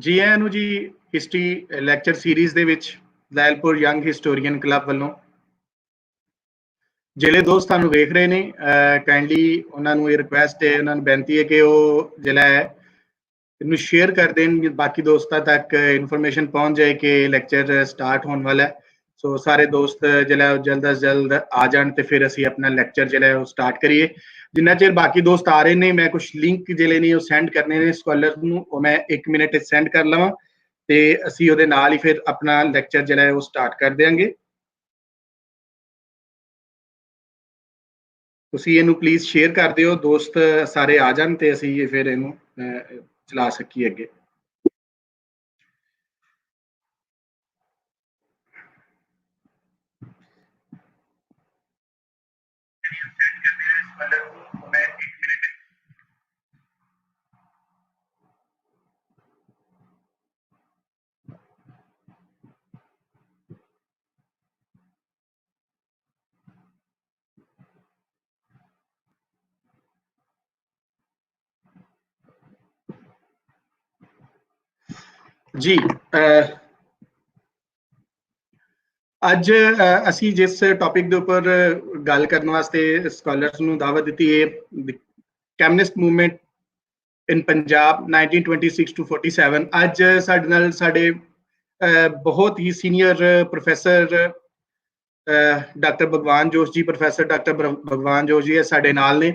ਜੀ ਆਇਆਂ ਨੂੰ ਜੀ ਹਿਸਟਰੀ ਲੈਕਚਰ ਸੀਰੀਜ਼ ਦੇ ਵਿੱਚ ਲੈਲਪੁਰ ਯੰਗ ਹਿਸਟੋਰੀਅਨ ਕਲੱਬ ਵੱਲੋਂ ਜਿਹੜੇ ਦੋਸਤ ਸਾਨੂੰ ਵੇਖ ਰਹੇ ਨੇ ਕਾਈਂਡਲੀ ਉਹਨਾਂ ਨੂੰ ਇਹ ਰਿਕੁਐਸਟ ਹੈ, ਉਹਨਾਂ ਨੂੰ ਬੇਨਤੀ ਹੈ ਕਿ ਉਹ ਜਿਹੜਾ ਹੈ ਇਹਨੂੰ ਸ਼ੇਅਰ ਕਰ ਦੇਣ, ਬਾਕੀ ਦੋਸਤਾਂ ਤੱਕ ਇਨਫੋਰਮੇਸ਼ਨ ਪਹੁੰਚ ਜਾਏ ਕਿ ਲੈਕਚਰ ਸਟਾਰਟ ਹੋਣ ਵਾਲਾ ਹੈ। ਸੋ ਸਾਰੇ ਦੋਸਤ ਜਿਹੜਾ ਜਲਦ ਅਜ ਜਲਦ ਆ ਜਾਣ ਤੇ ਫਿਰ ਅਸੀਂ ਆਪਣਾ ਲੈਕਚਰ ਜਿਹੜਾ ਉਹ ਸਟਾਰਟ ਕਰੀਏ। ਜਿੰਨਾ ਚਿਰ ਬਾਕੀ ਦੋਸਤ ਆ ਰਹੇ ਨੇ, ਮੈਂ ਕੁਝ ਲਿੰਕ ਜਿਹੜੇ ਨੇ ਉਹ ਸੈਂਡ ਕਰਨੇ ਨੇ ਸਕਾਲਰ ਨੂੰ, ਉਹ ਮੈਂ 1 ਮਿੰਟ ਸੈਂਡ ਕਰ ਲਵਾਂ ਤੇ ਅਸੀਂ ਉਹਦੇ ਨਾਲ ਹੀ ਫਿਰ ਆਪਣਾ ਲੈਕਚਰ ਜਿਹੜਾ ਹੈ ਉਹ ਸਟਾਰਟ ਕਰ ਦਿਆਂਗੇ। ਤੁਸੀਂ ਇਹਨੂੰ ਪਲੀਜ਼ ਸ਼ੇਅਰ ਕਰ ਦਿਓ, ਦੋਸਤ ਸਾਰੇ ਆ ਜਾਣ ਤੇ ਅਸੀਂ ਫਿਰ ਇਹਨੂੰ ਚਲਾ ਸਕੀਏ ਅੱਗੇ। ਜੀ ਅੱਜ ਅਸੀਂ ਜਿਸ ਟੌਪਿਕ ਦੇ ਉੱਪਰ ਗੱਲ ਕਰਨ ਵਾਸਤੇ ਸਕਾਲਰਸ ਨੂੰ ਦਾਵਤ ਦਿੱਤੀ ਹੈ, ਕੈਮਨਿਸਟ ਮੂਵਮੈਂਟ ਇਨ ਪੰਜਾਬ 1926 to 47। ਅੱਜ ਸਾਡੇ ਨਾਲ ਸਾਡੇ ਬਹੁਤ ਹੀ ਸੀਨੀਅਰ ਪ੍ਰੋਫੈਸਰ ਡਾਕਟਰ ਭਗਵਾਨ ਜੋਸ਼ ਜੀ, ਪ੍ਰੋਫੈਸਰ ਡਾਕਟਰ ਭਗਵਾਨ ਜੋਸ਼ ਜੀ ਸਾਡੇ ਨਾਲ ਨੇ।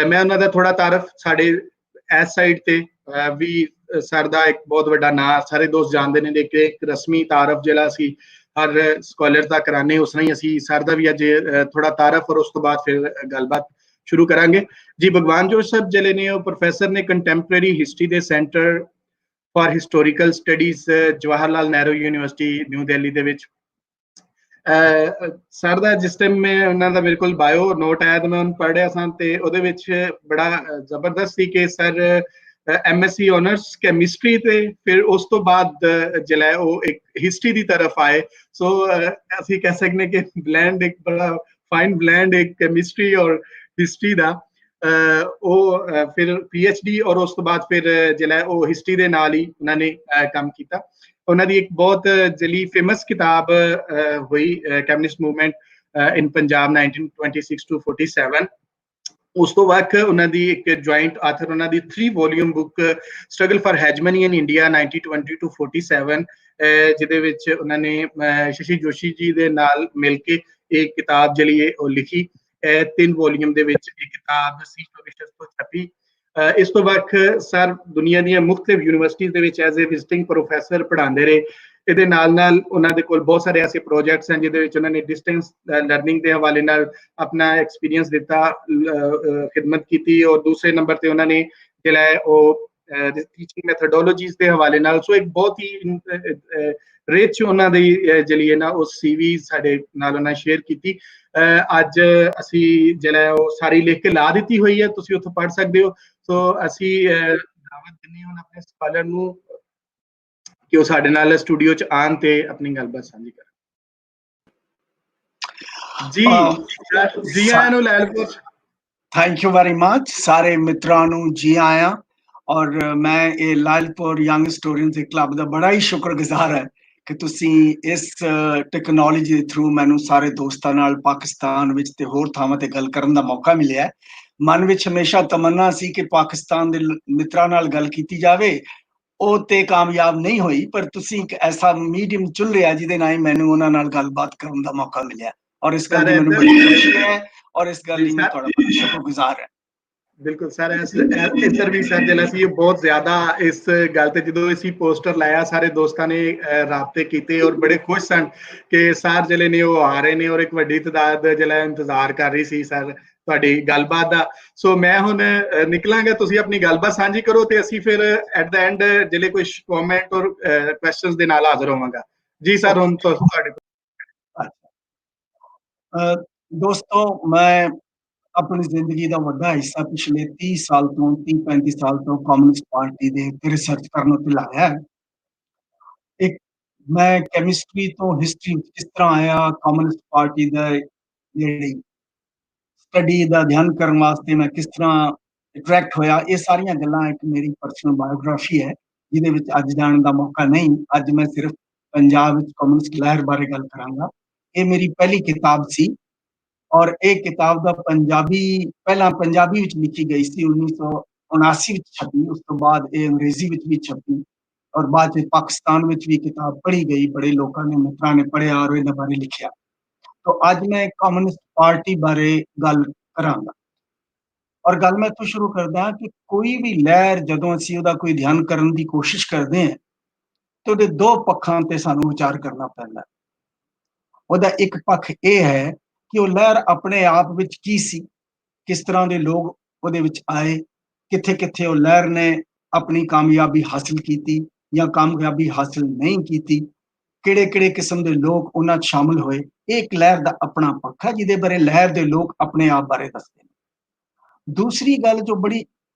ਮੈਂ ਉਹਨਾਂ ਦਾ ਥੋੜਾ ਤਾਰਫ ਸਾਡੇ ਇਸ ਸਾਈਡ ਤੇ ਵੀ ਸਰ ਦਾ ਇੱਕ ਬਹੁਤ ਵੱਡਾ ਨਾਂ ਸਾਰੇ ਦੋਸਤ ਜਾਣਦੇ ਨੇ, ਕਿ ਇੱਕ ਰਸਮੀ ਤਾਰਫ ਜਿਹੜਾ ਅਸੀਂ ਹਰ ਸਕਾਲਰ ਦਾ ਕਰਾਨੇ, ਉਸ ਨਾਲ ਹੀ ਅਸੀਂ ਸਰ ਦਾ ਵੀ ਅੱਜ ਥੋੜਾ ਤਾਰਫ ਔਰ ਉਸ ਤੋਂ ਬਾਅਦ ਫਿਰ ਗੱਲਬਾਤ ਸ਼ੁਰੂ ਕਰਾਂਗੇ। ਜੀ ਭਗਵਾਨ ਜੋਸ਼ ਸਾਹਿਬ ਜਿਹੜੇ ਨੇ ਉਹ ਪ੍ਰੋਫੈਸਰ ਨੇ ਕੰਟੈਂਪਰੇਰੀ ਹਿਸਟਰੀ ਦੇ centre for historical studies Jawahar Lal Nehru university new Delhi ਦੇ ਵਿੱਚ। ਸਰ ਦਾ ਜਿਸ ਟਾਈਮ ਮੈਂ ਉਹਨਾਂ ਦਾ ਮੇਰੇ ਕੋਲ ਬਾਇਓ ਨੋਟ ਆਇਆ ਤੇ ਮੈਂ ਉਹਨੂੰ ਪੜ੍ਹ ਰਿਹਾ ਸਾਂ ਤੇ ਉਹਦੇ ਵਿੱਚ ਬੜਾ ਜ਼ਬਰਦਸਤ ਸੀ ਕਿ ਸਰ MSc ਆਨਰਸ ਕੈਮਿਸਟਰੀ ਤੇ ਫਿਰ ਉਸ ਤੋਂ ਬਾਅਦ ਜਿਹੜਾ ਉਹ ਇੱਕ ਹਿਸਟਰੀ ਦੀ ਤਰਫ ਆਏ। ਸੋ ਅਸੀਂ ਕਹਿ ਸਕਦੇ ਕਿ ਬਲੈਂਡ, ਇੱਕ ਬੜਾ ਫਾਈਨ ਬਲੈਂਡ ਇੱਕ ਕੈਮਿਸਟਰੀ ਔਰ ਹਿਸਟਰੀ ਦਾ। ਉਹ ਫਿਰ PhD ਔਰ ਉਸ ਤੋਂ ਬਾਅਦ ਫਿਰ ਜਿਹੜਾ ਉਹ ਹਿਸਟਰੀ ਦੇ ਨਾਲ ਹੀ ਉਹਨਾਂ ਨੇ ਕੰਮ ਕੀਤਾ। ਉਹਨਾਂ ਦੀ ਇੱਕ ਬਹੁਤ ਜਿਹੜੀ ਫੇਮਸ ਕਿਤਾਬ ਹੋਈ ਕੈਮਨਿਸਟ ਮੂਵਮੈਂਟ ਇਨ ਪੰਜਾਬ 1926 to 47। ਉਸ ਤੋਂ ਬਾਅਦ ਉਹਨਾਂ ਦੀ ਇੱਕ ਜੁਆਇੰਟ ਆਥਰ ਉਹਨਾਂ ਦੀ 3 volume book struggle for hegemony in India 1920 to 47, ਜਿਹਦੇ ਵਿੱਚ ਉਹਨਾਂ ਨੇ ਸ਼ਸ਼ੀ ਜੋਸ਼ੀ ਜੀ ਦੇ ਨਾਲ ਮਿਲ ਕੇ ਇਹ ਕਿਤਾਬ ਜਿਹੜੀ ਹੈ ਉਹ ਲਿਖੀ। 3 ਵੋਲੀਅਮ ਦੇ ਵਿੱਚ ਇਹ ਕਿਤਾਬ ਸੀ ਤੋਂ ਛਪੀ। ਇਸ ਤੋਂ ਬਾਅਦ ਸਰ ਦੁਨੀਆ ਦੀਆਂ ਮੁਖਤਲਿਫ ਯੂਨੀਵਰਸਿਟੀਜ਼ ਦੇ ਵਿੱਚ ਐਜ਼ ਏ ਵਿਜ਼ਿਟਿੰਗ ਪ੍ਰੋਫੈਸਰ ਪੜ੍ਹਾਉਂਦੇ ਰਹੇ। ਇਹਦੇ ਨਾਲ ਨਾਲ ਉਹਨਾਂ ਦੇ ਕੋਲ ਬਹੁਤ ਸਾਰੇ ਐਸੇ ਪ੍ਰੋਜੈਕਟਸ ਹਨ ਜਿਹਦੇ ਵਿੱਚ ਉਹਨਾਂ ਨੇ ਡਿਸਟੈਂਸ ਲਰਨਿੰਗ ਦੇ ਹਵਾਲੇ ਨਾਲ ਆਪਣਾ ਐਕਸਪੀਰੀਅੰਸ ਦਿੱਤਾ, ਖਿਦਮਤ ਕੀਤੀ। ਔਰ ਦੂਸਰੇ ਨੰਬਰ ਤੇ ਉਹਨਾਂ ਨੇ ਜਿਹੜਾ ਹੈ ਉਹ ਟੀਚਿੰਗ ਮੈਥਡੋਲੋਜੀਜ਼ ਦੇ ਹਵਾਲੇ ਨਾਲ। ਸੋ ਇੱਕ ਬਹੁਤ ਹੀ ਰਿਚ ਉਹਨਾਂ ਦੀ ਜਿਹੜੀ ਹੈ ਨਾ ਉਹ CV ਸਾਡੇ ਨਾਲ ਉਹਨਾਂ ਸ਼ੇਅਰ ਕੀਤੀ। ਅੱਜ ਅਸੀਂ ਜਿਹੜਾ ਉਹ ਸਾਰੀ ਲਿਖ ਕੇ ਲਾ ਦਿੱਤੀ ਹੋਈ ਹੈ, ਤੁਸੀਂ ਉੱਥੋਂ ਪੜ੍ਹ ਸਕਦੇ ਹੋ। ਸੋ ਅਸੀਂ ਦਾਵਤ ਦਿੰਦੇ ਹਾਂ ਆਪਣੇ ਸਕਾਲਰ ਨੂੰ ਕਿ ਉਹ ਸਾਡੇ ਨਾਲ ਸਟੂਡੀਓ ਚ ਆਉਣ ਤੇ ਆਪਣੀ ਗੱਲਬਾਤ ਸਾਂਝੀ ਕਰਨ। ਜੀ ਜੀ ਆਇਆਂ ਨੂੰ Lyallpur. Thank you very much ਸਾਰੇ ਮਿੱਤਰਾਂ ਨੂੰ ਜੀ ਆਇਆਂ। ਔਰ ਮੈਂ ਇਹ ਲਾਇਲਪੁਰ ਯੰਗ ਹਿਸਟੋਰੀਅਨਸ ਦੇ ਕਲੱਬ ਦਾ ਬੜਾ ਹੀ ਸ਼ੁਕਰਗੁਜ਼ਾਰ ਹੈ ਕਿ ਤੁਸੀਂ ਇਸ ਟੈਕਨੋਲੋਜੀ ਦੇ ਥਰੂ ਮੈਨੂੰ ਸਾਰੇ ਦੋਸਤਾਂ ਨਾਲ ਪਾਕਿਸਤਾਨ ਵਿੱਚ ਤੇ ਹੋਰ ਥਾਵਾਂ ਤੇ ਗੱਲ ਕਰਨ ਦਾ ਮੌਕਾ ਮਿਲਿਆ। ਮਨ ਵਿੱਚ ਹਮੇਸ਼ਾ ਤਮੰਨਾ ਸੀ ਕਿ ਪਾਕਿਸਤਾਨ ਦੇ ਮਿੱਤਰਾਂ ਨਾਲ ਗੱਲ ਕੀਤੀ ਜਾਵੇ, ਉਹ ਤੇ ਕਾਮਯਾਬ ਨਹੀਂ ਹੋਈ, ਪਰ ਤੁਸੀਂ ਇੱਕ ਐਸਾ ਮੀਡੀਅਮ ਚੁਣ ਲਿਆ ਜਿਹਦੇ ਨਾਲ ਮੈਨੂੰ ਉਹਨਾਂ ਨਾਲ ਗੱਲਬਾਤ ਕਰਨ ਦਾ ਮੌਕਾ ਮਿਲਿਆ। ਔਰ ਇਸ ਗੱਲ ਦੀ ਮੈਨੂੰ ਬੜੀ ਖੁਸ਼ੀ ਹੈ ਔਰ ਇਸ ਗੱਲ ਲਈ ਮੈਂ ਤੁਹਾਡਾ ਬੜਾ ਸ਼ੁਕਰਗੁਜ਼ਾਰ ਹਾਂ। ਬਿਲਕੁਲ ਸਰ, ਇੱਧਰ ਵੀ ਸਰ ਜਿਹੜਾ ਸੀ ਬਹੁਤ ਜ਼ਿਆਦਾ ਇਸ ਗੱਲ ਤੇ ਜਦੋਂ ਅਸੀਂ ਪੋਸਟਰ ਲਾਇਆ ਸਾਰੇ ਦੋਸਤਾਂ ਨੇ ਰਾਬਤੇ ਕੀਤੇ ਔਰ ਬੜੇ ਖੁਸ਼ ਸਨ ਕਿ ਸਰ ਜਿਹੜੇ ਨੇ ਉਹ ਆ ਰਹੇ ਨੇ ਔਰ ਇੱਕ ਵੱਡੀ ਤਾਦਾਦ ਜਿਹੜਾ ਇੰਤਜ਼ਾਰ ਕਰ ਰਹੀ ਸੀ ਸਰ ਤੁਹਾਡੀ ਗੱਲਬਾਤ ਦਾ। ਸੋ ਮੈਂ ਹੁਣ ਨਿਕਲਾਂਗਾ, ਤੁਸੀਂ ਆਪਣੀ ਗੱਲਬਾਤ ਸਾਂਝੀ ਕਰੋ ਤੇ ਅਸੀਂ ਫਿਰ ਐਟ ਦਾ ਐਂਡ ਜਿਹੜੇ ਕੋਈ ਕਮੈਂਟ ਔਰ ਕੁਐਸਚਨਸ ਦੇ ਨਾਲ ਹਾਜ਼ਰ ਹੋਵਾਂਗਾ। ਜੀ ਸਰ, ਹੁਣ ਤੁਹਾਡੇ ਦੋਸਤੋ, ਮੈਂ ਆਪਣੀ ਜ਼ਿੰਦਗੀ ਦਾ ਵੱਡਾ ਹਿੱਸਾ ਪਿਛਲੇ 30 ਸਾਲ ਤੋਂ 30-35 ਸਾਲ ਤੋਂ ਕਮਿਊਨਿਸਟ ਪਾਰਟੀ ਦੇ ਰਿਸਰਚ ਕਰਨ ਉੱਤੇ ਲਾਇਆ ਹੈ। ਇੱਕ ਮੈਂ ਕੈਮਿਸਟਰੀ ਤੋਂ ਹਿਸਟਰੀ ਕਿਸ ਤਰ੍ਹਾਂ ਆਇਆ, ਕਮਿਊਨਿਸਟ ਪਾਰਟੀ ਦਾ ਜਿਹੜੀ ਸਟੱਡੀ ਦਾ ਅਧਿਐਨ ਕਰਨ ਵਾਸਤੇ ਮੈਂ ਕਿਸ ਤਰ੍ਹਾਂ ਅਟਰੈਕਟ ਹੋਇਆ, ਇਹ ਸਾਰੀਆਂ ਗੱਲਾਂ ਇੱਕ ਮੇਰੀ ਪਰਸਨਲ ਬਾਇਓਗ੍ਰਾਫੀ ਹੈ। ਜਿਹਦੇ ਵਿੱਚ ਅੱਜ ਜਾਣ ਦਾ ਮੌਕਾ ਨਹੀਂ। ਅੱਜ ਮੈਂ ਸਿਰਫ ਪੰਜਾਬ ਵਿੱਚ ਕਮਿਊਨਿਸਟ ਲਹਿਰ ਬਾਰੇ ਗੱਲ ਕਰਾਂਗਾ। ਇਹ ਮੇਰੀ ਪਹਿਲੀ ਕਿਤਾਬ ਸੀ ਔਰ ਇਹ ਕਿਤਾਬ ਦਾ ਪਹਿਲਾਂ ਪੰਜਾਬੀ ਵਿੱਚ ਲਿਖੀ ਗਈ ਸੀ 1979 ਵਿੱਚ ਛਪੀ। ਉਸ ਤੋਂ ਬਾਅਦ ਇਹ ਅੰਗਰੇਜ਼ੀ ਵਿੱਚ ਵੀ ਛਪੀ ਔਰ ਬਾਅਦ ਵਿੱਚ ਪਾਕਿਸਤਾਨ ਵਿੱਚ ਵੀ ਕਿਤਾਬ ਪੜ੍ਹੀ ਗਈ। ਬੜੇ ਲੋਕਾਂ ਨੇ, ਮਿੱਤਰਾਂ ਨੇ ਪੜ੍ਹਿਆ ਔਰ ਇਹਦੇ ਬਾਰੇ ਲਿਖਿਆ। तो ਅੱਜ ਮੈਂ ਕਮਿਊਨਿਸਟ ਪਾਰਟੀ ਬਾਰੇ ਗੱਲ ਕਰਾਂਗਾ ਔਰ ਗੱਲ ਮੈਂ ਇੱਥੋਂ ਸ਼ੁਰੂ ਕਰਦਾ ਕਿ ਕੋਈ ਵੀ ਲਹਿਰ ਜਦੋਂ ਅਸੀਂ ਉਹਦਾ ਕੋਈ ਅਧਿਐਨ ਕਰਨ ਦੀ ਕੋਸ਼ਿਸ਼ ਕਰਦੇ ਹਾਂ ਤੇ ਉਹਦੇ ਦੋ ਪੱਖਾਂ ਤੇ ਸਾਨੂੰ ਵਿਚਾਰ ਕਰਨਾ ਪੈਂਦਾ। ਉਹਦਾ ਇੱਕ ਪੱਖ ਇਹ ਹੈ ਕਿ ਉਹ ਲਹਿਰ ਆਪਣੇ ਆਪ ਵਿੱਚ ਕੀ ਸੀ, ਕਿਸ ਤਰ੍ਹਾਂ ਦੇ ਲੋਕ ਉਹਦੇ ਵਿੱਚ ਆਏ, ਕਿੱਥੇ ਕਿੱਥੇ ਉਹ ਲਹਿਰ ਨੇ ਆਪਣੀ ਕਾਮਯਾਬੀ ਹਾਸਲ ਕੀਤੀ ਜਾਂ ਕਾਮਯਾਬੀ ਹਾਸਲ ਨਹੀਂ ਕੀਤੀ, ਕਿਹੜੇ ਕਿਹੜੇ ਕਿਸਮ ਦੇ ਲੋਕ ਉਹਨਾਂ 'ਚ ਸ਼ਾਮਲ ਹੋਏ। ਇਹ ਇੱਕ ਲਹਿਰ ਦਾ ਆਪਣਾ ਪੱਖ ਹੈ ਜਿਹਦੇ ਬਾਰੇ ਲਹਿਰ ਦੇ ਲੋਕ ਆਪਣੇ ਆਪ ਬਾਰੇ ਦੱਸਦੇ ਨੇ। ਦੂਸਰੀ ਗੱਲ ਜੋ ਬੜੀ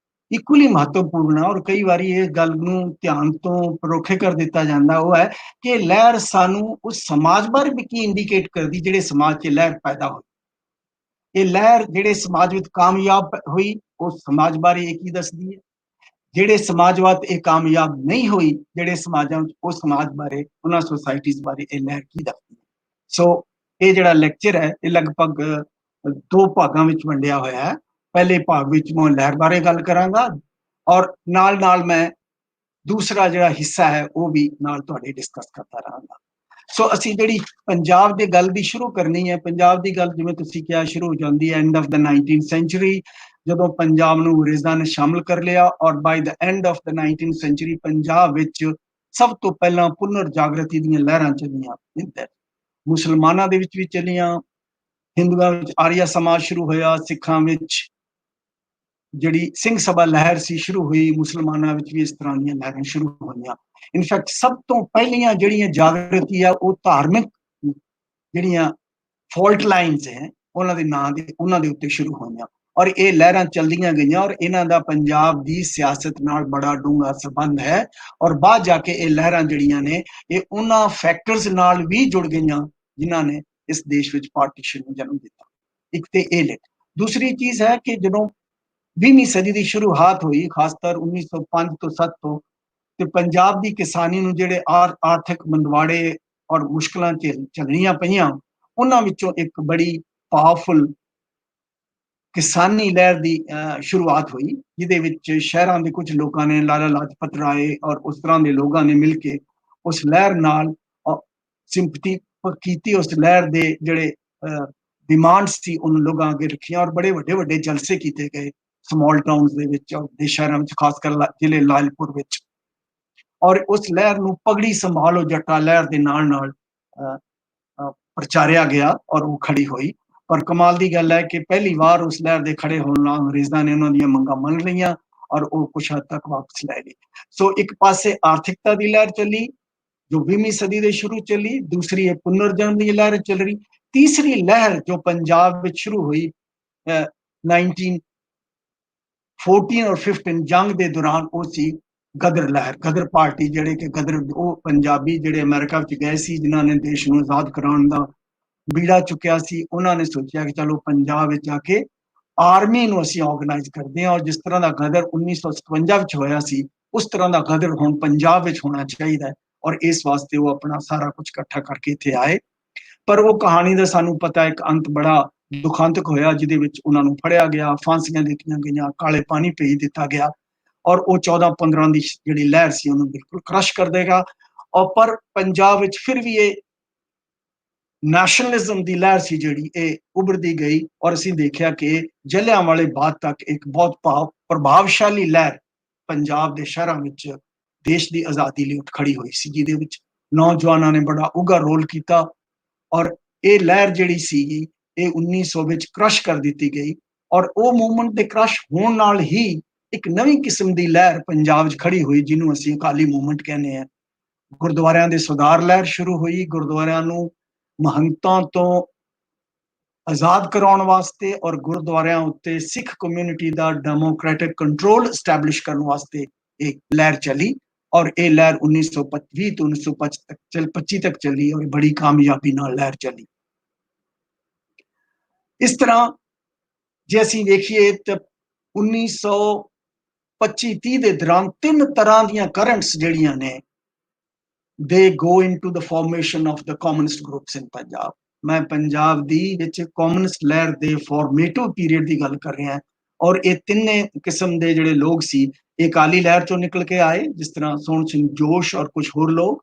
ਇਕੁਅਲੀ ਮਹੱਤਵਪੂਰਨ ਹੈ ਔਰ ਕਈ ਵਾਰੀ ਇਹ ਗੱਲ ਨੂੰ ਧਿਆਨ ਤੋਂ ਪਰੋਖੇ ਕਰ ਦਿੱਤਾ ਜਾਂਦਾ, ਉਹ ਹੈ ਕਿ ਲਹਿਰ ਸਾਨੂੰ ਉਸ ਸਮਾਜ ਬਾਰੇ ਵੀ ਕੀ ਇੰਡੀਕੇਟ ਕਰਦੀ ਜਿਹੜੇ ਸਮਾਜ 'ਚ ਲਹਿਰ ਪੈਦਾ ਹੋਈ। ਇਹ ਲਹਿਰ ਜਿਹੜੇ ਸਮਾਜ ਵਿੱਚ ਕਾਮਯਾਬ ਹੋਈ ਉਸ ਸਮਾਜ ਬਾਰੇ ਇਹ ਕੀ ਦੱਸਦੀ ਹੈ, ਜਿਹੜੇ ਸਮਾਜਵਾਦ ਇਹ ਕਾਮਯਾਬ ਨਹੀਂ ਹੋਈ ਜਿਹੜੇ ਸਮਾਜਾਂ ਵਿੱਚ ਉਸ ਸਮਾਜ ਬਾਰੇ, ਉਹਨਾਂ ਸੋਸਾਇਟੀਜ਼ ਬਾਰੇ ਇਹ ਲਹਿਰ ਕੀ ਦੱਸਦੀ ਹੈ। ਸੋ ਇਹ ਜਿਹੜਾ ਲੈਕਚਰ ਹੈ ਇਹ ਲਗਭਗ ਦੋ ਭਾਗਾਂ ਵਿੱਚ ਵੰਡਿਆ ਹੋਇਆ ਹੈ। ਪਹਿਲੇ ਭਾਗ ਵਿੱਚ ਮੈਂ ਲਹਿਰ ਬਾਰੇ ਗੱਲ ਕਰਾਂਗਾ ਔਰ ਨਾਲ ਨਾਲ ਮੈਂ ਦੂਸਰਾ ਜਿਹੜਾ ਹਿੱਸਾ ਹੈ ਉਹ ਵੀ ਨਾਲ ਤੁਹਾਡੇ ਡਿਸਕਸ ਕਰਦਾ ਰਹਾਂਗਾ। ਸੋ ਅਸੀਂ ਜਿਹੜੀ ਪੰਜਾਬ ਦੀ ਗੱਲ ਦੀ ਸ਼ੁਰੂ ਕਰਨੀ ਹੈ। ਪੰਜਾਬ ਦੀ ਗੱਲ ਜਿਵੇਂ ਤੁਸੀਂ ਕਿਹਾ ਸ਼ੁਰੂ ਹੋ ਜਾਂਦੀ ਹੈ and of the 19th sanctuary, ਜਦੋਂ ਪੰਜਾਬ ਨੂੰ ਅੰਗਰੇਜ਼ਾਂ ਨੇ ਸ਼ਾਮਲ ਕਰ ਲਿਆ ਔਰ by the end of the 19th century Punjab ਵਿੱਚ ਸਭ ਤੋਂ ਪਹਿਲਾਂ ਪੁਨਰ ਜਾਗਰਤੀ ਦੀਆਂ ਲਹਿਰਾਂ ਚੱਲੀਆਂ। ਮੁਸਲਮਾਨਾਂ ਦੇ ਵਿੱਚ ਵੀ ਚੱਲੀਆਂ, ਹਿੰਦੂਆਂ ਵਿੱਚ ਆਰੀਆ ਸਮਾਜ ਸ਼ੁਰੂ ਹੋਇਆ, ਸਿੱਖਾਂ ਵਿੱਚ ਜਿਹੜੀ ਸਿੰਘ ਸਭਾ ਲਹਿਰ ਸੀ ਸ਼ੁਰੂ ਹੋਈ, ਮੁਸਲਮਾਨਾਂ ਵਿੱਚ ਵੀ ਇਸ ਤਰ੍ਹਾਂ ਦੀਆਂ ਲਹਿਰਾਂ ਸ਼ੁਰੂ ਹੋਈਆਂ। ਇਨਫੈਕਟ ਸਭ ਤੋਂ ਪਹਿਲੀਆਂ ਜਿਹੜੀਆਂ ਜਾਗਰਤੀ ਆ ਉਹ ਧਾਰਮਿਕ ਜਿਹੜੀਆਂ ਫਾਲਟ ਲਾਈਨਸ ਹੈ ਉਹਨਾਂ ਦੇ ਨਾਂ ਦੇ ਉਹਨਾਂ ਦੇ ਉੱਤੇ ਸ਼ੁਰੂ ਹੋਈਆਂ ਔਰ ਇਹ ਲਹਿਰਾਂ ਚੱਲਦੀਆਂ ਗਈਆਂ ਔਰ ਇਹਨਾਂ ਦਾ ਪੰਜਾਬ ਦੀ ਸਿਆਸਤ ਨਾਲ ਬੜਾ ਡੂੰਘਾ ਸੰਬੰਧ ਹੈ ਔਰ ਬਾਅਦ ਜਾ ਕੇ ਇਹ ਲਹਿਰਾਂ ਜਿਹੜੀਆਂ ਨੇ ਇਹ ਉਹਨਾਂ ਫੈਕਟਰਸ ਨਾਲ ਵੀ ਜੁੜ ਗਈਆਂ ਜਿਨ੍ਹਾਂ ਨੇ ਇਸ ਦੇਸ਼ ਵਿੱਚ ਪਾਰਟੀਸ਼ਨ ਨੂੰ ਜਨਮ ਦਿੱਤਾ। ਇੱਕ ਤੇ ਇਹ ਲਿਟ। ਦੂਸਰੀ ਚੀਜ਼ ਹੈ ਕਿ ਜਦੋਂ 20ਵੀਂ ਸਦੀ ਦੀ ਸ਼ੁਰੂਆਤ ਹੋਈ, ਖਾਸਤਰ 1905 ਤੋਂ 7 ਤੋਂ, ਤੇ ਪੰਜਾਬ ਦੀ ਕਿਸਾਨੀ ਨੂੰ ਜਿਹੜੇ ਆਰਥਿਕ ਮੰਦਵਾੜੇ ਔਰ ਮੁਸ਼ਕਲਾਂ ਝੱਲਣੀਆਂ ਪਈਆਂ, ਉਹਨਾਂ ਵਿੱਚੋਂ ਇੱਕ ਬੜੀ ਪਾਵਰਫੁਲ ਕਿਸਾਨੀ ਲਹਿਰ ਦੀ ਸ਼ੁਰੂਆਤ ਹੋਈ ਜਿਹਦੇ ਵਿੱਚ ਸ਼ਹਿਰਾਂ ਦੇ ਕੁਝ ਲੋਕਾਂ ਨੇ, ਲਾਲਾ ਲਾਜਪਤ ਰਾਏ ਔਰ ਉਸ ਤਰ੍ਹਾਂ ਦੇ ਲੋਕਾਂ ਨੇ ਮਿਲ ਕੇ ਉਸ ਲਹਿਰ ਨਾਲ ਸਿੰਪਥੀ ਕੀਤੀ। ਉਸ ਲਹਿਰ ਦੇ ਜਿਹੜੇ ਡਿਮਾਂਡਸ ਸੀ ਉਹਨਾਂ ਲੋਕਾਂ ਅੱਗੇ ਰੱਖੀਆਂ ਔਰ ਬੜੇ ਵੱਡੇ ਵੱਡੇ ਜਲਸੇ ਕੀਤੇ ਗਏ ਸਮਾਲ ਟਾਊਨਸ ਦੇ ਵਿੱਚ ਔਰ ਦੇ ਸ਼ਹਿਰਾਂ ਵਿੱਚ, ਖਾਸ ਕਰ ਜ਼ਿਲ੍ਹੇ ਲਾਲਪੁਰ ਵਿੱਚ। ਔਰ ਉਸ ਲਹਿਰ ਨੂੰ ਪਗੜੀ ਸੰਭਾਲੋ ਜੱਟਾ ਲਹਿਰ ਦੇ ਨਾਲ ਨਾਲ ਪ੍ਰਚਾਰਿਆ ਗਿਆ ਔਰ ਉਹ ਖੜੀ ਹੋਈ। ਪਰ ਕਮਾਲ ਦੀ ਗੱਲ ਹੈ ਕਿ ਪਹਿਲੀ ਵਾਰ ਉਸ ਲਹਿਰ ਦੇ ਖੜੇ ਹੋਣ ਨਾਲ ਅੰਗਰੇਜ਼ਾਂ ਨੇ ਉਹਨਾਂ ਦੀਆਂ ਮੰਗਾਂ ਮੰਨ ਲਈਆਂ ਔਰ ਉਹ ਕੁਛ ਹੱਦ ਤੱਕ ਵਾਪਸ ਲੈ ਗਏ। ਸੋ ਇੱਕ ਪਾਸੇ ਆਰਥਿਕਤਾ ਦੀ ਲਹਿਰ ਚੱਲੀ ਜੋ 20ਵੀਂ ਸਦੀ ਦੇ ਸ਼ੁਰੂ ਚੱਲੀ, ਦੂਸਰੀ ਇਹ ਪੁਨਰਜਨਮ ਦੀ ਲਹਿਰ ਚੱਲ ਰਹੀ, ਤੀਸਰੀ ਲਹਿਰ ਜੋ ਪੰਜਾਬ ਵਿੱਚ ਸ਼ੁਰੂ ਹੋਈ 1914 ਔਰ 15 ਜੰਗ ਦੇ ਦੌਰਾਨ, ਉਹ ਸੀ ਗਦਰ ਲਹਿਰ। ਗਦਰ ਪਾਰਟੀ ਜਿਹੜੇ ਕਿ ਗਦਰ ਉਹ ਪੰਜਾਬੀ ਜਿਹੜੇ ਅਮਰੀਕਾ ਵਿੱਚ ਗਏ ਸੀ ਜਿਨ੍ਹਾਂ ਨੇ ਦੇਸ਼ ਨੂੰ ਆਜ਼ਾਦ ਕਰਾਉਣ ਦਾ ਬੀੜਾ ਚੁੱਕਿਆ ਸੀ, ਉਹਨਾਂ ਨੇ ਸੋਚਿਆ ਕਿ ਚਲੋ ਪੰਜਾਬ ਵਿੱਚ ਆ ਕੇ ਆਰਮੀ ਨੂੰ ਅਸੀਂ ਆਰਗੇਨਾਈਜ਼ ਕਰਦੇ ਹਾਂ ਔਰ ਜਿਸ ਤਰ੍ਹਾਂ ਦਾ ਗਦਰ 1957 ਵਿੱਚ ਹੋਇਆ ਸੀ ਉਸ ਤਰ੍ਹਾਂ ਦਾ ਗਦਰ ਹੁਣ ਪੰਜਾਬ ਵਿੱਚ ਹੋਣਾ ਚਾਹੀਦਾ ਹੈ ਔਰ ਇਸ ਵਾਸਤੇ ਉਹ ਆਪਣਾ ਸਾਰਾ ਕੁਝ ਇਕੱਠਾ ਕਰਕੇ ਇੱਥੇ ਆਏ। ਪਰ ਉਹ ਕਹਾਣੀ ਦਾ ਸਾਨੂੰ ਪਤਾ ਇੱਕ ਅੰਤ ਬੜਾ ਦੁਖਾਂਤਕ ਹੋਇਆ ਜਿਹਦੇ ਵਿੱਚ ਉਹਨਾਂ ਨੂੰ ਫੜਿਆ ਗਿਆ, ਫਾਂਸੀਆਂ ਦਿੱਤੀਆਂ ਗਈਆਂ, ਕਾਲੇ ਪਾਣੀ ਭੇਜ ਦਿੱਤਾ ਗਿਆ ਔਰ ਉਹ 14-15 ਦੀ ਜਿਹੜੀ ਲਹਿਰ ਸੀ ਉਹਨੂੰ ਬਿਲਕੁਲ ਕ੍ਰਸ਼ ਕਰ ਦੇਗਾ। ਔਰ ਪਰ ਪੰਜਾਬ ਵਿੱਚ ਫਿਰ ਵੀ ਇਹ ਨੈਸ਼ਨਲਿਜ਼ਮ ਦੀ ਲਹਿਰ ਸੀ ਜਿਹੜੀ ਇਹ ਉਭਰਦੀ ਗਈ ਔਰ ਅਸੀਂ ਦੇਖਿਆ ਕਿ ਜਲਿਆਂਵਾਲੇ ਬਾਗ ਤੱਕ ਇੱਕ ਬਹੁਤ ਪ੍ਰਭਾਵਸ਼ਾਲੀ ਲਹਿਰ ਪੰਜਾਬ ਦੇ ਸ਼ਹਿਰਾਂ ਵਿੱਚ ਦੇਸ਼ ਦੀ ਆਜ਼ਾਦੀ ਲਈ ਉੱਠ ਖੜੀ ਹੋਈ ਸੀ ਜਿਹਦੇ ਵਿੱਚ ਨੌਜਵਾਨਾਂ ਨੇ ਬੜਾ ਉੱਘਾ ਰੋਲ ਕੀਤਾ ਔਰ ਇਹ ਲਹਿਰ ਜਿਹੜੀ ਸੀਗੀ ਇਹ 1900 ਵਿੱਚ ਕ੍ਰਸ਼ ਕਰ ਦਿੱਤੀ ਗਈ ਔਰ ਉਹ ਮੂਵਮੈਂਟ ਦੇ ਕ੍ਰਸ਼ ਹੋਣ ਨਾਲ ਹੀ ਇੱਕ ਨਵੀਂ ਕਿਸਮ ਦੀ ਲਹਿਰ ਪੰਜਾਬ 'ਚ ਖੜੀ ਹੋਈ ਜਿਹਨੂੰ ਅਸੀਂ ਅਕਾਲੀ ਮੂਵਮੈਂਟ ਕਹਿੰਦੇ ਹਾਂ। ਗੁਰਦੁਆਰਿਆਂ ਦੇ ਸੁਧਾਰ ਲਹਿਰ ਸ਼ੁਰੂ ਹੋਈ, ਗੁਰਦੁਆਰਿਆਂ ਨੂੰ ਮਹੰਤਾਂ ਤੋਂ ਆਜ਼ਾਦ ਕਰਾਉਣ ਵਾਸਤੇ ਔਰ ਗੁਰਦੁਆਰਿਆਂ ਉੱਤੇ ਸਿੱਖ ਕਮਿਊਨਿਟੀ ਦਾ ਡੈਮੋਕ੍ਰੈਟਿਕ ਕੰਟਰੋਲ ਐਸਟੈਬਲਿਸ਼ ਕਰਨ ਵਾਸਤੇ ਇੱਕ ਲਹਿਰ ਚੱਲੀ ਔਰ ਇਹ ਲਹਿਰ 1920 ਤੋਂ 1925 ਤੱਕ ਚੱਲੀ ਔਰ ਬੜੀ ਕਾਮਯਾਬੀ ਨਾਲ ਲਹਿਰ ਚੱਲੀ। ਇਸ ਤਰ੍ਹਾਂ ਜੇ ਅਸੀਂ ਦੇਖੀਏ ਤਾਂ 1900 25-30 ਦੇ ਦੌਰਾਨ 3 ਤਰ੍ਹਾਂ ਦੀਆਂ ਕਰੰਟਸ ਜਿਹੜੀਆਂ ਨੇ they go into the formation of the communist groups in Punjab. मैं पंजाब दी विच कम्युनिस्ट लहर दे फॉर्मेटिव पीरियड की गल कर रहा, और ये तिन्ने किस्म के जिहड़े लोग सी ये अकाली लहर चों निकल के आए, जिस तरह सोहन सिंह जोश और कुछ होर लोग।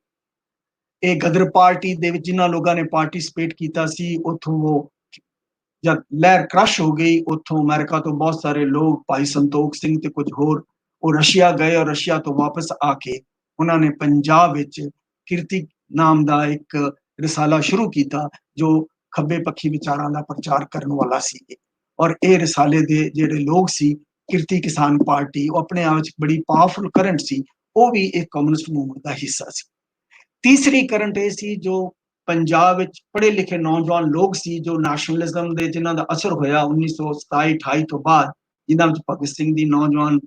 ये गदर पार्टी दे विच जिन्हां लोगों ने पार्टिसिपेट कीता सी, उत्थों वो जब लहर क्रश हो गई, उत्थों अमेरिका तो बहुत सारे लोग, भाई संतोख सिंह ते कुछ होर, वो रशिया गए और रशिया तो वापस आके उन्होंने पंजाब विच कीर्ति नाम का एक रिसाला शुरू किया जो खब्बे पक्षी विचारां का प्रचार करने वाला सी। और ये रिसाले दे जिहड़े लोग सी, कीर्ति किसान पार्टी, वो अपने आप में बड़ी पावरफुल करंट सी, वो भी एक कम्युनिस्ट मूवमेंट का हिस्सा सी। तीसरी करंट ये सी जो पंजाब विच पढ़े लिखे नौजवान लोग सी, जो नैशनलिज्म दे जिन्हां दा असर होया 1927-28 तो बाद, जिन्हां विच भगत सिंह दी नौजवान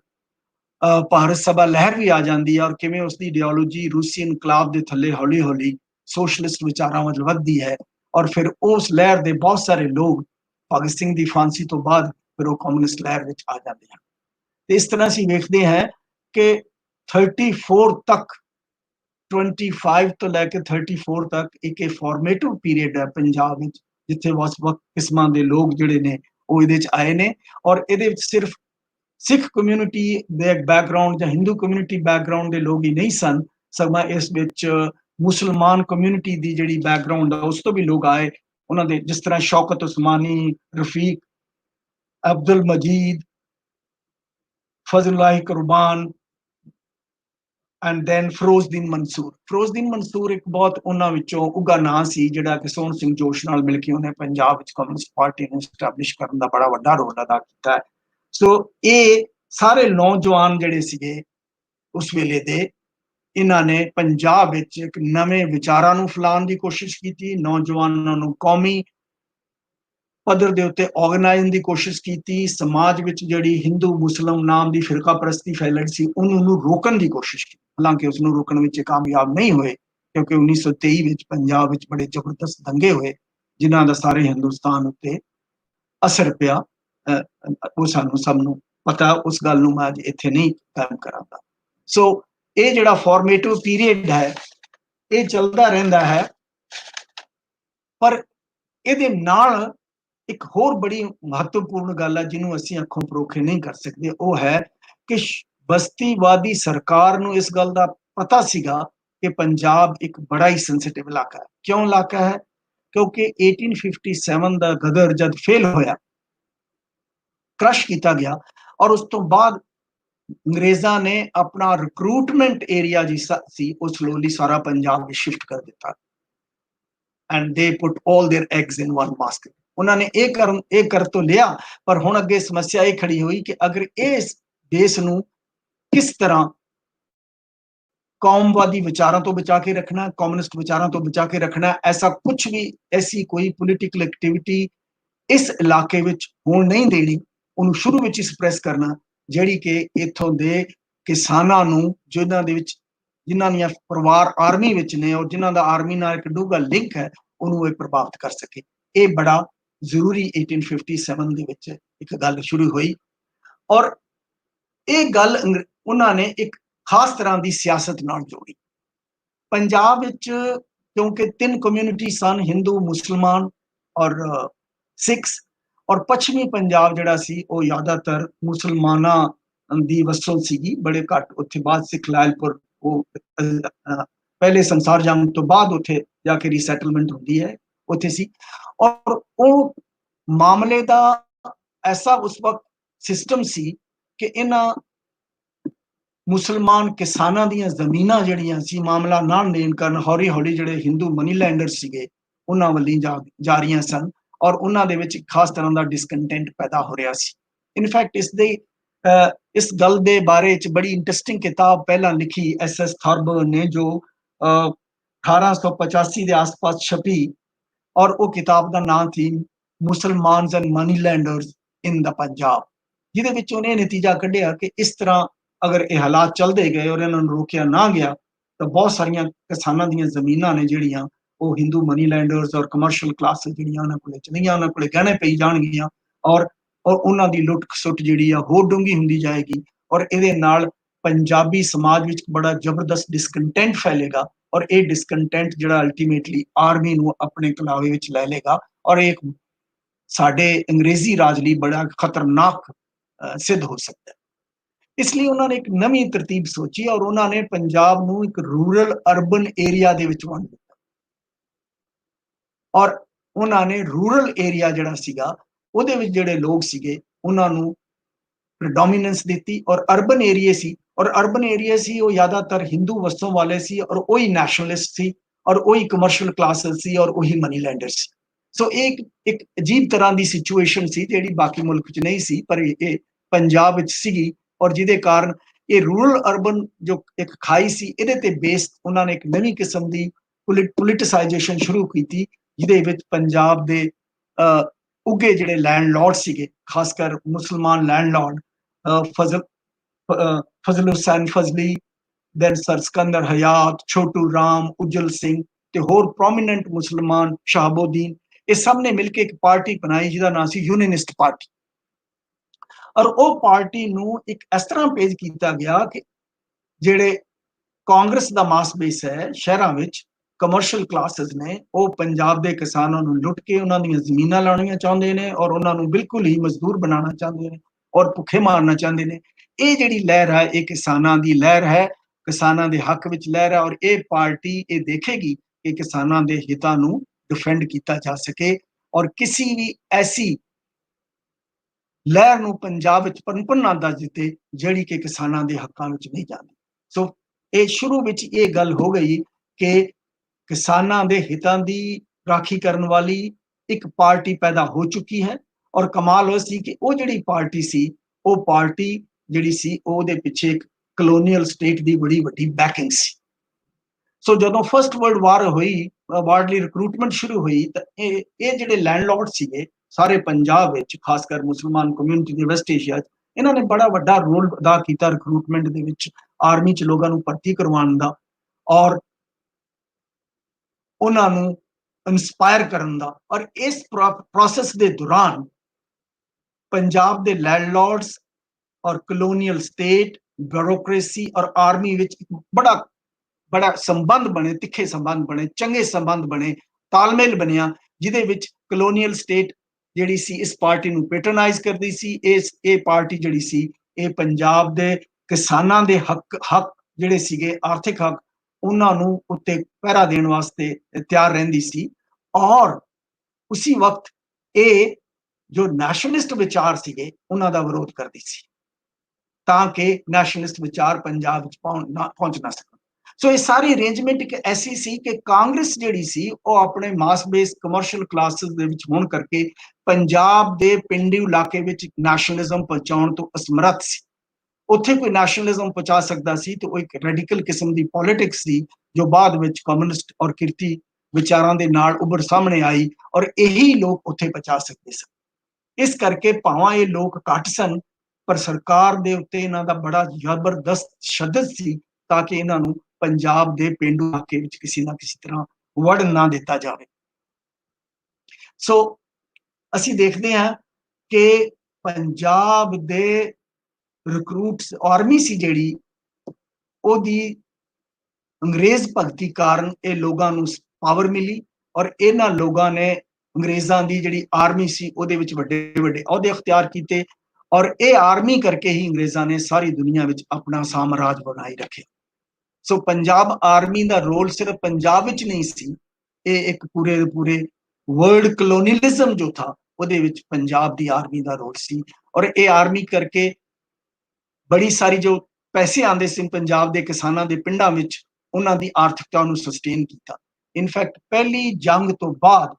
भारत सभा लहर भी आ जाती है, और किवें उसकी इडियोलॉजी रूसी इनकलाब के थले हौली हौली सोशलिस्ट विचारां वल वधदी है, और फिर उस लहर के बहुत सारे लोग भगत सिंह की फांसी तो बाद फिर वो कम्युनिस्ट लहर विच आ जाते हैं। तो इस तरह असीं वेखदे हैं कि 34 तक 25 तो लैके 34 तक एक फॉर्मेटिव पीरियड है पंजाब विच, जिथे वख-वख किस्मां दे लोग जिहड़े ने वो इहदे च आए ने, और इहदे विच सिर्फ सिख कम्यूनिटी दे बैकग्राउंड या हिंदू कम्यूनिटी बैकग्राउंड के लोग ही नहीं सन, सगों इस विच मुसलमान कम्यूनिटी की जिहड़ी बैकग्राउंड है उस तो भी लोग आए। उन्होंने जिस तरह शौकत उस्मानी, रफीक, अब्दुल मजीद, फजलुल्लाह कुरबान एंड दैन फिरोजदीन मंसूर। फिरोजदीन मंसूर एक बहुत उन्हां विचों उगा नां सी, जिहड़ा कि सोहन सिंह जोश नाल मिल के उन्हें पंजाब विच कम्युनिस्ट पार्टी नूं एस्टैबलिश करन दा बड़ा वड्डा रोल अदा कीता है। सो ये सारे नौजवान जिहड़े सीगे उस वेले दे, इन्हां ने पंजाब विच एक नवे विचारां नूं फैलाउण दी कोशिश की, नौजवानां नूं कौमी पद्धर दे उत्ते ऑर्गेनाइजिंग की कोशिश की, समाज विच जिहड़ी हिंदू मुस्लिम नाम की फिरका परस्ती फैलण सी उन्होंने रोकण की कोशिश की। हालांकि उसनूं रोकण विच कामयाब नहीं हुए, क्योंकि 1923 विच पंजाब विच बड़े जबरदस्त दंगे हुए, जिन्हां दा सारे हिंदुस्तान उत्ते असर पिया। वो सानूं सबनूं पता, उस गल नूं मैं अज इत्थे नहीं कायम करांगा। सो ये जिहड़ा फॉर्मेटिव पीरियड है ये चलदा रहिंदा है, पर इहदे नाल एक होर बड़ी महत्वपूर्ण गल है जिन्हों असीं अखों परोखे नहीं कर सकते, वो है कि बस्तीवादी सरकार नूं इस गल का पता सीगा कि पंजाब एक बड़ा ही सेंसिटिव इलाका है। क्यों इलाका है? क्योंकि 1857 का गदर जब फेल होया, क्रश किया गया, और उस तो बाद अंग्रेजा ने अपना रिक्रूटमेंट एरिया जिसा सी वो स्लोली सारा पंजाब में शिफ्ट कर दिता, and they put all their eggs in one basket. उन्होंने एक कर तो लिया, पर हुण अगे समस्या ये खड़ी हुई कि अगर इस देश नूं किस तरह कौमवादी विचारों तो बचा के रखना, कम्युनिस्ट विचारों तो बचा के रखना, ऐसा कुछ भी, ऐसी कोई पोलिटिकल एक्टिविटी इस इलाके विच होण नहीं देनी, उन्होंने शुरू विच ही सप्रेस करना, जिहड़ी कि इत्थों दे किसानां नूं जिन्हां दे विच जिन्हां दियां परिवार आर्मी विच ने और जिन्हां दा आर्मी नाल एक डूंगा लिंक है, उन्होंने प्रभावित कर सके। ये बड़ा जरूरी 1857 दे विच एक गल शुरू हुई, और ये गल उन्होंने एक खास तरह की सियासत नाल जोड़ी। पंजाब विच क्योंकि 3 कम्यूनिटी सन, हिंदू, मुसलमान और सिक्स, और पश्चिमी पंजाब जिहड़ा सी वो ज़्यादातर मुसलमानां दी वसों सीगी, बड़े घट उत्थे बाद सिख लायलपुर वो पहले संसार जंग तो बाद उत्थे जाके रीसैटलमेंट होती है उत्थे सी, और वो मामले का ऐसा उस वक्त सिस्टम सी कि इन्हां मुसलमान किसानां दियां ज़मीनां जिहड़ियां सी मामला ना देण कारण हौली हौली जिहड़े हिंदू मनी लैंडर सीगे उन्हां वल्ली जा रहीआं सन, और उन्हां दे विच खास तरह का डिसकंटेंट पैदा हो रहा सी। इनफैक्ट इस गल दे बारे च बड़ी इंटरेस्टिंग किताब पहला लिखी SS थॉरबर्न ने, जो 1885 के आस पास छपी, और वो किताब का नाम थी मुसलमान and money lenders in the Punjab, जिहदे विच उन्हें नतीजा कढ़िया कि इस तरह अगर ये हालात चलते गए और इन्होंने रोकया ना गया तो बहुत सारिया किसानों दी जमीनां ने जिहड़ियां वो हिंदू मनी लैंडर्स और कमर्शियल क्लास जिहड़ियां उन्हां कोले चलियां, उन्हां कोले गहने पई जाणगियां, और उन्हां दी लुट खसुट जिहड़ी आ होर डूंगी हुंदी जाएगी, ਔਰ ਇਹਦੇ ਨਾਲ ਪੰਜਾਬੀ ਸਮਾਜ ਵਿੱਚ ਬੜਾ ਜ਼ਬਰਦਸਤ ਡਿਸਕੰਟੈਂਟ ਫੈਲੇਗਾ ਔਰ ਇਹ ਡਿਸਕੰਟੈਂਟ ਜਿਹੜਾ ਅਲਟੀਮੇਟਲੀ ਆਰਮੀ ਨੂੰ ਆਪਣੇ ਕਲਾਵੇ ਵਿੱਚ ਲੈ ਲੇਗਾ ਔਰ ਇਹ ਸਾਡੇ ਅੰਗਰੇਜ਼ੀ ਰਾਜ ਲਈ ਬੜਾ ਖਤਰਨਾਕ ਸਿੱਧ ਹੋ ਸਕਦਾ ਹੈ। ਇਸ ਲਈ ਉਹਨਾਂ ਨੇ ਇੱਕ ਨਵੀਂ ਤਰਤੀਬ ਸੋਚੀ ਔਰ ਉਹਨਾਂ ਨੇ ਪੰਜਾਬ ਨੂੰ ਇੱਕ ਰੂਰਲ ਅਰਬਨ ਏਰੀਆ ਦੇ ਵਿੱਚ ਵੰਡ ਦਿੱਤਾ ਔਰ ਉਹਨਾਂ ਨੇ ਰੂਰਲ ਏਰੀਆ ਜਿਹੜਾ ਸੀਗਾ ਉਹਦੇ ਵਿੱਚ ਜਿਹੜੇ ਲੋਕ ਸੀਗੇ ਉਹਨਾਂ ਨੂੰ ਪ੍ਰਡੋਮੀਨੈਂਸ ਦਿੱਤੀ ਔਰ ਅਰਬਨ ਏਰੀਆ ਸੀ ਔਰ ਅਰਬਨ ਏਰੀਆ ਸੀ ਉਹ ਜ਼ਿਆਦਾਤਰ ਹਿੰਦੂ ਵਸੋਂ ਵਾਲੇ ਸੀ ਔਰ ਉਹੀ ਨੈਸ਼ਨਲਿਸਟ ਸੀ ਔਰ ਉਹੀ ਕਮਰਸ਼ੀਅਲ ਕਲਾਸਿਸ ਸੀ ਔਰ ਉਹੀ ਮਨੀ ਲੈਂਡਰ ਸੀ। ਸੋ ਇੱਕ ਅਜੀਬ ਤਰ੍ਹਾਂ ਦੀ ਸਿਚੁਏਸ਼ਨ ਸੀ ਜਿਹੜੀ ਬਾਕੀ ਮੁਲਕ 'ਚ ਨਹੀਂ ਸੀ ਪਰ ਇਹ ਪੰਜਾਬ ਵਿੱਚ ਸੀਗੀ ਔਰ ਜਿਹਦੇ ਕਾਰਨ ਇਹ ਰੂਰਲ ਅਰਬਨ ਜੋ ਇੱਕ ਖਾਈ ਸੀ ਇਹਦੇ ਤੇ ਬੇਸਡ ਉਹਨਾਂ ਨੇ ਇੱਕ ਨਵੀਂ ਕਿਸਮ ਦੀ ਪੋਲਿਟਿਸਾਈਜੇਸ਼ਨ ਸ਼ੁਰੂ ਕੀਤੀ ਜਿਹਦੇ ਵਿੱਚ ਪੰਜਾਬ ਦੇ ਉੱਗੇ ਜਿਹੜੇ ਲੈਂਡਲॉर्ड ਸੀਗੇ ਖਾਸ ਕਰ ਮੁਸਲਮਾਨ ਲੈਂਡਲॉर्ड ਫਜ਼ਲ ਹੁਸੈਨ ਫਜ਼ਲੀ ਦੈਨ ਸਰ ਸਿਕੰਦਰ ਹਯਾਤ ਛੋਟੂ ਰਾਮ ਉਜਲ ਸਿੰਘ ਤੇ ਹੋਰ ਪ੍ਰੋਮੀਨੈਂਟ ਮੁਸਲਮਾਨ ਸ਼ਹਾਬੁਦੀਨ ਇਹ ਸਭ ਨੇ ਮਿਲ ਕੇ ਇੱਕ ਪਾਰਟੀ ਬਣਾਈ ਜਿਹਦਾ ਨਾਮ ਸੀ ਯੂਨੀਨਿਸਟ ਪਾਰਟੀ ਔਰ ਉਹ ਪਾਰਟੀ ਨੂੰ ਇੱਕ ਇਸ ਤਰ੍ਹਾਂ ਪੇਸ਼ ਕੀਤਾ ਗਿਆ ਕਿ ਜਿਹੜੇ ਕਾਂਗਰਸ ਦਾ ਮਾਸ ਬੇਸ ਹੈ ਸ਼ਹਿਰਾਂ ਵਿੱਚ ਕਮਰਸ਼ੀਅਲ ਕਲਾਸਿਸ ਨੇ ਉਹ ਪੰਜਾਬ ਦੇ ਕਿਸਾਨਾਂ ਨੂੰ ਲੁੱਟ ਕੇ ਉਹਨਾਂ ਦੀਆਂ ਜ਼ਮੀਨਾਂ ਲਾਉਣੀਆਂ ਚਾਹੁੰਦੇ ਨੇ ਔਰ ਉਹਨਾਂ ਨੂੰ ਬਿਲਕੁਲ ਹੀ ਮਜ਼ਦੂਰ ਬਣਾਉਣਾ ਚਾਹੁੰਦੇ ਨੇ ਔਰ ਭੁੱਖੇ ਮਾਰਨਾ ਚਾਹੁੰਦੇ ਨੇ। ਇਹ ਜਿਹੜੀ ਲਹਿਰ ਹੈ ਇਹ ਕਿਸਾਨਾਂ ਦੀ ਲਹਿਰ ਹੈ, ਕਿਸਾਨਾਂ ਦੇ ਹੱਕ ਵਿੱਚ ਲਹਿਰ ਹੈ ਔਰ ਇਹ ਪਾਰਟੀ ਇਹ ਦੇਖੇਗੀ ਕਿ ਕਿਸਾਨਾਂ ਦੇ ਹਿੱਤਾਂ ਨੂੰ ਡਿਫੈਂਡ ਕੀਤਾ ਜਾ ਸਕੇ ਔਰ ਕਿਸੇ ਵੀ ਐਸੀ ਲਹਿਰ ਨੂੰ ਪੰਜਾਬ ਵਿੱਚ ਪਨਪਨ ਨਾ ਦਿੱਤੇ ਜਿਹੜੀ ਕਿ ਕਿਸਾਨਾਂ ਦੇ ਹੱਕਾਂ ਵਿੱਚ ਨਹੀਂ ਜਾਂਦੀ। ਸੋ ਇਹ ਸ਼ੁਰੂ ਵਿੱਚ ਇਹ ਗੱਲ ਹੋ ਗਈ ਕਿ ਕਿਸਾਨਾਂ ਦੇ ਹਿੱਤਾਂ ਦੀ ਰਾਖੀ ਕਰਨ ਵਾਲੀ ਇੱਕ ਪਾਰਟੀ ਪੈਦਾ ਹੋ ਚੁੱਕੀ ਹੈ ਔਰ ਕਮਾਲ ਉਹ ਸੀ ਕਿ ਉਹ ਜਿਹੜੀ ਪਾਰਟੀ ਸੀ ਉਹ ਪਾਰਟੀ ਜਿਹੜੀ ਸੀ ਉਹਦੇ ਪਿੱਛੇ ਇੱਕ ਕਲੋਨੀਅਲ ਸਟੇਟ ਦੀ ਬੜੀ ਵੱਡੀ ਬੈਕਿੰਗ ਸੀ। ਸੋ ਜਦੋਂ ਫਸਟ ਵਰਲਡ ਵਾਰ ਹੋਈ ਵਾਰਡਲੀ ਰਿਕਰੂਟਮੈਂਟ ਸ਼ੁਰੂ ਹੋਈ ਤਾਂ ਇਹ ਜਿਹੜੇ ਲੈਂਡਲॉर्ड ਸੀਗੇ ਸਾਰੇ ਪੰਜਾਬ ਵਿੱਚ ਖਾਸ ਕਰ ਮੁਸਲਮਾਨ ਕਮਿਊਨਿਟੀ ਦੇ ਵੈਸਟ ਏਸ਼ੀਆ 'ਚ ਇਹਨਾਂ ਨੇ ਬੜਾ ਵੱਡਾ ਰੋਲ ਅਦਾ ਕੀਤਾ ਰਿਕਰੂਟਮੈਂਟ ਦੇ ਵਿੱਚ ਆਰਮੀ 'ਚ ਲੋਕਾਂ ਨੂੰ ਭਰਤੀ ਕਰਵਾਉਣ ਦਾ ਔਰ ਉਹਨਾਂ ਨੂੰ ਇੰਸਪਾਇਰ ਕਰਨ ਦਾ ਔਰ ਇਸ ਪ੍ਰੋਸੈਸ ਦੇ ਦੌਰਾਨ ਪੰਜਾਬ ਦੇ ਲੈਂਡਲॉर्ड्स ਔਰ ਕਲੋਨੀਅਲ ਸਟੇਟ ਬਿਊਰੋਕ੍ਰੇਸੀ ਔਰ ਆਰਮੀ ਵਿੱਚ ਬੜਾ ਸੰਬੰਧ ਬਣੇ, ਤਿੱਖੇ ਸੰਬੰਧ ਬਣੇ, ਚੰਗੇ ਸੰਬੰਧ ਬਣੇ, ਤਾਲਮੇਲ ਬਣਿਆ ਜਿਹਦੇ ਵਿੱਚ ਕਲੋਨੀਅਲ ਸਟੇਟ ਜਿਹੜੀ ਸੀ ਇਸ ਪਾਰਟੀ ਨੂੰ ਪੈਟਰਨਾਈਜ਼ ਕਰਦੀ ਸੀ। ਇਹ ਪਾਰਟੀ ਜਿਹੜੀ ਸੀ ਇਹ ਪੰਜਾਬ ਦੇ ਕਿਸਾਨਾਂ ਦੇ ਹੱਕ ਜਿਹੜੇ ਸੀਗੇ ਆਰਥਿਕ ਹੱਕ ਉਹਨਾਂ ਨੂੰ ਉੱਤੇ ਪਹਿਰਾ ਦੇਣ ਵਾਸਤੇ ਤਿਆਰ ਰਹਿੰਦੀ ਸੀ ਔਰ ਉਸੇ ਵਕਤ ਇਹ ਜੋ ਨੈਸ਼ਨਲਿਸਟ ਵਿਚਾਰ ਸੀਗੇ ਉਹਨਾਂ ਦਾ ਵਿਰੋਧ ਕਰਦੀ ਸੀ ਤਾਂ ਕਿ ਨੈਸ਼ਨਲਿਸਟ ਵਿਚਾਰ ਪੰਜਾਬ ਵਿੱਚ ਪਹੁੰਚ ਨਾ ਸਕਣ। ਸੋ ਇਹ ਸਾਰੀ ਅਰੇਂਜਮੈਂਟ ਇੱਕ ਐਸੀ ਸੀ ਕਿ ਕਾਂਗਰਸ ਜਿਹੜੀ ਸੀ ਉਹ ਆਪਣੇ ਮਾਸ ਬੇਸ ਕਮਰਸ਼ੀਅਲ ਕਲਾਸਿਸ ਦੇ ਵਿੱਚ ਹੋਣ ਕਰਕੇ ਪੰਜਾਬ ਦੇ ਪਿੰਡੂ ਇਲਾਕੇ ਵਿੱਚ ਨੈਸ਼ਨਲਿਜ਼ਮ ਪਹੁੰਚਾਉਣ ਤੋਂ ਅਸਮਰੱਥ ਸੀ। ਉੱਥੇ ਕੋਈ ਨੈਸ਼ਨਲਿਜ਼ਮ ਪਹੁੰਚਾ ਸਕਦਾ ਸੀ ਤੇ ਉਹ ਇੱਕ ਰੈਡੀਕਲ ਕਿਸਮ ਦੀ ਪੋਲਿਟਿਕਸ ਸੀ ਜੋ ਬਾਅਦ ਵਿੱਚ ਕਮਿਊਨਿਸਟ ਔਰ ਕਿਰਤੀ ਵਿਚਾਰਾਂ ਦੇ ਨਾਲ ਉੱਭਰ ਸਾਹਮਣੇ ਆਈ ਔਰ ਇਹੀ ਲੋਕ ਉੱਥੇ ਪਹੁੰਚਾ ਸਕਦੇ ਸਨ। ਇਸ ਕਰਕੇ ਭਾਵੇਂ ਇਹ ਲੋਕ ਘੱਟ ਸਨ ਪਰ ਸਰਕਾਰ ਦੇ ਉੱਤੇ ਇਹਨਾਂ ਦਾ ਬੜਾ ਜ਼ਬਰਦਸਤ ਸ਼ੱਦਦ ਸੀ ਤਾਂ ਕਿ ਇਹਨਾਂ ਨੂੰ ਪੰਜਾਬ ਦੇ ਪਿੰਡੂ ਇਲਾਕੇ ਵਿੱਚ ਕਿਸੇ ਨਾ ਕਿਸੇ ਤਰ੍ਹਾਂ ਵੜਨ ਨਾ ਦਿੱਤਾ ਜਾਵੇ। ਸੋ ਅਸੀਂ ਦੇਖਦੇ ਹਾਂ ਕਿ ਪੰਜਾਬ ਦੇ ਰਿਕਰੂਟਸ ਆਰਮੀ ਸੀ ਜਿਹੜੀ ਉਹਦੀ ਅੰਗਰੇਜ਼ ਭਗਤੀ ਕਾਰਨ ਇਹ ਲੋਕਾਂ ਨੂੰ ਪਾਵਰ ਮਿਲੀ ਔਰ ਇਹਨਾਂ ਲੋਕਾਂ ਨੇ ਅੰਗਰੇਜ਼ਾਂ ਦੀ ਜਿਹੜੀ ਆਰਮੀ ਸੀ ਉਹਦੇ ਵਿੱਚ ਵੱਡੇ ਵੱਡੇ ਅਹੁਦੇ ਅਖਤਿਆਰ ਕੀਤੇ ਔਰ ਇਹ ਆਰਮੀ ਕਰਕੇ ਹੀ ਅੰਗਰੇਜ਼ਾਂ ਨੇ ਸਾਰੀ ਦੁਨੀਆ ਵਿੱਚ ਆਪਣਾ ਸਾਮਰਾਜ ਬਣਾਈ ਰੱਖਿਆ। ਸੋ ਪੰਜਾਬ ਆਰਮੀ ਦਾ ਰੋਲ ਸਿਰਫ ਪੰਜਾਬ ਵਿੱਚ ਨਹੀਂ ਸੀ, ਇਹ ਇੱਕ ਪੂਰੇ ਵਰਲਡ ਕਲੋਨੀਅਲਿਜ਼ਮ ਜੋ ਥਾ ਉਹਦੇ ਵਿੱਚ ਪੰਜਾਬ ਦੀ ਆਰਮੀ ਦਾ ਰੋਲ ਸੀ ਔਰ ਇਹ ਆਰਮੀ ਕਰਕੇ ਬੜੀ ਸਾਰੀ ਜੋ ਪੈਸੇ ਆਉਂਦੇ ਸੀ ਪੰਜਾਬ ਦੇ ਕਿਸਾਨਾਂ ਦੇ ਪਿੰਡਾਂ ਵਿੱਚ ਉਹਨਾਂ ਦੀ ਆਰਥਿਕਤਾ ਨੂੰ ਸਸਟੇਨ ਕੀਤਾ। ਇਨਫੈਕਟ ਪਹਿਲੀ ਜੰਗ ਤੋਂ ਬਾਅਦ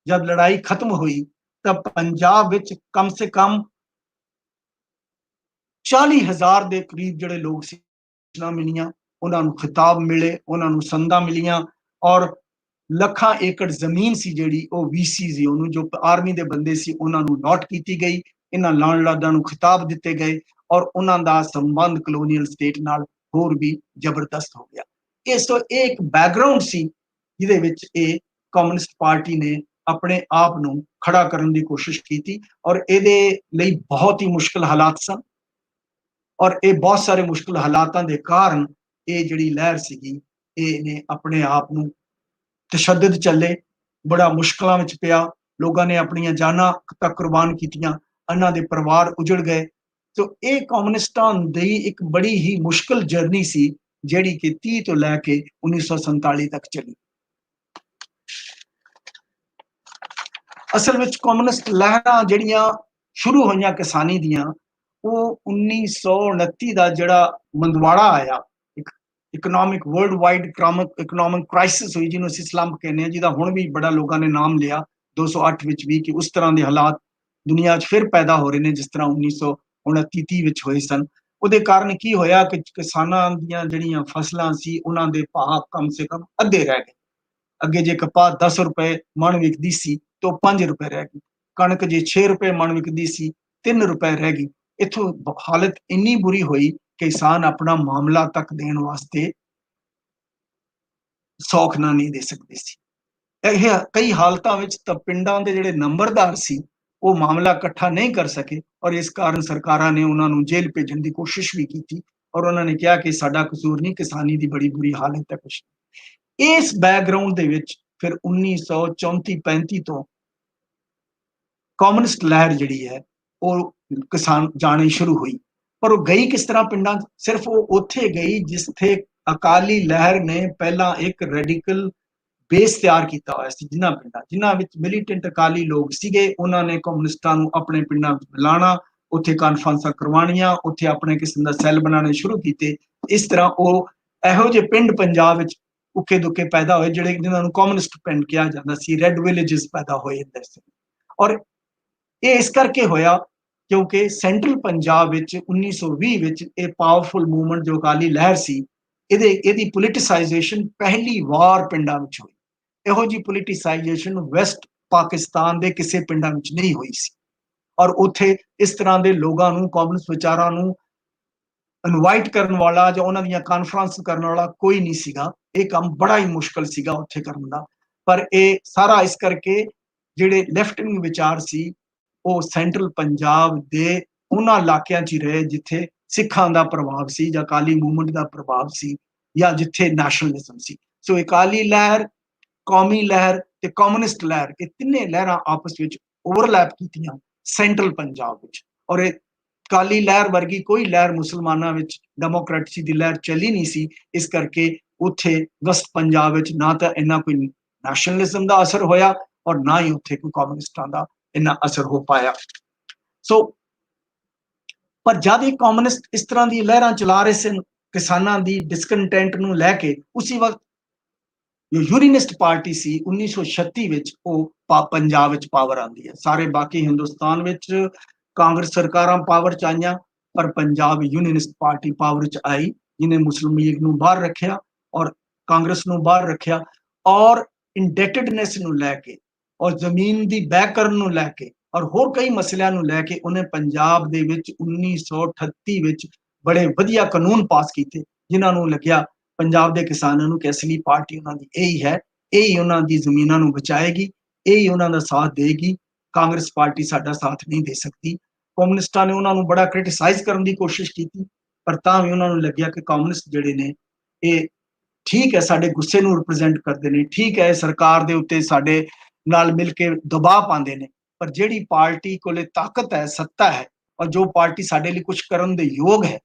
ਜਦ ਲੜਾਈ ਖਤਮ ਹੋਈ ਤਾਂ ਪੰਜਾਬ ਵਿੱਚ ਕਮ ਸੇ ਕਮ 40,000 ਦੇ ਕਰੀਬ ਜਿਹੜੇ ਲੋਕ ਸੀ ਮਿਲੀਆਂ, ਉਹਨਾਂ ਨੂੰ ਖਿਤਾਬ ਮਿਲੇ, ਉਹਨਾਂ ਨੂੰ ਸੰਦਾਂ ਮਿਲੀਆਂ ਔਰ ਲੱਖਾਂ ਏਕੜ ਜ਼ਮੀਨ ਸੀ ਜਿਹੜੀ ਉਹ ਵੀਸੀ ਸੀ ਉਹਨੂੰ ਜੋ ਆਰਮੀ ਦੇ ਬੰਦੇ ਸੀ ਉਹਨਾਂ ਨੂੰ ਅਲਾਟ ਕੀਤੀ ਗਈ। ਇਹਨਾਂ ਲੈਂਡਲॉर्डाਂ ਨੂੰ ਖਿਤਾਬ ਦਿੱਤੇ ਗਏ ਔਰ ਉਹਨਾਂ ਦਾ ਸੰਬੰਧ ਕਲੋਨੀਅਲ ਸਟੇਟ ਨਾਲ ਹੋਰ ਵੀ ਜ਼ਬਰਦਸਤ ਹੋ ਗਿਆ। ਇਹ ਇੱਕ ਬੈਕਗਰਾਉਂਡ ਸੀ ਜਿਹਦੇ ਵਿੱਚ ਇਹ ਕਮਿਊਨਿਸਟ ਪਾਰਟੀ ਨੇ ਆਪਣੇ ਆਪ ਨੂੰ ਖੜਾ ਕਰਨ ਦੀ ਕੋਸ਼ਿਸ਼ ਕੀਤੀ ਔਰ ਇਹਦੇ ਲਈ ਬਹੁਤ ਹੀ ਮੁਸ਼ਕਿਲ ਹਾਲਾਤ ਸਨ। और ये बहुत सारे मुश्किल हालातों के कारण ये जिहड़ी लहर सीगी इहने अपने आप नूं तशद्दद चले, बड़ा मुश्किलों में पिया, लोगों ने अपनी जाना तक कुर्बान कीतियां, इन्हां दे परिवार उजड़ गए। तो ये कम्युनिस्टां दी एक बड़ी ही मुश्किल जर्नी सी जिहड़ी कि 30 तो लैके 1947 तक चली। असल विच कम्युनिस्ट लहरां जिहड़ियां शुरू होईयां किसानी दियां, वो 1929 का जिहड़ा मंदवाड़ा आया, economic world wide economic crisis हुई, जिन्होंने स्लंप कहने हैं, जिहदा हुण भी बड़ा लोगों ने नाम लिया 208 विच भी, कि उस तरह के हालात दुनिया फिर पैदा हो रहे हैं जिस तरह 1929-30 विच होए सन। ਉਹਦੇ ਕਾਰਨ ਕੀ ਹੋਇਆ कि किसानां ਦੀਆਂ ਜਿਹੜੀਆਂ ਫਸਲਾਂ ਸੀ ਉਹਨਾਂ ਦੇ ਭਾਅ कम से कम ਅੱਧੇ ਰਹਿ ਗਏ। ਅੱਗੇ ਜੇ ਕਪਾਹ 10 रुपए ਮਣ ਵਿਕਦੀ ਸੀ तो 5 रुपए रह गई, कणक जे 6 रुपए मण विकदी सी 3 रुपए रह गई। इथों हालत इन्नी बुरी हुई कि किसान अपना मामला तक देने वास्ते सौख ना नहीं दे सकते सी। कई हालतों में तो पिंडां दे जिहड़े नंबरदार सी वो मामला इकट्ठा नहीं कर सके और इस कारण सरकारां ने उन्होंने जेल भेजने की कोशिश भी की और उन्होंने कहा कि साडा कसूर नहीं, किसानी की बड़ी बुरी हालत है। कुछ इस बैकग्राउंड दे विच फिर 1934-35 तो कम्युनिस्ट लहर जिहड़ी है वो किसान जानी शुरू हुई, पर वो गई किस तरह पिंडां? सिर्फ वो उत्थे गई जिथे अकाली लहर ने पहला एक रेडिकल बेस तैयार किया होया सी, जिन्हां विच मिलीटेंट अकाली लोग सीगे, उन्होंने कम्युनिस्टां नूं अपने पिंडां विच मिलाना, उत्थे कॉन्फ्रेंसां करवाणियां, उत्थे अपने किस्म दा सैल बनाने शुरू कीते। इस तरह वो इहो जे पिंड पंजाब विच उके दुके पैदा होए जिहड़े जिन्हां नूं कम्युनिस्ट पिंड कहा जांदा सी, रेड विलेजेस पैदा होए इधर से। और ये इस करके होया क्योंकि सेंट्रल पंजाब विच 1920 विच ये पावरफुल मूवमेंट जो अकाली लहर सी, इहदी पोलिटिसाइजेशन पहली वार पिंडां विच होई। इहो जी पोलिटिसाइजेशन वैस्ट पाकिस्तान दे किसी पिंडां विच नहीं हुई सी और उत्थे इस तरह के लोगों नूं, कम्युनिस्ट विचारां नूं इनवाइट करने वाला जो उन्हां दीयां कॉन्फ्रेंस करने वाला कोई नहीं सीगा। ये काम बड़ा ही मुश्किल सीगा उत्थे करन दा, पर ये सारा इस करके जिहड़े लेफ्ट विंग विचार सी वो सेंट्रल पंजाब दे उन्हां इलाकिਆਂ 'ਚ रहे जिथे सिखां दा प्रभाव सी जां अकाली मूवमेंट दा प्रभाव सी या जिथे नैशनलिज्म सी। सो अकाली लहर, कौमी लहर ते कम्युनिस्ट लहर, ये तिन्ने लहरां आपस विच ओवरलैप कीतियां सेंट्रल पंजाब विच। और ये अकाली लहर वर्गी कोई लहर मुसलमानां विच डेमोक्रेसी दी लहर चली नहीं सी, इस करके उत्थे वैस्ट पंजाब विच ना तां इन्ना कोई नैशनलिज्म दा असर होया और ना ही उत्थे कोई कम्युनिस्टां दा इन्ना असर हो पाया। सो पर जब ये कम्युनिस्ट इस तरह की लहरां चला रहे सन किसानां दी डिसकंटेंट नूं लैके, उसी वक्त जो यूनियनिस्ट पार्टी सी 1936 विच वो पंजाब विच पावर आंदी है। सारे बाकी हिंदुस्तान विच कांग्रेस सरकारां पावर च आईयां, पर पंजाब यूनियनिस्ट पार्टी पावर च आई, जिन्हें मुस्लिम लीग नूं बाहर रखिया और कांग्रेस नूं बाहर रखिया और इंडेटडनेस नूं लैके और जमीन दी बैकरण नूं लैके और होर कई मसलियां नूं लैके उन्हें पंजाब दे विच 1938 विच बड़े वधिया कानून पास कीते, जिन्हां नूं लग्या पंजाब के किसानों को कि असली पार्टी उन्होंने यही है, यही उन्होंने जमीनों को बचाएगी, यही उन्होंने साथ देगी, कांग्रेस पार्टी साडा साथ नहीं दे सकती। कम्युनिस्टां ने उन्होंने बड़ा क्रिटिसाइज करने की कोशिश की, पर तां भी उन्होंने लग्या कि कम्युनिस्ट जिहड़े ने ये ठीक है साडे गुस्से नूं रिप्रजेंट करते हैं, ठीक है सरकार दे उत्ते साडे नाल मिल के दबाव पाते हैं, पर जिहड़ी पार्टी कोले ताकत है, सत्ता है और जो पार्टी साडे लिए कुछ करन दे योग है,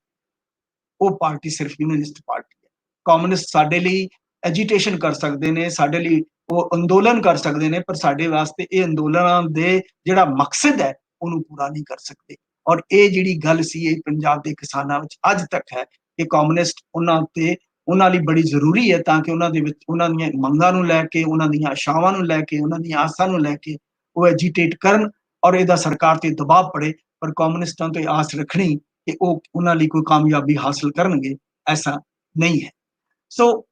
वो पार्टी सिर्फ यूनियनिस्ट पार्टी है। कम्युनिस्ट साडे लिए एजीटेशन कर सकते हैं, साडे लिए वो अंदोलन कर सकते हैं, पर साडे वास्ते ये अंदोलनां दे जिहड़ा मकसद है उन्होंने पूरा नहीं कर सकते। और ये जिहड़ी गल सी ये पंजाब के किसानां विच अज तक है कि कम्युनिस्ट उन्हां ते उन्हां लई बड़ी जरूरी है, ताकि उन्हां दे विच उन्हां दीयां मंगां नूं लैके, उन्हां दीयां आशावां नूं लैके, उन्हां दीयां आसां नूं लैके वो एजीटेट करन और इहदा सरकार ते दबाव पड़े। पर कम्युनिस्टां तो आस रखनी कि वो उन्हां लई कोई कामयाबी हासिल करनगे, ऐसा नहीं है। सो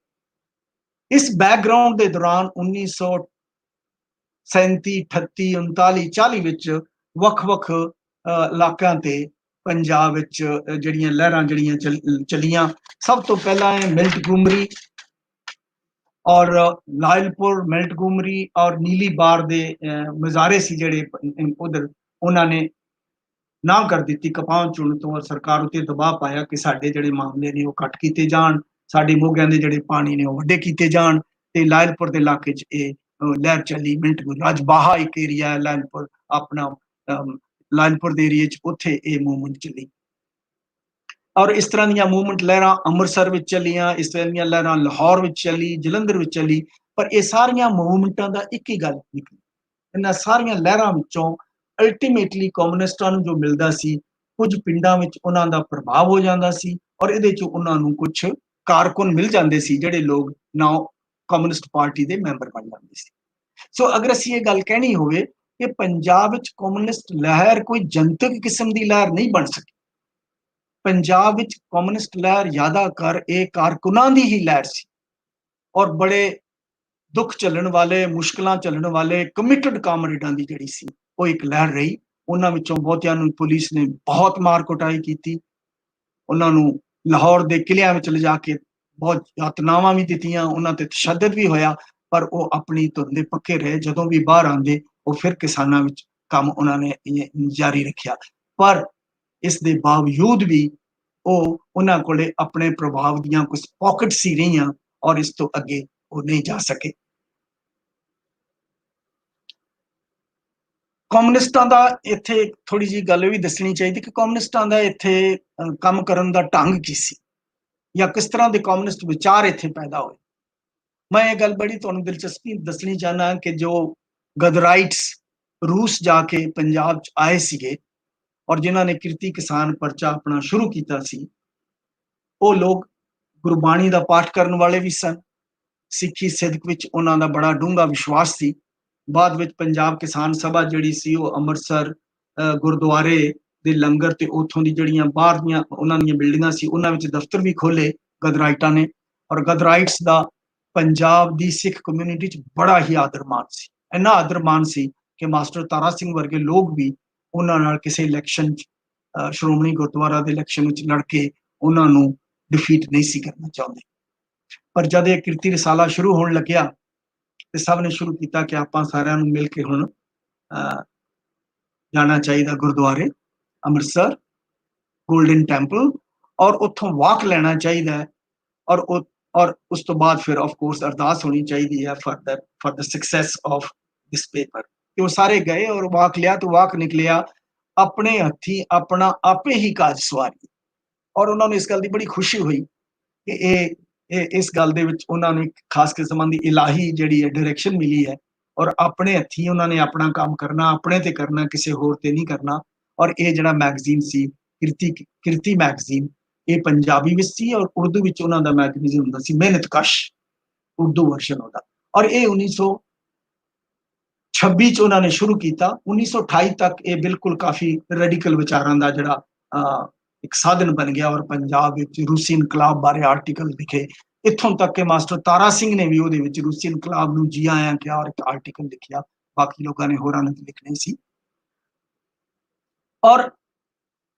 इस बैकग्राउंड के दौरान 1937, 38, 39, 40 विच वख-वख इलाकों ते पंजाब विच जिहड़ियां लहरां जिहड़ियां चलियां। सब तो पहला है मिल्टगुमरी और लायलपुर, मिल्टगुमरी और नीली बार दे मज़ारे सी जिहड़े उधर उन्होंने ਨਾ ਕਰ ਦਿੱਤੀ ਕਪਾਹ ਚੁਣਨ ਤੋਂ, ਔਰ ਸਰਕਾਰ ਉੱਤੇ ਦਬਾਅ ਪਾਇਆ ਕਿ ਸਾਡੇ ਜਿਹੜੇ ਮਾਮਲੇ ਨੇ ਉਹ ਘੱਟ ਕੀਤੇ ਜਾਣ, ਸਾਡੇ ਮੋਗਿਆਂ ਦੇ ਜਿਹੜੇ ਪਾਣੀ ਨੇ ਉਹ ਵੱਡੇ ਕੀਤੇ ਜਾਣ। ਤੇ ਲਾਇਲਪੁਰ ਦੇ ਇਲਾਕੇ 'ਚ ਇਹ ਲਹਿਰ ਚੱਲੀ ਮਿੰਟ ਨੂੰ। ਰਾਜਬਾਹਾ ਇੱਕ ਏਰੀਆ ਹੈ ਲਾਇਲਪੁਰ, ਆਪਣਾ ਲਾਇਲਪੁਰ ਦੇ ਏਰੀਏ 'ਚ, ਉੱਥੇ ਇਹ ਮੂਵਮੈਂਟ ਚੱਲੀ। ਔਰ ਇਸ ਤਰ੍ਹਾਂ ਦੀਆਂ ਮੂਵਮੈਂਟ ਲਹਿਰਾਂ ਅੰਮ੍ਰਿਤਸਰ ਵਿੱਚ ਚੱਲੀਆਂ, ਇਸ ਤਰ੍ਹਾਂ ਦੀਆਂ ਲਹਿਰਾਂ ਲਾਹੌਰ ਵਿੱਚ ਚੱਲੀ, ਜਲੰਧਰ ਵਿੱਚ ਚੱਲੀ। ਪਰ ਇਹ ਸਾਰੀਆਂ ਮੂਵਮੈਂਟਾਂ ਦਾ ਇੱਕ ਹੀ ਗੱਲ ਨਿਕਲੀ, ਇਹਨਾਂ ਸਾਰੀਆਂ ਲਹਿਰਾਂ ਵਿੱਚੋਂ ਅਲਟੀਮੇਟਲੀ ਕਮਿਊਨਿਸਟਾਂ ਨੂੰ ਜੋ ਮਿਲਦਾ ਸੀ, ਕੁਝ ਪਿੰਡਾਂ ਵਿੱਚ ਉਹਨਾਂ ਦਾ ਪ੍ਰਭਾਵ ਹੋ ਜਾਂਦਾ ਸੀ, ਔਰ ਇਹਦੇ 'ਚ ਉਹਨਾਂ ਨੂੰ ਕੁਝ ਕਾਰਕੁਨ ਮਿਲ ਜਾਂਦੇ ਸੀ ਜਿਹੜੇ ਲੋਕ ਨਾ ਕਮਿਊਨਿਸਟ ਪਾਰਟੀ ਦੇ ਮੈਂਬਰ ਬਣ ਜਾਂਦੇ ਸੀ। ਸੋ ਅਗਰ ਅਸੀਂ ਇਹ ਗੱਲ ਕਹਿਣੀ ਹੋਵੇ ਕਿ ਪੰਜਾਬ ਵਿੱਚ ਕਮਿਊਨਿਸਟ ਲਹਿਰ ਕੋਈ ਜਨਤਕ ਕਿਸਮ ਦੀ ਲਹਿਰ ਨਹੀਂ ਬਣ ਸਕੀ, ਪੰਜਾਬ ਵਿੱਚ ਕਮਿਊਨਿਸਟ ਲਹਿਰ ਜ਼ਿਆਦਾਤਰ ਇਹ ਕਾਰਕੁਨਾਂ ਦੀ ਹੀ ਲਹਿਰ ਸੀ, ਔਰ ਬੜੇ ਦੁੱਖ ਝੱਲਣ ਵਾਲੇ, ਮੁਸ਼ਕਲਾਂ ਝੱਲਣ ਵਾਲੇ ਕਮਿਟਡ ਕਾਮਰੇਡਾਂ ਦੀ ਜਿਹੜੀ ਸੀ ਉਹ ਇੱਕ ਲਹਿਰ ਰਹੀ। ਉਹਨਾਂ ਵਿੱਚੋਂ ਬਹੁਤਿਆਂ ਨੂੰ ਪੁਲਿਸ ਨੇ ਬਹੁਤ ਮਾਰ ਕੁਟਾਈ ਕੀਤੀ, ਉਹਨਾਂ ਨੂੰ ਲਾਹੌਰ ਦੇ ਕਿਲਿਆਂ ਵਿੱਚ ਲਿਜਾ ਕੇ ਬਹੁਤ ਯਤਨਾਵਾਂ ਵੀ ਦਿੱਤੀਆਂ, ਉਹਨਾਂ ਤੇ ਤਸ਼ੱਦਦ ਵੀ ਹੋਇਆ, ਪਰ ਉਹ ਆਪਣੀ ਧੁਨ ਦੇ ਪੱਕੇ ਰਹੇ। ਜਦੋਂ ਵੀ ਬਾਹਰ ਆਉਂਦੇ ਉਹ ਫਿਰ ਕਿਸਾਨਾਂ ਵਿੱਚ ਕੰਮ ਉਹਨਾਂ ਨੇ ਜਾਰੀ ਰੱਖਿਆ। ਪਰ ਇਸ ਦੇ ਬਾਵਜੂਦ ਵੀ ਉਹਨਾਂ ਕੋਲੇ ਆਪਣੇ ਪ੍ਰਭਾਵ ਦੀਆਂ ਕੁਝ ਪਾਕਟ ਸੀ ਰਹੀਆਂ, ਔਰ ਇਸ ਤੋਂ ਅੱਗੇ ਉਹ ਨਹੀਂ ਜਾ ਸਕੇ। ਕਮਿਊਨਿਸਟਾਂ ਦਾ ਇੱਥੇ ਥੋੜੀ ਜਿਹੀ ਗੱਲ ਵੀ ਦੱਸਣੀ ਚਾਹੀਦੀ ਕਿ ਕਮਿਊਨਿਸਟਾਂ ਦਾ ਇੱਥੇ ਕੰਮ ਕਰਨ ਦਾ ਢੰਗ ਕੀ ਸੀ, ਜਾਂ ਕਿਸ ਤਰ੍ਹਾਂ ਦੇ ਕਮਿਊਨਿਸਟ ਵਿਚਾਰ ਇੱਥੇ ਪੈਦਾ ਹੋਏ। ਮੈਂ ਇਹ ਗੱਲ ਬੜੀ ਤੁਹਾਨੂੰ ਦਿਲਚਸਪੀ ਦੱਸਣੀ ਚਾਹੁੰਦਾ ਕਿ ਜੋ ਗਦਰਾਈਟਸ ਰੂਸ ਜਾ ਕੇ ਪੰਜਾਬ 'ਚ ਆਏ ਸੀਗੇ, ਔਰ ਜਿਨ੍ਹਾਂ ਨੇ ਕਿਰਤੀ ਕਿਸਾਨ ਪਰਚਾ ਆਪਣਾ ਸ਼ੁਰੂ ਕੀਤਾ ਸੀ, ਉਹ ਲੋਕ ਗੁਰਬਾਣੀ ਦਾ ਪਾਠ ਕਰਨ ਵਾਲੇ ਵੀ ਸਨ, ਸਿੱਖੀ ਸਿਦਕ ਵਿੱਚ ਉਹਨਾਂ ਦਾ ਬੜਾ ਡੂੰਘਾ ਵਿਸ਼ਵਾਸ ਸੀ। ਬਾਅਦ ਵਿੱਚ ਪੰਜਾਬ ਕਿਸਾਨ ਸਭਾ ਜਿਹੜੀ ਸੀ ਉਹ ਅੰਮ੍ਰਿਤਸਰ ਗੁਰਦੁਆਰੇ ਦੇ ਲੰਗਰ ਤੇ ਉੱਥੋਂ ਦੀ ਜਿਹੜੀਆਂ ਬਾਹਰ ਦੀਆਂ ਉਹਨਾਂ ਦੀਆਂ ਬਿਲਡਿੰਗਾਂ ਸੀ, ਉਹਨਾਂ ਵਿੱਚ ਦਫ਼ਤਰ ਵੀ ਖੋਲੇ ਗਦਰਾਈਟਾਂ ਨੇ। ਔਰ ਗਦਰਾਈਟਸ ਦਾ ਪੰਜਾਬ ਦੀ ਸਿੱਖ ਕਮਿਊਨਿਟੀ 'ਚ ਬੜਾ ਹੀ ਆਦਰ ਮਾਣ ਸੀ, ਇੰਨਾ ਆਦਰ ਮਾਣ ਸੀ ਕਿ ਮਾਸਟਰ ਤਾਰਾ ਸਿੰਘ ਵਰਗੇ ਲੋਕ ਵੀ ਉਹਨਾਂ ਨਾਲ ਕਿਸੇ ਇਲੈਕਸ਼ਨ 'ਚ ਸ਼੍ਰੋਮਣੀ ਗੁਰਦੁਆਰਾ ਦੇ ਇਲੈਕਸ਼ਨ ਵਿੱਚ ਲੜ ਕੇ ਉਹਨਾਂ ਨੂੰ ਡਿਫੀਟ ਨਹੀਂ ਸੀ ਕਰਨਾ ਚਾਹੁੰਦੇ। ਪਰ ਜਦ ਇਹ ਕਿਰਤੀ ਰਸਾਲਾ ਸ਼ੁਰੂ ਹੋਣ ਲੱਗਿਆ ਤੇ ਸਭ ਨੇ ਸ਼ੁਰੂ ਕੀਤਾ ਕਿ ਆਪਾਂ ਸਾਰਿਆਂ ਨੂੰ ਮਿਲ ਕੇ ਹੁਣ ਜਾਣਾ ਚਾਹੀਦਾ ਗੁਰਦੁਆਰੇ ਅੰਮ੍ਰਿਤਸਰ ਗੋਲਡਨ ਟੈਂਪਲ, ਔਰ ਉੱਥੋਂ ਵਾਕ ਲੈਣਾ ਚਾਹੀਦਾ ਹੈ, ਔਰ ਉਸ ਤੋਂ ਬਾਅਦ ਫਿਰ ਆਫ ਕੋਰਸ ਅਰਦਾਸ ਹੋਣੀ ਚਾਹੀਦੀ ਹੈ for the success of this paper. ਤੇ ਉਹ ਸਾਰੇ ਗਏ ਔਰ ਵਾਕ ਲਿਆ, तो ਵਾਕ ਨਿਕਲਿਆ ਆਪਣੇ ਹੱਥੀ ਆਪਣਾ ਆਪੇ ਹੀ ਕਾਜ ਸਵਾਰੀ। ਔਰ ਉਹਨਾਂ ਨੂੰ ਇਸ ਗੱਲ ਦੀ ਬੜੀ ਖੁਸ਼ੀ ਹੋਈ ਕਿ ਇਹ ਇਸ ਗੱਲ ਦੇ ਵਿੱਚ ਉਹਨਾਂ ਨੂੰ ਇੱਕ ਖਾਸ ਕਿਸਮ ਦੀ ਇਲਾਹੀ ਜਿਹੜੀ ਹੈ ਡਾਇਰੈਕਸ਼ਨ ਮਿਲੀ ਹੈ, ਔਰ ਆਪਣੇ ਹੱਥੀ ਉਹਨਾਂ ਨੇ ਆਪਣਾ ਕੰਮ ਕਰਨਾ, ਆਪਣੇ ਤੇ ਕਰਨਾ, ਕਿਸੇ ਹੋਰ ਤੇ ਨਹੀਂ ਕਰਨਾ। ਔਰ ਇਹ ਜਿਹੜਾ ਮੈਗਜ਼ੀਨ ਸੀ ਕਿਰਤੀ ਮੈਗਜ਼ੀਨ, ਇਹ ਪੰਜਾਬੀ ਵਿੱਚ ਸੀ ਔਰ ਉਰਦੂ ਵਿੱਚ ਉਹਨਾਂ ਦਾ ਮੈਗਜ਼ੀਨ ਹੁੰਦਾ ਸੀ ਮਿਹਨਤਕਸ਼, ਉਰਦੂ ਵਰਸ਼ਨ ਉਹਦਾ। ਔਰ ਇਹ 1926 ਚ ਉਹਨਾਂ ਨੇ ਸ਼ੁਰੂ ਕੀਤਾ। 1928 ਤੱਕ ਇਹ ਬਿਲਕੁਲ ਕਾਫੀ ਰੈਡੀਕਲ ਵਿਚਾਰਾਂ ਦਾ ਜਿਹੜਾ ਇੱਕ ਸਾਧਨ ਬਣ ਗਿਆ, ਔਰ ਪੰਜਾਬ ਵਿੱਚ ਰੂਸੀ ਇਨਕਲਾਬ ਬਾਰੇ ਆਰਟੀਕਲ ਲਿਖੇ। ਇੱਥੋਂ ਤੱਕ ਕਿ ਮਾਸਟਰ ਤਾਰਾ ਸਿੰਘ ਨੇ ਵੀ ਉਹਦੇ ਵਿੱਚ ਰੂਸੀ ਇਨਕਲਾਬ ਨੂੰ ਜੀ ਆਇਆਂ ਕਿਹਾ ਔਰ ਇੱਕ ਆਰਟੀਕਲ ਲਿਖਿਆ, ਬਾਕੀ ਲੋਕਾਂ ਨੇ ਹੋਰਾਂ ਨੇ ਲਿਖਣੇ ਸੀ। ਔਰ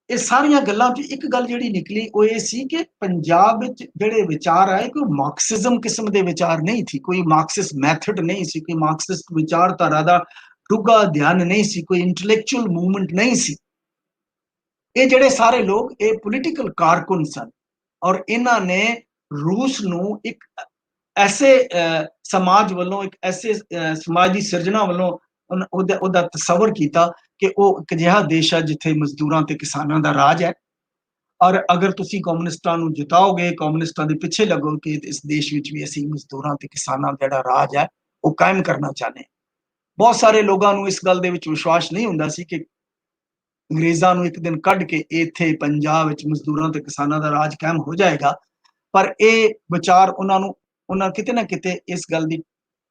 ਇਹ ਸਾਰੀਆਂ ਗੱਲਾਂ 'ਚ ਇੱਕ ਗੱਲ ਜਿਹੜੀ ਨਿਕਲੀ ਉਹ ਇਹ ਸੀ ਕਿ ਪੰਜਾਬ ਵਿੱਚ ਜਿਹੜੇ ਵਿਚਾਰ ਆਏ ਕੋਈ ਮਾਰਕਸਿਜ਼ਮ ਕਿਸਮ ਦੇ ਵਿਚਾਰ ਨਹੀਂ ਸੀ, ਕੋਈ ਮਾਰਕਸਿਸਟ ਮੈਥਡ ਨਹੀਂ ਸੀ, ਕੋਈ ਮਾਰਕਸਿਸਟ ਵਿਚਾਰਧਾਰਾ ਦਾ ਡੂੰਘਾ ਅਧਿਐਨ ਨਹੀਂ ਸੀ, ਕੋਈ ਇੰਟੈਲੈਕਚੁਅਲ ਮੂਵਮੈਂਟ ਨਹੀਂ ਸੀ। ਇਹ ਜਿਹੜੇ ਸਾਰੇ ਲੋਕ ਇਹ ਪੋਲੀਟੀਕਲ ਕਾਰਕੁਨ ਸਨ, ਔਰ ਇਹਨਾਂ ਨੇ ਰੂਸ ਨੂੰ ਇੱਕ ਐਸੇ ਸਮਾਜ ਵੱਲੋਂ, ਇੱਕ ਐਸੇ ਸਮਾਜ ਦੀ ਸਿਰਜਣਾ ਵੱਲੋਂ ਉਹਦਾ ਤਸਵਰ ਕੀਤਾ ਕਿ ਉਹ ਇੱਕ ਅਜਿਹਾ ਦੇਸ਼ ਹੈ ਜਿੱਥੇ ਮਜ਼ਦੂਰਾਂ ਤੇ ਕਿਸਾਨਾਂ ਦਾ ਰਾਜ ਹੈ। ਔਰ ਅਗਰ ਤੁਸੀਂ ਕਮਿਊਨਿਸਟਾਂ ਨੂੰ ਜਿਤਾਓਗੇ, ਕਮਿਊਨਿਸਟਾਂ ਦੇ ਪਿੱਛੇ ਲੱਗੋਗੇ, ਇਸ ਦੇਸ਼ ਵਿੱਚ ਵੀ ਅਸੀਂ ਮਜ਼ਦੂਰਾਂ ਤੇ ਕਿਸਾਨਾਂ ਦਾ ਜਿਹੜਾ ਰਾਜ ਹੈ ਉਹ ਕਾਇਮ ਕਰਨਾ ਚਾਹੁੰਦੇ ਹਾਂ। ਬਹੁਤ ਸਾਰੇ ਲੋਕਾਂ ਨੂੰ ਇਸ ਗੱਲ ਦੇ ਵਿੱਚ ਵਿਸ਼ਵਾਸ ਨਹੀਂ ਹੁੰਦਾ ਸੀ ਕਿ ਅੰਗਰੇਜ਼ਾਂ ਨੂੰ ਇੱਕ ਦਿਨ ਕੱਢ ਕੇ ਇੱਥੇ ਪੰਜਾਬ ਵਿੱਚ ਮਜ਼ਦੂਰਾਂ ਤੇ ਕਿਸਾਨਾਂ ਦਾ ਰਾਜ ਕਾਇਮ ਹੋ ਜਾਏਗਾ। ਪਰ ਇਹ ਵਿਚਾਰ ਉਹਨਾਂ ਕਿਤੇ ਨਾ ਕਿਤੇ ਇਸ ਗੱਲ ਦੀ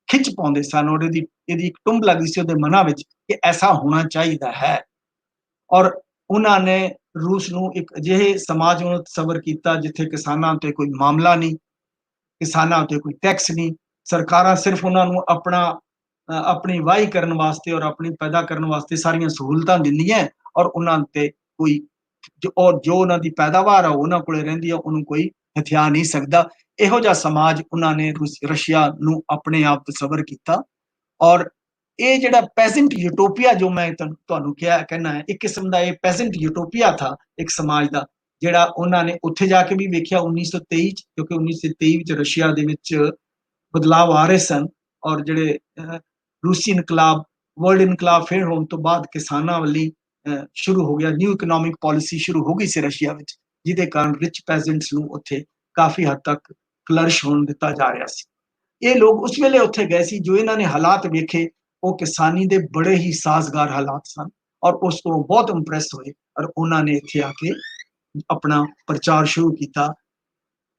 ਖਿੱਚ ਪਾਉਂਦੇ ਸਨ, ਔਰ ਇਹਦੀ ਇੱਕ ਟੁੰਬ ਲੱਗਦੀ ਸੀ ਉਹਦੇ ਮਨਾਂ ਵਿੱਚ ਕਿ ਐਸਾ ਹੋਣਾ ਚਾਹੀਦਾ ਹੈ। ਔਰ ਉਹਨਾਂ ਨੇ ਰੂਸ ਨੂੰ ਇੱਕ ਅਜਿਹੇ ਸਮਾਜ ਨੂੰ ਤਸਵਰ ਕੀਤਾ ਜਿੱਥੇ ਕਿਸਾਨਾਂ ਤੇ ਕੋਈ ਮਾਮਲਾ ਨਹੀਂ, ਕਿਸਾਨਾਂ ਤੇ ਕੋਈ ਟੈਕਸ ਨਹੀਂ, ਸਰਕਾਰਾਂ ਸਿਰਫ ਉਹਨਾਂ ਨੂੰ ਆਪਣੀ ਵਾਹੀ ਕਰਨ ਵਾਸਤੇ ਔਰ ਆਪਣੀ ਪੈਦਾ ਕਰਨ ਵਾਸਤੇ ਸਾਰੀਆਂ ਸਹੂਲਤਾਂ ਦਿੰਦੀਆਂ, ਔਰ ਉਹਨਾਂ ਤੇ ਕੋਈ ਜੋ ਉਹਨਾਂ ਦੀ ਪੈਦਾਵਾਰ ਆ ਉਹਨਾਂ ਕੋਲੇ ਰਹਿੰਦੀ ਆ, ਉਹਨੂੰ ਕੋਈ ਹਥਿਆ ਨਹੀਂ ਸਕਦਾ। ਇਹੋ ਜਿਹਾ ਸਮਾਜ ਉਹਨਾਂ ਨੇ ਰਸ਼ੀਆ ਨੂੰ ਆਪਣੇ ਆਪ ਤਸਵਰ ਕੀਤਾ। ਔਰ ये ਜਿਹੜਾ ਪੈਜ਼ੈਂਟ ਯੂਟੋਪੀਆ ਜੋ ਮੈਂ ਤੁਹਾਨੂੰ ਕਹਿਣਾ ਹੈ, ਇੱਕ ਕਿਸਮ ਦਾ ਇਹ ਪੈਜ਼ੈਂਟ ਯੂਟੋਪੀਆ ਥਾ ਇੱਕ ਸਮਾਜ ਦਾ, ਜਿਹੜਾ ਉਹਨਾਂ ਨੇ ਉੱਥੇ ਜਾ ਕੇ ਵੀ ਵੇਖਿਆ 1923 ਚ, ਕਿਉਂਕਿ 1923 ਵਿੱਚ ਰਸ਼ੀਆ ਦੇ ਵਿੱਚ ਬਦਲਾਵ ਆ ਰਹੇ ਸਨ, ਔਰ ਜਿਹੜੇ ਰੂਸੀ ਇਨਕਲਾਬ, ਵਰਲਡ ਇਨਕਲਾਬ ਫਿਰ ਹੋਣ ਤੋਂ ਬਾਅਦ ਕਿਸਾਨਾਂ ਵੱਲੀ ਸ਼ੁਰੂ ਹੋ ਗਿਆ, ਨਿਊ ਇਕਨੋਮਿਕ ਪਾਲਿਸੀ ਸ਼ੁਰੂ ਹੋ ਗਈ ਸੀ ਰਸ਼ੀਆ ਵਿੱਚ, ਜਿਹਦੇ ਕਾਰਨ ਰਿਚ ਪੈਜ਼ੈਂਟਸ ਨੂੰ ਉੱਥੇ ਕਾਫੀ ਹੱਦ ਤੱਕ ਫਲਰਿਸ਼ ਹੋਣ ਦਿੱਤਾ ਜਾ ਰਿਹਾ ਸੀ। ਇਹ ਲੋਕ ਉਸ ਵੇਲੇ ਉੱਥੇ ਗਏ ਸੀ, ਜੋ ਇਹਨਾਂ ਨੇ ਹਾਲਾਤ ਵੇਖੇ ਉਹ ਕਿਸਾਨੀ ਦੇ ਬੜੇ ਹੀ ਸਾਜ਼ਗਾਰ ਹਾਲਾਤ ਸਨ, ਔਰ ਉਸ ਤੋਂ ਬਹੁਤ ਇੰਪ੍ਰੈਸ ਹੋਏ, ਔਰ ਉਹਨਾਂ ਨੇ ਇੱਥੇ ਆ ਕੇ ਆਪਣਾ ਪ੍ਰਚਾਰ ਸ਼ੁਰੂ ਕੀਤਾ,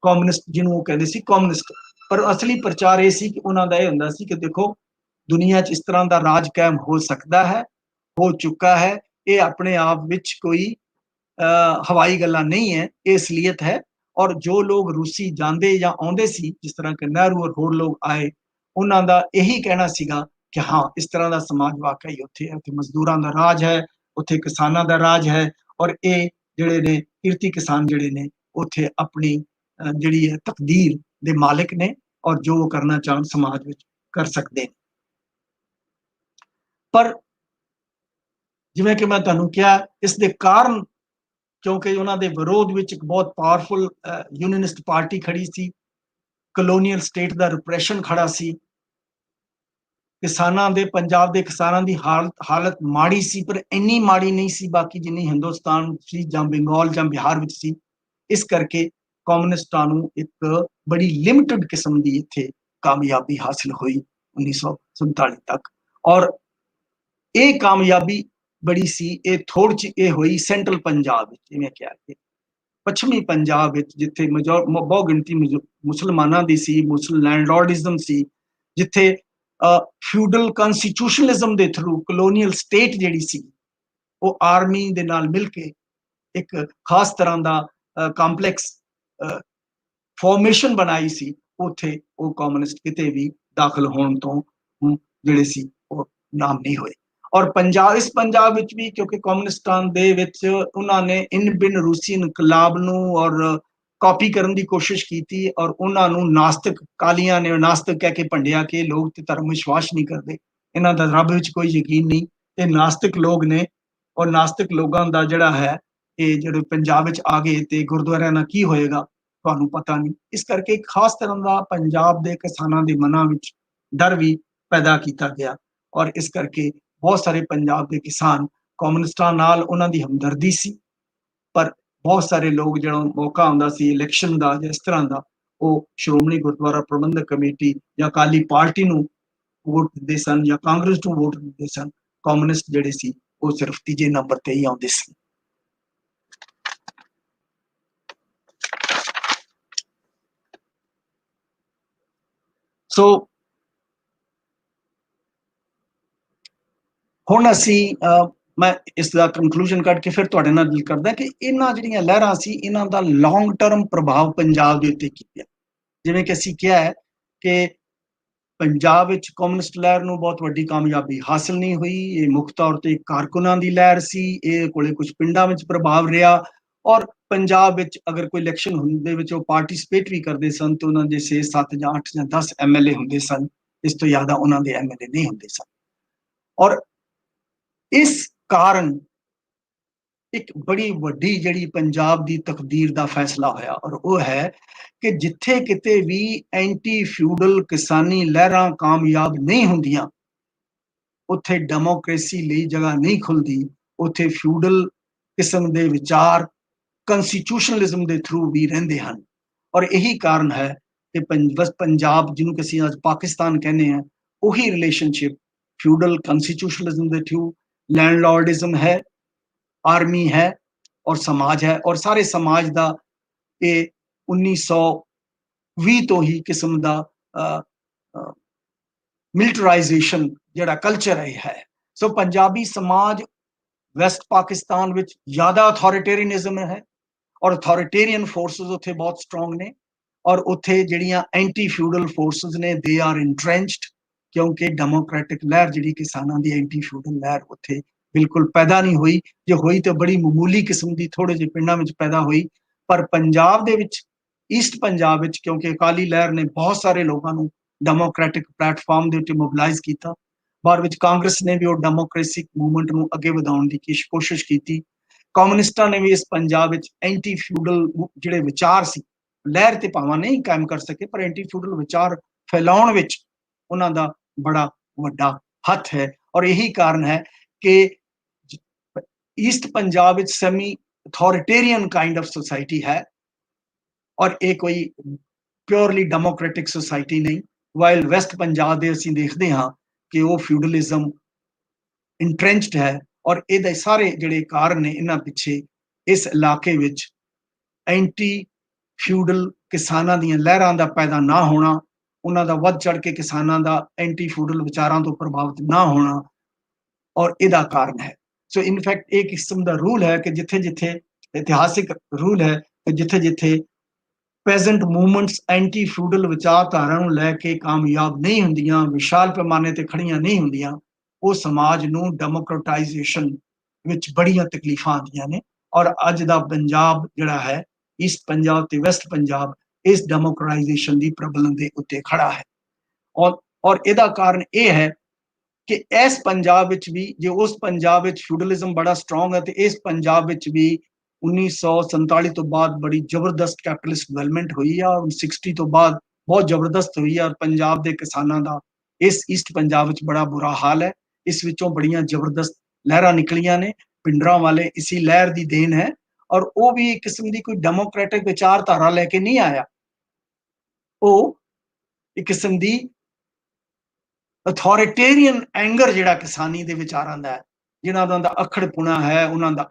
ਕਮਿਊਨਿਸਟ ਜਿਹਨੂੰ ਉਹ ਕਹਿੰਦੇ ਸੀ ਕਮਿਊਨਿਸਟ। ਪਰ ਅਸਲੀ ਪ੍ਰਚਾਰ ਇਹ ਸੀ ਕਿ ਉਹਨਾਂ ਦਾ ਇਹ ਹੁੰਦਾ ਸੀ ਕਿ ਦੇਖੋ ਦੁਨੀਆ 'ਚ ਇਸ ਤਰ੍ਹਾਂ ਦਾ ਰਾਜ ਕਾਇਮ ਹੋ ਸਕਦਾ ਹੈ, ਹੋ ਚੁੱਕਾ ਹੈ, ਇਹ ਆਪਣੇ ਆਪ ਵਿੱਚ ਕੋਈ ਹਵਾਈ ਗੱਲਾਂ ਨਹੀਂ ਹੈ, ਇਹ ਅਸਲੀਅਤ ਹੈ। ਔਰ ਜੋ ਲੋਕ ਰੂਸੀ ਜਾਂਦੇ ਜਾਂ ਆਉਂਦੇ ਸੀ, ਜਿਸ ਤਰ੍ਹਾਂ ਕਿ ਨਹਿਰੂ ਔਰ ਹੋਰ ਲੋਕ ਆਏ, ਉਹਨਾਂ ਦਾ ਇਹੀ ਕਹਿਣਾ ਸੀਗਾ ਕਿ ਹਾਂ ਇਸ ਤਰ੍ਹਾਂ ਦਾ ਸਮਾਜ ਵਾਕਈ ਉੱਥੇ ਹੈ, ਉੱਥੇ ਮਜ਼ਦੂਰਾਂ ਦਾ ਰਾਜ ਹੈ, ਉੱਥੇ ਕਿਸਾਨਾਂ ਦਾ ਰਾਜ ਹੈ, ਔਰ ਇਹ ਜਿਹੜੇ ਨੇ ਕਿਰਤੀ ਕਿਸਾਨ ਜਿਹੜੇ ਨੇ ਉੱਥੇ ਆਪਣੀ ਜਿਹੜੀ ਹੈ ਤਕਦੀਰ ਦੇ ਮਾਲਿਕ ਨੇ, ਔਰ ਜੋ ਕਰਨਾ ਚਾਹਣ ਸਮਾਜ ਵਿੱਚ ਕਰ ਸਕਦੇ ਨੇ। ਪਰ ਜਿਵੇਂ ਕਿ ਮੈਂ ਤੁਹਾਨੂੰ ਕਿਹਾ, ਇਸ ਦੇ ਕਾਰਨ ਕਿਉਂਕਿ ਉਹਨਾਂ ਦੇ ਵਿਰੋਧ ਵਿੱਚ ਇੱਕ ਬਹੁਤ ਪਾਵਰਫੁਲ ਯੂਨੀਅਨਿਸਟ ਪਾਰਟੀ ਖੜੀ ਸੀ, ਕਲੋਨੀਅਲ ਸਟੇਟ ਦਾ ਰਿਪਰੈਸ਼ਨ ਖੜਾ ਸੀ, ਕਿਸਾਨਾਂ ਦੇ ਪੰਜਾਬ ਦੇ ਕਿਸਾਨਾਂ ਦੀ ਹਾਲਤ ਮਾੜੀ ਸੀ, ਪਰ ਇੰਨੀ ਮਾੜੀ ਨਹੀਂ ਸੀ ਬਾਕੀ ਜਿੰਨੀ ਹਿੰਦੁਸਤਾਨ ਸੀ ਜਾਂ ਬੰਗਾਲ ਜਾਂ ਬਿਹਾਰ ਵਿੱਚ ਸੀ। ਇਸ ਕਰਕੇ ਕਮਿਊਨਿਸਟਾਂ ਨੂੰ ਇੱਕ ਬੜੀ ਲਿਮਟਿਡ ਕਿਸਮ ਦੀ ਇੱਥੇ ਕਾਮਯਾਬੀ ਹਾਸਿਲ ਹੋਈ 1947 ਤੱਕ, ਔਰ ਇਹ ਕਾਮਯਾਬੀ ਬੜੀ ਸੀ, ਇਹ ਥੋੜ੍ਹੀ ਜਿਹੀ ਇਹ ਹੋਈ ਸੈਂਟਰਲ ਪੰਜਾਬ ਵਿੱਚ, ਜਿਵੇਂ ਕਿਹਾ ਕਿ ਪੱਛਮੀ ਪੰਜਾਬ ਵਿੱਚ ਜਿੱਥੇ ਬਹੁਤ ਗਿਣਤੀ ਮੁਸਲਮਾਨਾਂ ਦੀ ਸੀ, ਮੁਸਲਿਮ ਲੈਂਡਲॉर्डिज्म ਸੀ, ਜਿੱਥੇ ਫਿਊਡਲ ਕਨਸਟੀਟਿਊਸ਼ਨਲਿਜ਼ਮ ਦੇ ਥਰੂ ਕਲੋਨੀਅਲ ਸਟੇਟ ਜਿਹੜੀ ਸੀ ਉਹ ਆਰਮੀ ਦੇ ਨਾਲ ਮਿਲ ਕੇ ਇੱਕ ਖਾਸ ਤਰ੍ਹਾਂ ਦਾ ਕੰਪਲੈਕਸ ਫਾਰਮੇਸ਼ਨ ਬਣਾਈ ਸੀ, ਉੱਥੇ ਉਹ ਕਮਿਊਨਿਸਟ ਕਿਤੇ ਵੀ ਦਾਖਲ ਹੋਣ ਤੋਂ ਜਿਹੜੇ ਸੀ ਉਹ ਨਾਮ ਨਹੀਂ ਹੋਏ। ਔਰ ਇਸ ਪੰਜਾਬ ਵਿੱਚ ਵੀ ਕਿਉਂਕਿ ਕਮਿਊਨਿਸਟਾਂ ਦੇ ਵਿੱਚ ਉਹਨਾਂ ਨੇ ਇਨ ਬਿਨ ਰੂਸੀ ਇਨਕਲਾਬ ਨੂੰ ਔਰ ਕਾਪੀ ਕਰਨ ਦੀ ਕੋਸ਼ਿਸ਼ ਕੀਤੀ, ਔਰ ਉਹਨਾਂ ਨੂੰ ਨਾਸਤਿਕ ਕਾਲੀਆਂ ਨੇ ਨਾਸਤਿਕ ਕਹਿ ਕੇ ਭੰਡਿਆ ਕਿ ਲੋਕ ਤੇ ਧਰਮ ਵਿਸ਼ਵਾਸ ਨਹੀਂ ਕਰਦੇ, ਇਹਨਾਂ ਦਾ ਰੱਬ ਵਿੱਚ ਕੋਈ ਯਕੀਨ ਨਹੀਂ, ਇਹ ਨਾਸਤਿਕ ਲੋਕ ਨੇ, ਔਰ ਨਾਸਤਿਕ ਲੋਕਾਂ ਦਾ ਜਿਹੜਾ ਹੈ ਇਹ ਜਿਹੜੇ ਪੰਜਾਬ ਵਿੱਚ ਆ ਗਏ ਤੇ ਗੁਰਦੁਆਰਿਆਂ ਨਾਲ ਕੀ ਹੋਏਗਾ ਤੁਹਾਨੂੰ ਪਤਾ ਨਹੀਂ। ਇਸ ਕਰਕੇ ਖਾਸ ਤਰ੍ਹਾਂ ਦਾ ਪੰਜਾਬ ਦੇ ਕਿਸਾਨਾਂ ਦੇ ਮਨਾਂ ਵਿੱਚ ਡਰ ਵੀ ਪੈਦਾ ਕੀਤਾ ਗਿਆ, ਔਰ ਇਸ ਕਰਕੇ ਬਹੁਤ ਸਾਰੇ ਪੰਜਾਬ ਦੇ ਕਿਸਾਨ ਕਮਿਊਨਿਸਟਾਂ ਨਾਲ ਉਹਨਾਂ ਦੀ ਹਮਦਰਦੀ ਸੀ, ਪਰ ਬਹੁਤ ਸਾਰੇ ਲੋਕ ਜਿਹੜਾ ਮੌਕਾ ਆਉਂਦਾ ਸੀ ਇਲੈਕਸ਼ਨ ਦਾ ਜਾਂ ਇਸ ਤਰ੍ਹਾਂ ਦਾ, ਉਹ ਸ਼੍ਰੋਮਣੀ ਗੁਰਦੁਆਰਾ ਪ੍ਰਬੰਧਕ ਕਮੇਟੀ ਜਾਂ ਅਕਾਲੀ ਪਾਰਟੀ ਨੂੰ ਵੋਟ ਦਿੰਦੇ ਸਨ ਜਾਂ ਕਾਂਗਰਸ ਨੂੰ ਵੋਟ ਦਿੰਦੇ ਸਨ। ਕਮਿਊਨਿਸਟ ਜਿਹੜੇ ਸੀ ਉਹ ਸਿਰਫ ਤੀਜੇ ਨੰਬਰ ਤੇ ਹੀ ਆਉਂਦੇ ਸੀ। ਸੋ ਹੁਣ ਅਸੀਂ ਮੈਂ ਇਸ ਦਾ ਕੰਕਲੂਜਨ ਕੱਢ ਕੇ ਫਿਰ ਤੁਹਾਡੇ ਨਾਲ ਗੱਲ ਕਰਦਾ ਕਿ ਇਹਨਾਂ ਜਿਹੜੀਆਂ ਲਹਿਰਾਂ ਸੀ ਇਹਨਾਂ ਦਾ ਲੌਂਗ ਟਰਮ ਪ੍ਰਭਾਵ ਪੰਜਾਬ ਦੇ ਉੱਤੇ ਕੀ ਪਿਆ। ਜਿਵੇਂ ਕਿ ਅਸੀਂ ਕਿਹਾ ਹੈ ਕਿ ਪੰਜਾਬ ਵਿੱਚ ਕਮਿਊਨਿਸਟ ਲਹਿਰ ਨੂੰ ਬਹੁਤ ਵੱਡੀ ਕਾਮਯਾਬੀ ਹਾਸਿਲ ਨਹੀਂ ਹੋਈ, ਇਹ ਮੁੱਖ ਤੌਰ ਤੇ ਕਾਰਕੁਨਾਂ ਦੀ ਲਹਿਰ ਸੀ, ਇਹ ਕੋਲੇ ਕੁਝ ਪਿੰਡਾਂ ਵਿੱਚ ਪ੍ਰਭਾਵ ਰਿਹਾ, ਔਰ ਪੰਜਾਬ ਵਿੱਚ ਅਗਰ ਕੋਈ ਇਲੈਕਸ਼ਨ ਹੁੰਦੇ ਵਿੱਚ ਉਹ ਪਾਰਟਿਸਿਪੇਟ ਵੀ ਕਰਦੇ ਸਨ ਤੇ ਉਹਨਾਂ ਦੇ 6, 7 ਜਾਂ 8 ਜਾਂ 10 MLA ਹੁੰਦੇ ਸਨ, ਇਸ ਤੋਂ ਜ਼ਿਆਦਾ ਉਹਨਾਂ ਦੇ MLA ਨਹੀਂ ਹੁੰਦੇ ਸਨ। ਔਰ ਇਸ ਕਾਰਨ ਇੱਕ ਬੜੀ ਵੱਡੀ ਜਿਹੜੀ ਪੰਜਾਬ ਦੀ ਤਕਦੀਰ ਦਾ ਫੈਸਲਾ ਹੋਇਆ, ਔਰ ਉਹ ਹੈ ਕਿ ਜਿੱਥੇ ਕਿਤੇ ਵੀ ਐਂਟੀ ਫਿਊਡਲ ਕਿਸਾਨੀ ਲਹਿਰਾਂ ਕਾਮਯਾਬ ਨਹੀਂ ਹੁੰਦੀਆਂ, ਉੱਥੇ ਡੈਮੋਕ੍ਰੇਸੀ ਲਈ ਜਗ੍ਹਾ ਨਹੀਂ ਖੁੱਲਦੀ, ਉੱਥੇ ਫਿਊਡਲ ਕਿਸਮ ਦੇ ਵਿਚਾਰ ਕਨਸਟੀਟਿਊਸ਼ਨਲਿਜ਼ਮ ਦੇ ਥਰੂ ਵੀ ਰਹਿੰਦੇ ਹਨ। ਔਰ ਇਹੀ ਕਾਰਨ ਹੈ ਕਿ ਪੰਜਾਬ ਜਿਹਨੂੰ ਕਿ ਅਸੀਂ ਅੱਜ ਪਾਕਿਸਤਾਨ ਕਹਿੰਦੇ ਹਾਂ, ਉਹੀ ਰਿਲੇਸ਼ਨਸ਼ਿਪ ਫਿਊਡਲ ਕਨਸਟੀਟਿਊਸ਼ਨਲਿਜ਼ਮ ਦੇ ਥਰੂ ਲੈਂਡਲॉर्डिज्म है, आर्मी है और समाज है, और सारे समाज का ये 1920 तो ही किस्म का मिलिटराइजेशन जिहड़ा कल्चर है। सो पंजाबी समाज वैस्ट पाकिस्तान विच ज़्यादा अथॉरिटेरियनिज्म है, और अथॉरिटेरियन फोर्सेस उत्थे बहुत स्ट्रोंग ने, और उत्थे जिहड़ियां एंटी फ्यूडल फोर्सेस ने दे आर इंट्रेंच्ड, क्योंकि डेमोक्रेटिक लहर जिहड़ी किसानां दी एंटी फ्यूडल लहर उत्थे बिल्कुल पैदा नहीं हुई, जो हुई तो बड़ी मामूली किस्म की थोड़े जे पिंडां विच पैदा हुई। पर पंजाब दे विच ईस्ट पंजाब विच क्योंकि अकाली लहर ने बहुत सारे लोगों को डेमोक्रेटिक प्लेटफॉर्म दे उत्ते मोबिलाइज किया, ਬਾਅਦ ਵਿੱਚ ਕਾਂਗਰਸ ਨੇ ਵੀ ਉਹ ਡੈਮੋਕ੍ਰੇਸਿਕ ਮੂਵਮੈਂਟ ਨੂੰ ਅੱਗੇ ਵਧਾਉਣ ਦੀ ਕੋਸ਼ਿਸ਼ ਕੀਤੀ। ਕਮਿਊਨਿਸਟਾਂ ਨੇ ਵੀ ਇਸ ਪੰਜਾਬ ਵਿੱਚ ਐਂਟੀ ਫਿਊਡਲ ਜਿਹੜੇ ਵਿਚਾਰ ਸੀ, ਲਹਿਰ ਤੇ ਭਾਵਾਂ ਨਹੀਂ ਕਾਇਮ ਕਰ ਸਕੇ, ਪਰ ਐਂਟੀ ਫਿਊਡਲ ਵਿਚਾਰ ਫੈਲਾਉਣ ਵਿੱਚ ਉਹਨਾਂ ਦਾ ਬੜਾ ਵੱਡਾ ਹੱਥ ਹੈ। ਔਰ ਇਹੀ ਕਾਰਨ ਹੈ ਕਿ ਈਸਟ ਪੰਜਾਬ ਵਿੱਚ ਸੈਮੀ ਅਥੋਰਿਟੇਰੀਅਨ ਕਾइंड ऑफ सोसाइटी है और ये कोई प्योरली डेमोक्रेटिक सोसाइटी नहीं। वाइल वैस्ट पंजाब ਦੇ ਅਸੀਂ ਦੇਖਦੇ ਹਾਂ ਕਿ ਉਹ ਫਿਊਡਲਿਜ਼ਮ ਇੰਟ੍ਰੈਂਚਡ ਹੈ ਔਰ ਇਹਦੇ ਸਾਰੇ ਜਿਹੜੇ ਕਾਰਨ ਨੇ ਇਹਨਾਂ ਪਿੱਛੇ ਇਸ ਇਲਾਕੇ ਵਿੱਚ ਐਂਟੀ ਫਿਊਡਲ ਕਿਸਾਨਾਂ ਦੀਆਂ ਲਹਿਰਾਂ ਦਾ ਪੈਦਾ ਨਾ ਹੋਣਾ, ਉਹਨਾਂ ਦਾ ਵੱਧ ਚੜ ਕੇ ਕਿਸਾਨਾਂ ਦਾ ਐਂਟੀ ਫਿਊਡਲ ਵਿਚਾਰਾਂ ਤੋਂ ਪ੍ਰਭਾਵਿਤ ਨਾ ਹੋਣਾ ਔਰ ਇਹਦਾ ਕਾਰਨ ਹੈ। ਸੋ ਇਨਫੈਕਟ ਇੱਕ ਕਿਸਮ ਦਾ ਰੂਲ ਹੈ ਕਿ ਜਿੱਥੇ ਜਿੱਥੇ ਇਤਿਹਾਸਿਕ ਰੂਲ ਹੈ ਕਿ ਜਿੱਥੇ ਜਿੱਥੇ ਪੈਜ਼ੈਂਟ ਮੂਵਮੈਂਟਸ ਐਂਟੀ ਫਿਊਡਲ ਵਿਚਾਰਧਾਰਾ ਨੂੰ ਲੈ ਕੇ ਕਾਮਯਾਬ ਨਹੀਂ ਹੁੰਦੀਆਂ, ਵਿਸ਼ਾਲ ਪੈਮਾਨੇ ਤੇ ਖੜੀਆਂ ਨਹੀਂ ਹੁੰਦੀਆਂ, ਉਹ ਸਮਾਜ ਨੂੰ ਡੈਮੋਕ੍ਰੇਟਾਈਜੇਸ਼ਨ ਵਿੱਚ ਬੜੀਆਂ ਤਕਲੀਫਾਂ ਆਉਂਦੀਆਂ ਨੇ। ਔਰ ਅੱਜ ਦਾ ਪੰਜਾਬ ਜਿਹੜਾ ਹੈ, ਈਸਟ ਪੰਜਾਬ ਤੇ ਵੈਸਟ ਪੰਜਾਬ, ਇਸ ਡੈਮੋਕ੍ਰਾਈਜੇਸ਼ਨ ਦੀ ਪ੍ਰਬਲਨ ਦੇ ਉੱਤੇ ਖੜਾ ਹੈ। ਔਰ ਇਹਦਾ ਕਾਰਨ ਇਹ ਹੈ ਕਿ ਇਸ ਪੰਜਾਬ ਵਿੱਚ ਵੀ, ਜੇ ਉਸ ਪੰਜਾਬ ਵਿੱਚ ਫਿਊਡਲਿਜ਼ਮ ਬੜਾ ਸਟਰੋਂਗ ਹੈ ਤੇ ਇਸ ਪੰਜਾਬ ਵਿੱਚ ਵੀ 1947 ਤੋਂ ਬਾਅਦ ਬੜੀ ਜ਼ਬਰਦਸਤ ਕੈਪੀਟਲਿਸਟ ਡਿਵੈਲਪਮੈਂਟ ਹੋਈ ਆ ਔਰ 60 ਤੋਂ ਬਾਅਦ ਬਹੁਤ ਜ਼ਬਰਦਸਤ ਹੋਈ ਆ ਔਰ ਪੰਜਾਬ ਦੇ ਕਿਸਾਨਾਂ ਦਾ ਇਸ ਈਸਟ ਪੰਜਾਬ ਵਿੱਚ ਬੜਾ ਬੁਰਾ ਹਾਲ ਹੈ। ਇਸ ਵਿੱਚੋਂ ਬੜੀਆਂ ਜ਼ਬਰਦਸਤ ਲਹਿਰਾਂ ਨਿਕਲੀਆਂ ਨੇ। ਪਿੰਡਰਾਂ ਵਾਲੇ ਇਸੀ ਲਹਿਰ ਦੀ ਦੇਣ ਹੈ ਔਰ ਉਹ ਵੀ ਇੱਕ ਕਿਸਮ ਦੀ ਕੋਈ ਡੈਮੋਕ੍ਰੈਟਿਕ ਵਿਚਾਰਧਾਰਾ ਲੈ ਕੇ ਨਹੀਂ ਆਇਆ, ਉਹ ਇੱਕ ਕਿਸਮ ਦੀ ਅਥੋਰਿਟੇਰੀਅਨ ਐਂਗਰ ਜਿਹੜਾ ਕਿਸਾਨੀ ਦੇ ਵਿਚਾਰਾਂ ਦਾ ਹੈ, ਜਿਨ੍ਹਾਂ ਦਾ ਅਖੜਪੁਣਾ ਹੈ, ਉਹਨਾਂ ਦਾ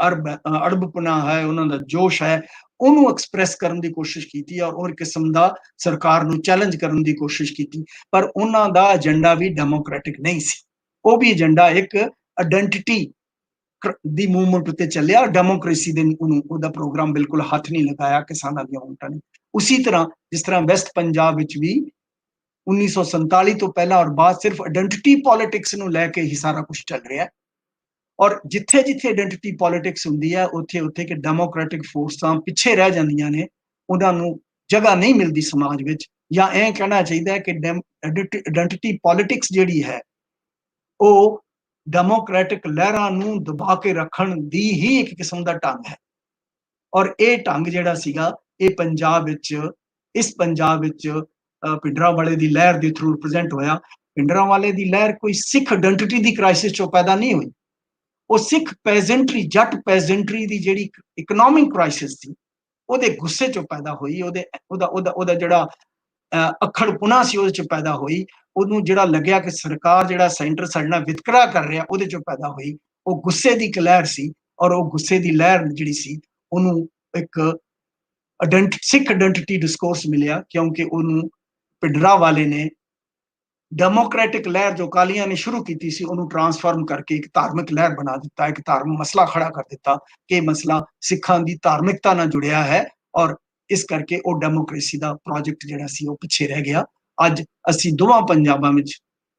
ਅੜਬਪੁਣਾ ਹੈ, ਉਹਨਾਂ ਦਾ ਜੋਸ਼ ਹੈ, ਉਹਨੂੰ ਐਕਸਪ੍ਰੈਸ ਕਰਨ ਦੀ ਕੋਸ਼ਿਸ਼ ਕੀਤੀ ਔਰ ਕਿਸਮ ਦਾ ਸਰਕਾਰ ਨੂੰ ਚੈਲੰਜ ਕਰਨ ਦੀ ਕੋਸ਼ਿਸ਼ ਕੀਤੀ। ਪਰ ਉਹਨਾਂ ਦਾ ਏਜੰਡਾ ਵੀ ਡੈਮੋਕ੍ਰੈਟਿਕ ਨਹੀਂ ਸੀ, ਉਹ ਵੀ ਏਜੰਡਾ ਇੱਕ ਆਇਡੈਂਟੀਟੀ ਦੀ ਮੂਵਮੈਂਟ ਉੱਤੇ ਚੱਲਿਆ। ਡੈਮੋਕ੍ਰੇਸੀ ਦੇ ਉਹਦਾ ਪ੍ਰੋਗਰਾਮ ਬਿਲਕੁਲ ਹੱਥ ਨਹੀਂ ਲਗਾਇਆ ਕਿਸਾਨਾਂ ਦੀਆਂ ਵੋਟਾਂ ਨੇ। ਉਸੀ ਤਰ੍ਹਾਂ ਜਿਸ ਤਰ੍ਹਾਂ ਵੈਸਟ ਪੰਜਾਬ ਵਿੱਚ ਵੀ 1947 ਤੋਂ ਪਹਿਲਾਂ ਔਰ ਬਾਅਦ ਸਿਰਫ ਆਇਡੈਂਟੀਟੀ ਪੋਲਿਟਿਕਸ ਨੂੰ ਲੈ ਕੇ ਹੀ ਸਾਰਾ ਕੁਝ ਚੱਲ ਰਿਹਾ ਹੈ। ਔਰ ਜਿੱਥੇ ਜਿੱਥੇ ਆਇਡੈਂਟੀਟੀ ਪੋਲਿਟਿਕਸ ਹੁੰਦੀ ਹੈ ਉੱਥੇ ਉੱਥੇ ਕਿ ਡੈਮੋਕ੍ਰੈਟਿਕ ਫੋਰਸਾਂ ਪਿੱਛੇ ਰਹਿ ਜਾਂਦੀਆਂ ਨੇ, ਉਹਨਾਂ ਨੂੰ ਜਗ੍ਹਾ ਨਹੀਂ ਮਿਲਦੀ ਸਮਾਜ ਵਿੱਚ। ਜਾਂ ਇਹ ਕਹਿਣਾ ਚਾਹੀਦਾ ਹੈ ਕਿ ਆਇਡੈਂਟੀਟੀ ਪੋਲਿਟਿਕਸ ਜਿਹੜੀ ਹੈ ਉਹ ਡੈਮੋਕ੍ਰੈਟਿਕ ਲਹਿਰਾਂ ਨੂੰ ਦਬਾ ਕੇ ਰੱਖਣ ਦੀ ਹੀ ਇੱਕ ਕਿਸਮ ਦਾ ਢੰਗ ਹੈ। ਔਰ ਇਹ ਢੰਗ ਜਿਹੜਾ ਸੀਗਾ ਇਹ ਪੰਜਾਬ ਵਿੱਚ, ਇਸ ਪੰਜਾਬ ਵਿੱਚ ਭਿੰਡਰਾਂਵਾਲੇ ਦੀ ਲਹਿਰ ਦੇ ਥਰੂ ਰਿਪਰੈਜ਼ੈਂਟ ਹੋਇਆ। ਭਿੰਡਰਾਂਵਾਲੇ ਦੀ ਲਹਿਰ ਕੋਈ ਸਿੱਖ ਆਇਡੈਂਟੀਟੀ ਦੀ ਕ੍ਰਾਈਸਿਸ ਚੋਂ ਪੈਦਾ ਨਹੀਂ ਹੋਈ, ਉਹ ਸਿੱਖ ਪੈਜ਼ੈਂਟਰੀ, ਜੱਟ ਪੈਜ਼ੈਂਟਰੀ ਦੀ ਜਿਹੜੀ ਇਕਨੋਮਿਕ ਕ੍ਰਾਈਸਿਸ ਸੀ ਉਹਦੇ ਗੁੱਸੇ ਚੋਂ ਪੈਦਾ ਹੋਈ। ਉਹਦਾ ਜਿਹੜਾ ਅਖੜਪੁਣਾ ਸੀ ਉਹਦੇ ਚ ਪੈਦਾ ਹੋਈ। ਉਹਨੂੰ ਜਿਹੜਾ ਲੱਗਿਆ ਕਿ ਸਰਕਾਰ ਜਿਹੜਾ ਸੈਂਟਰ ਸਾਡੇ ਨਾਲ ਵਿਤਕਰਾ ਕਰ ਰਿਹਾ ਉਹਦੇ ਚੋਂ ਪੈਦਾ ਹੋਈ। ਉਹ ਗੁੱਸੇ ਦੀ ਇੱਕ ਲਹਿਰ ਸੀ ਔਰ ਉਹ ਗੁੱਸੇ ਦੀ ਲਹਿਰ ਜਿਹੜੀ ਸੀ ਉਹਨੂੰ ਇੱਕ ਸਿੱਖ ਆਇਡੈਂਟੀਟੀ ਡਿਸਕੋਰਸ ਮਿਲਿਆ, ਕਿਉਂਕਿ ਉਹਨੂੰ ਭਿੰਡਰਾਂਵਾਲੇ ਨੇ ਡੈਮੋਕ੍ਰੈਟਿਕ ਲਹਿਰ ਜੋ ਅਕਾਲੀਆਂ ਨੇ ਸ਼ੁਰੂ ਕੀਤੀ ਸੀ ਉਹਨੂੰ ਟਰਾਂਸਫਾਰਮ ਕਰਕੇ ਇੱਕ ਧਾਰਮਿਕ ਲਹਿਰ ਬਣਾ ਦਿੱਤਾ, ਇੱਕ ਧਾਰਮਿਕ ਮਸਲਾ ਖੜਾ ਕਰ ਦਿੱਤਾ ਕਿ ਇਹ ਮਸਲਾ ਸਿੱਖਾਂ ਦੀ ਧਾਰਮਿਕਤਾ ਨਾਲ ਜੁੜਿਆ ਹੈ ਔਰ ਇਸ ਕਰਕੇ ਉਹ ਡੈਮੋਕ੍ਰੇਸੀ ਦਾ ਪ੍ਰੋਜੈਕਟ ਜਿਹੜਾ ਸੀ ਉਹ ਪਿੱਛੇ ਰਹਿ ਗਿਆ। ਅੱਜ ਅਸੀਂ ਦੋਵਾਂ ਪੰਜਾਬਾਂ ਵਿੱਚ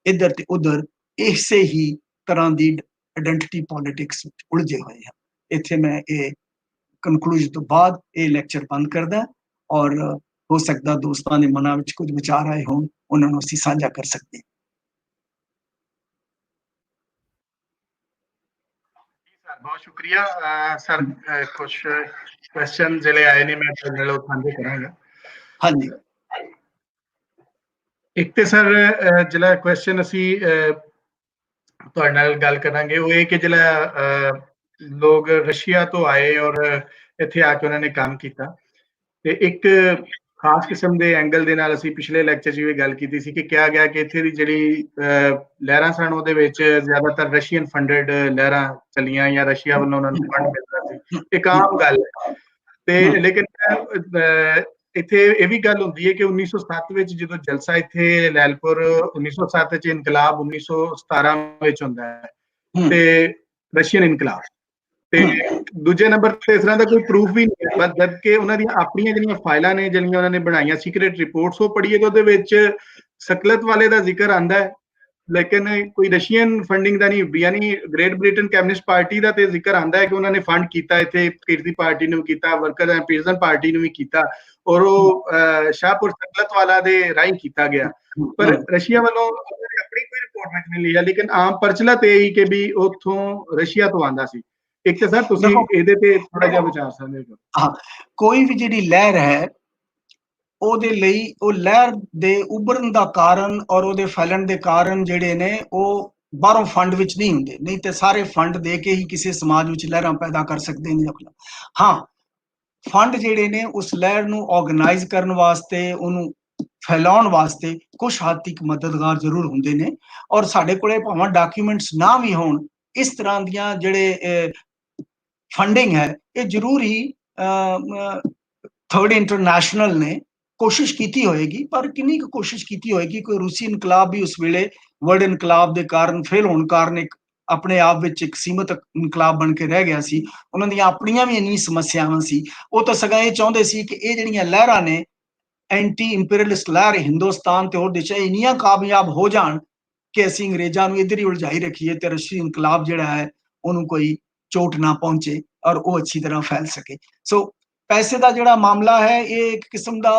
ਇੱਧਰ ਤੇ ਉੱਧਰ ਇਸੇ ਹੀ ਤਰ੍ਹਾਂ ਦੀ ਆਇਡੈਂਟੀਟੀ ਪੋਲਿਟਿਕਸ ਵਿੱਚ ਉਲਝੇ ਹੋਏ ਹਾਂ। ਇੱਥੇ ਮੈਂ ਇਹ ਕਨਕਲੂਜਨ ਤੋਂ ਬਾਅਦ ਇਹ ਲੈਕਚਰ ਬੰਦ ਕਰਦਾ ਔਰ ਹੋ ਸਕਦਾ ਦੋਸਤਾਂ ਦੇ ਮਨਾਂ ਵਿੱਚ ਕੁਝ ਵਿਚਾਰ ਆਏ ਹੋਣ, ਉਹਨਾਂ ਨੂੰ ਅਸੀਂ ਸਾਂਝਾ ਕਰ ਸਕਦੇ ਹਾਂ। ਬਹੁਤ ਸ਼ੁਕਰੀਆ ਸਰ। ਕੁਝ ਕੁਐਸਚਨ ਜਿਹੜੇ ਆਏ ਨੇ ਮੈਂ ਤੁਹਾਡੇ ਨਾਲ ਸਾਂਝੇ ਕਰਾਂਗਾ। ਹਾਂਜੀ, ਇੱਕ ਤੇ ਸਰ ਜਿਹੜਾ ਕੁਐਸਚਨ ਅਸੀਂ ਤੁਹਾਡੇ ਨਾਲ ਗੱਲ ਕਰਾਂਗੇ ਉਹ ਇਹ ਕਿ ਜਿਹੜਾ ਲੋਕ ਰਸ਼ੀਆ ਤੋਂ ਆਏ ਔਰ ਇੱਥੇ ਆ ਕੇ ਉਹਨਾਂ ਨੇ ਕੰਮ ਕੀਤਾ, ਤੇ ਇੱਕ ਖਾਸ ਕਿਸਮ ਦੇ ਐਂਗਲ ਦੇ ਨਾਲ ਅਸੀਂ ਪਿਛਲੇ ਲੈਕਚਰ 'ਚ ਵੀ ਗੱਲ ਕੀਤੀ ਸੀ ਕਿ ਕਿਹਾ ਗਿਆ ਕਿ ਇੱਥੇ ਦੀ ਜਿਹੜੀ ਲਹਿਰਾਂ ਸਨ ਉਹਦੇ ਵਿੱਚ ਜ਼ਿਆਦਾਤਰ ਰਸ਼ੀਅਨ ਫੰਡਡ ਲਹਿਰਾਂ ਚੱਲੀਆਂ ਜਾਂ ਰਸ਼ੀਆ ਵੱਲੋਂ ਉਹਨਾਂ ਨੂੰ ਫੰਡ ਮਿਲਦਾ ਸੀ। ਇੱਕ ਆਮ ਗੱਲ ਹੈ ਤੇ ਲੇਕਿਨ ਇੱਥੇ ਇਹ ਵੀ ਗੱਲ ਹੁੰਦੀ ਹੈ ਕਿ 1907 ਵਿੱਚ ਜਦੋਂ ਜਲਸਾ ਇੱਥੇ ਲੈਲਪੁਰ 1907 ਚ ਇਨਕਲਾਬ 1917 ਵਿੱਚ ਹੁੰਦਾ ਹੈ ਤੇ ਰਸ਼ੀਅਨ ਇਨਕਲਾਬ, ਤੇ ਦੂਜੇ ਨੰਬਰ ਤੇ ਇਸ ਤਰ੍ਹਾਂ ਦਾ ਕੋਈ ਪ੍ਰੂਫ ਵੀ ਨਹੀਂ ਹੈ, ਜਦ ਕਿ ਉਹਨਾਂ ਦੀਆਂ ਆਪਣੀਆਂ ਜਿਹੜੀਆਂ ਫਾਈਲਾਂ ਨੇ ਜਿਹੜੀਆਂ ਉਹਨਾਂ ਨੇ ਬਣਾਈਆਂ ਸੀਕ੍ਰੇਟ ਰਿਪੋਰਟਸ ਉਹ ਪੜ੍ਹੀਏ ਤਾਂ ਉਹਦੇ ਵਿੱਚ ਸਕਲਤ ਵਾਲੇ ਦਾ ਜ਼ਿਕਰ ਆਉਂਦਾ ਹੈ ਲੇਕਿਨ ਕੋਈ ਰਸ਼ੀਅਨ ਫੰਡਿੰਗ ਦਾ ਨਹੀਂ, ਯਾਨੀ ਗ੍ਰੇਟ ਬ੍ਰਿਟਨ ਕਮਿਊਨਿਸਟ ਪਾਰਟੀ ਦਾ ਤੇ ਜ਼ਿਕਰ ਆਂਦਾ ਹੈ ਕਿ ਉਹਨਾਂ ਨੇ ਫੰਡ ਕੀਤਾ ਇੱਥੇ, ਕਿਰਤੀ ਪਾਰਟੀ ਨੂੰ ਕੀਤਾ, ਵਰਕਰ ਐਂਡ ਪੀਸਨ ਪਾਰਟੀ ਨੂੰ ਵੀ ਕੀਤਾ, ਔਰ ਉਹ ਸ਼ਾਹਪੁਰ ਸੰਗਲਤ ਵਾਲਾ ਦੇ ਰਾਹੀਂ ਕੀਤਾ ਗਿਆ। ਪਰ ਰਸ਼ੀਆ ਵੱਲੋਂ ਆਪਣੀ ਕੋਈ ਰਿਪੋਰਟ ਵਿੱਚ ਨਹੀਂ ਲਿਆ, ਲੇਕਿਨ ਆਮ ਪ੍ਰਚਲਿਤ ਇਹ ਹੀ ਕਿ ਵੀ ਉੱਥੋਂ ਰਸ਼ੀਆ ਤੋਂ ਆਂਦਾ ਸੀ। ਇੱਕ ਤਾਂ ਸਰ ਤੁਸੀਂ ਇਹਦੇ ਤੇ ਥੋੜਾ ਜਿਹਾ ਵਿਚਾਰ ਸਾਂਝੇ ਕਰੋ। ਹਾਂ, ਕੋਈ ਵੀ ਜਿਹੜੀ ਲਹਿਰ ਹੈ ਉਹਦੇ ਲਈ ਉਹ ਲਹਿਰ ਦੇ ਉਭਰਨ ਦਾ ਕਾਰਨ ਔਰ ਉਹਦੇ ਫੈਲਣ ਦੇ ਕਾਰਨ ਜਿਹੜੇ ਨੇ ਉਹ ਬਾਹਰੋਂ ਫੰਡ ਵਿੱਚ ਨਹੀਂ ਹੁੰਦੇ, ਨਹੀਂ ਤੇ ਸਾਰੇ ਫੰਡ ਦੇ ਕੇ ਹੀ ਕਿਸੇ ਸਮਾਜ ਵਿੱਚ ਲਹਿਰਾਂ ਪੈਦਾ ਕਰ ਸਕਦੇ ਨੇ ਆਪਣਾ। ਹਾਂ, ਫੰਡ ਜਿਹੜੇ ਨੇ ਉਸ ਲਹਿਰ ਨੂੰ ਆਰਗੇਨਾਈਜ਼ ਕਰਨ ਵਾਸਤੇ, ਉਹਨੂੰ ਫੈਲਾਉਣ ਵਾਸਤੇ ਕੁਝ ਹੱਦ ਤੱਕ ਮਦਦਗਾਰ ਜ਼ਰੂਰ ਹੁੰਦੇ ਨੇ। ਔਰ ਸਾਡੇ ਕੋਲੇ ਭਾਵੇਂ ਡਾਕੂਮੈਂਟਸ ਨਾ ਵੀ ਹੋਣ, ਇਸ ਤਰ੍ਹਾਂ ਦੀਆਂ ਜਿਹੜੇ ਫੰਡਿੰਗ ਹੈ ਇਹ ਜ਼ਰੂਰ ਹੀ ਥਰਡ ਇੰਟਰਨੈਸ਼ਨਲ ਨੇ ਕੋਸ਼ਿਸ਼ ਕੀਤੀ ਹੋਏਗੀ, ਪਰ ਕਿੰਨੀ ਕੁ ਕੋਸ਼ਿਸ਼ ਕੀਤੀ ਹੋਏਗੀ। ਕੋਈ ਰੂਸੀ ਇਨਕਲਾਬ ਵੀ ਉਸ ਵੇਲੇ ਵਰਲਡ ਇਨਕਲਾਬ ਦੇ ਕਾਰਨ ਫੇਲ ਹੋਣ ਕਾਰਨ ਇੱਕ ਆਪਣੇ ਆਪ ਵਿੱਚ ਇੱਕ ਸੀਮਤ ਇਨਕਲਾਬ ਬਣ ਕੇ ਰਹਿ ਗਿਆ ਸੀ। ਉਹਨਾਂ ਦੀਆਂ ਆਪਣੀਆਂ ਵੀ ਇੰਨੀ ਸਮੱਸਿਆਵਾਂ ਸੀ। ਉਹ ਤਾਂ ਸਗੋਂ ਇਹ ਚਾਹੁੰਦੇ ਸੀ ਕਿ ਇਹ ਜਿਹੜੀਆਂ ਲਹਿਰਾਂ ਨੇ, ਐਂਟੀ ਇੰਪੀਰੀਅਲਿਸਟ ਲਹਿਰ ਹਿੰਦੁਸਤਾਨ ਤੇ ਹੋਰ ਦੇਸ਼ਾਂ ਇੰਨੀਆਂ ਕਾਮਯਾਬ ਹੋ ਜਾਣ ਕਿ ਅਸੀਂ ਅੰਗਰੇਜ਼ਾਂ ਨੂੰ ਇੱਧਰ ਹੀ ਉਲਝਾਈ ਰੱਖੀਏ ਤੇ ਰਸ਼ੀ ਇਨਕਲਾਬ ਜਿਹੜਾ ਹੈ ਉਹਨੂੰ ਕੋਈ ਚੋਟ ਨਾ ਪਹੁੰਚੇ ਔਰ ਉਹ ਅੱਛੀ ਤਰ੍ਹਾਂ ਫੈਲ ਸਕੇ। ਸੋ ਪੈਸੇ ਦਾ ਜਿਹੜਾ ਮਾਮਲਾ ਹੈ ਇਹ ਇੱਕ ਕਿਸਮ ਦਾ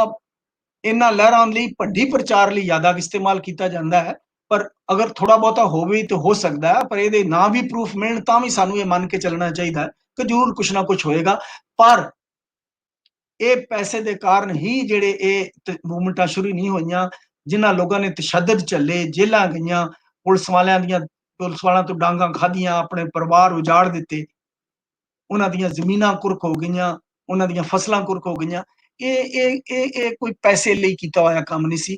ਇਹਨਾਂ ਲਹਿਰਾਂ ਲਈ ਭੱਡੀ ਪ੍ਰਚਾਰ ਲਈ ਜ਼ਿਆਦਾ ਇਸਤੇਮਾਲ ਕੀਤਾ ਜਾਂਦਾ ਹੈ। ਪਰ ਅਗਰ ਥੋੜਾ ਬਹੁਤਾ ਹੋਵੇ ਤਾਂ ਹੋ ਸਕਦਾ ਹੈ, ਪਰ ਇਹਦੇ ਨਾ ਵੀ ਪ੍ਰੂਫ ਮਿਲਣ ਤਾਂ ਵੀ ਸਾਨੂੰ ਇਹ ਮੰਨ ਕੇ ਚੱਲਣਾ ਚਾਹੀਦਾ ਕਿ ਜ਼ਰੂਰ ਕੁਛ ਨਾ ਕੁਛ ਹੋਏਗਾ। ਪਰ ਇਹ ਪੈਸੇ ਦੇ ਕਾਰਨ ਹੀ ਜਿਹੜੇ ਇਹ ਮੂਵਮੈਂਟਾਂ ਸ਼ੁਰੂ ਨਹੀਂ ਹੋਈਆਂ, ਜਿਨ੍ਹਾਂ ਲੋਕਾਂ ਨੇ ਤਸ਼ੱਦਦ ਝੱਲੇ, ਜੇਲ੍ਹਾਂ ਗਈਆਂ, ਪੁਲਿਸ ਵਾਲਿਆਂ ਤੋਂ ਡਾਂਗਾਂ ਖਾਧੀਆਂ, ਆਪਣੇ ਪਰਿਵਾਰ ਉਜਾੜ ਦਿੱਤੇ, ਉਹਨਾਂ ਦੀਆਂ ਜ਼ਮੀਨਾਂ ਕੁਰਕ ਹੋ ਗਈਆਂ, ਉਹਨਾਂ ਦੀਆਂ ਫਸਲਾਂ ਕੁਰਕ ਹੋ ਗਈਆਂ। ਇਹ ਕੋਈ ਪੈਸੇ ਲਈ ਕੀਤਾ ਹੋਇਆ ਕੰਮ ਨਹੀਂ ਸੀ।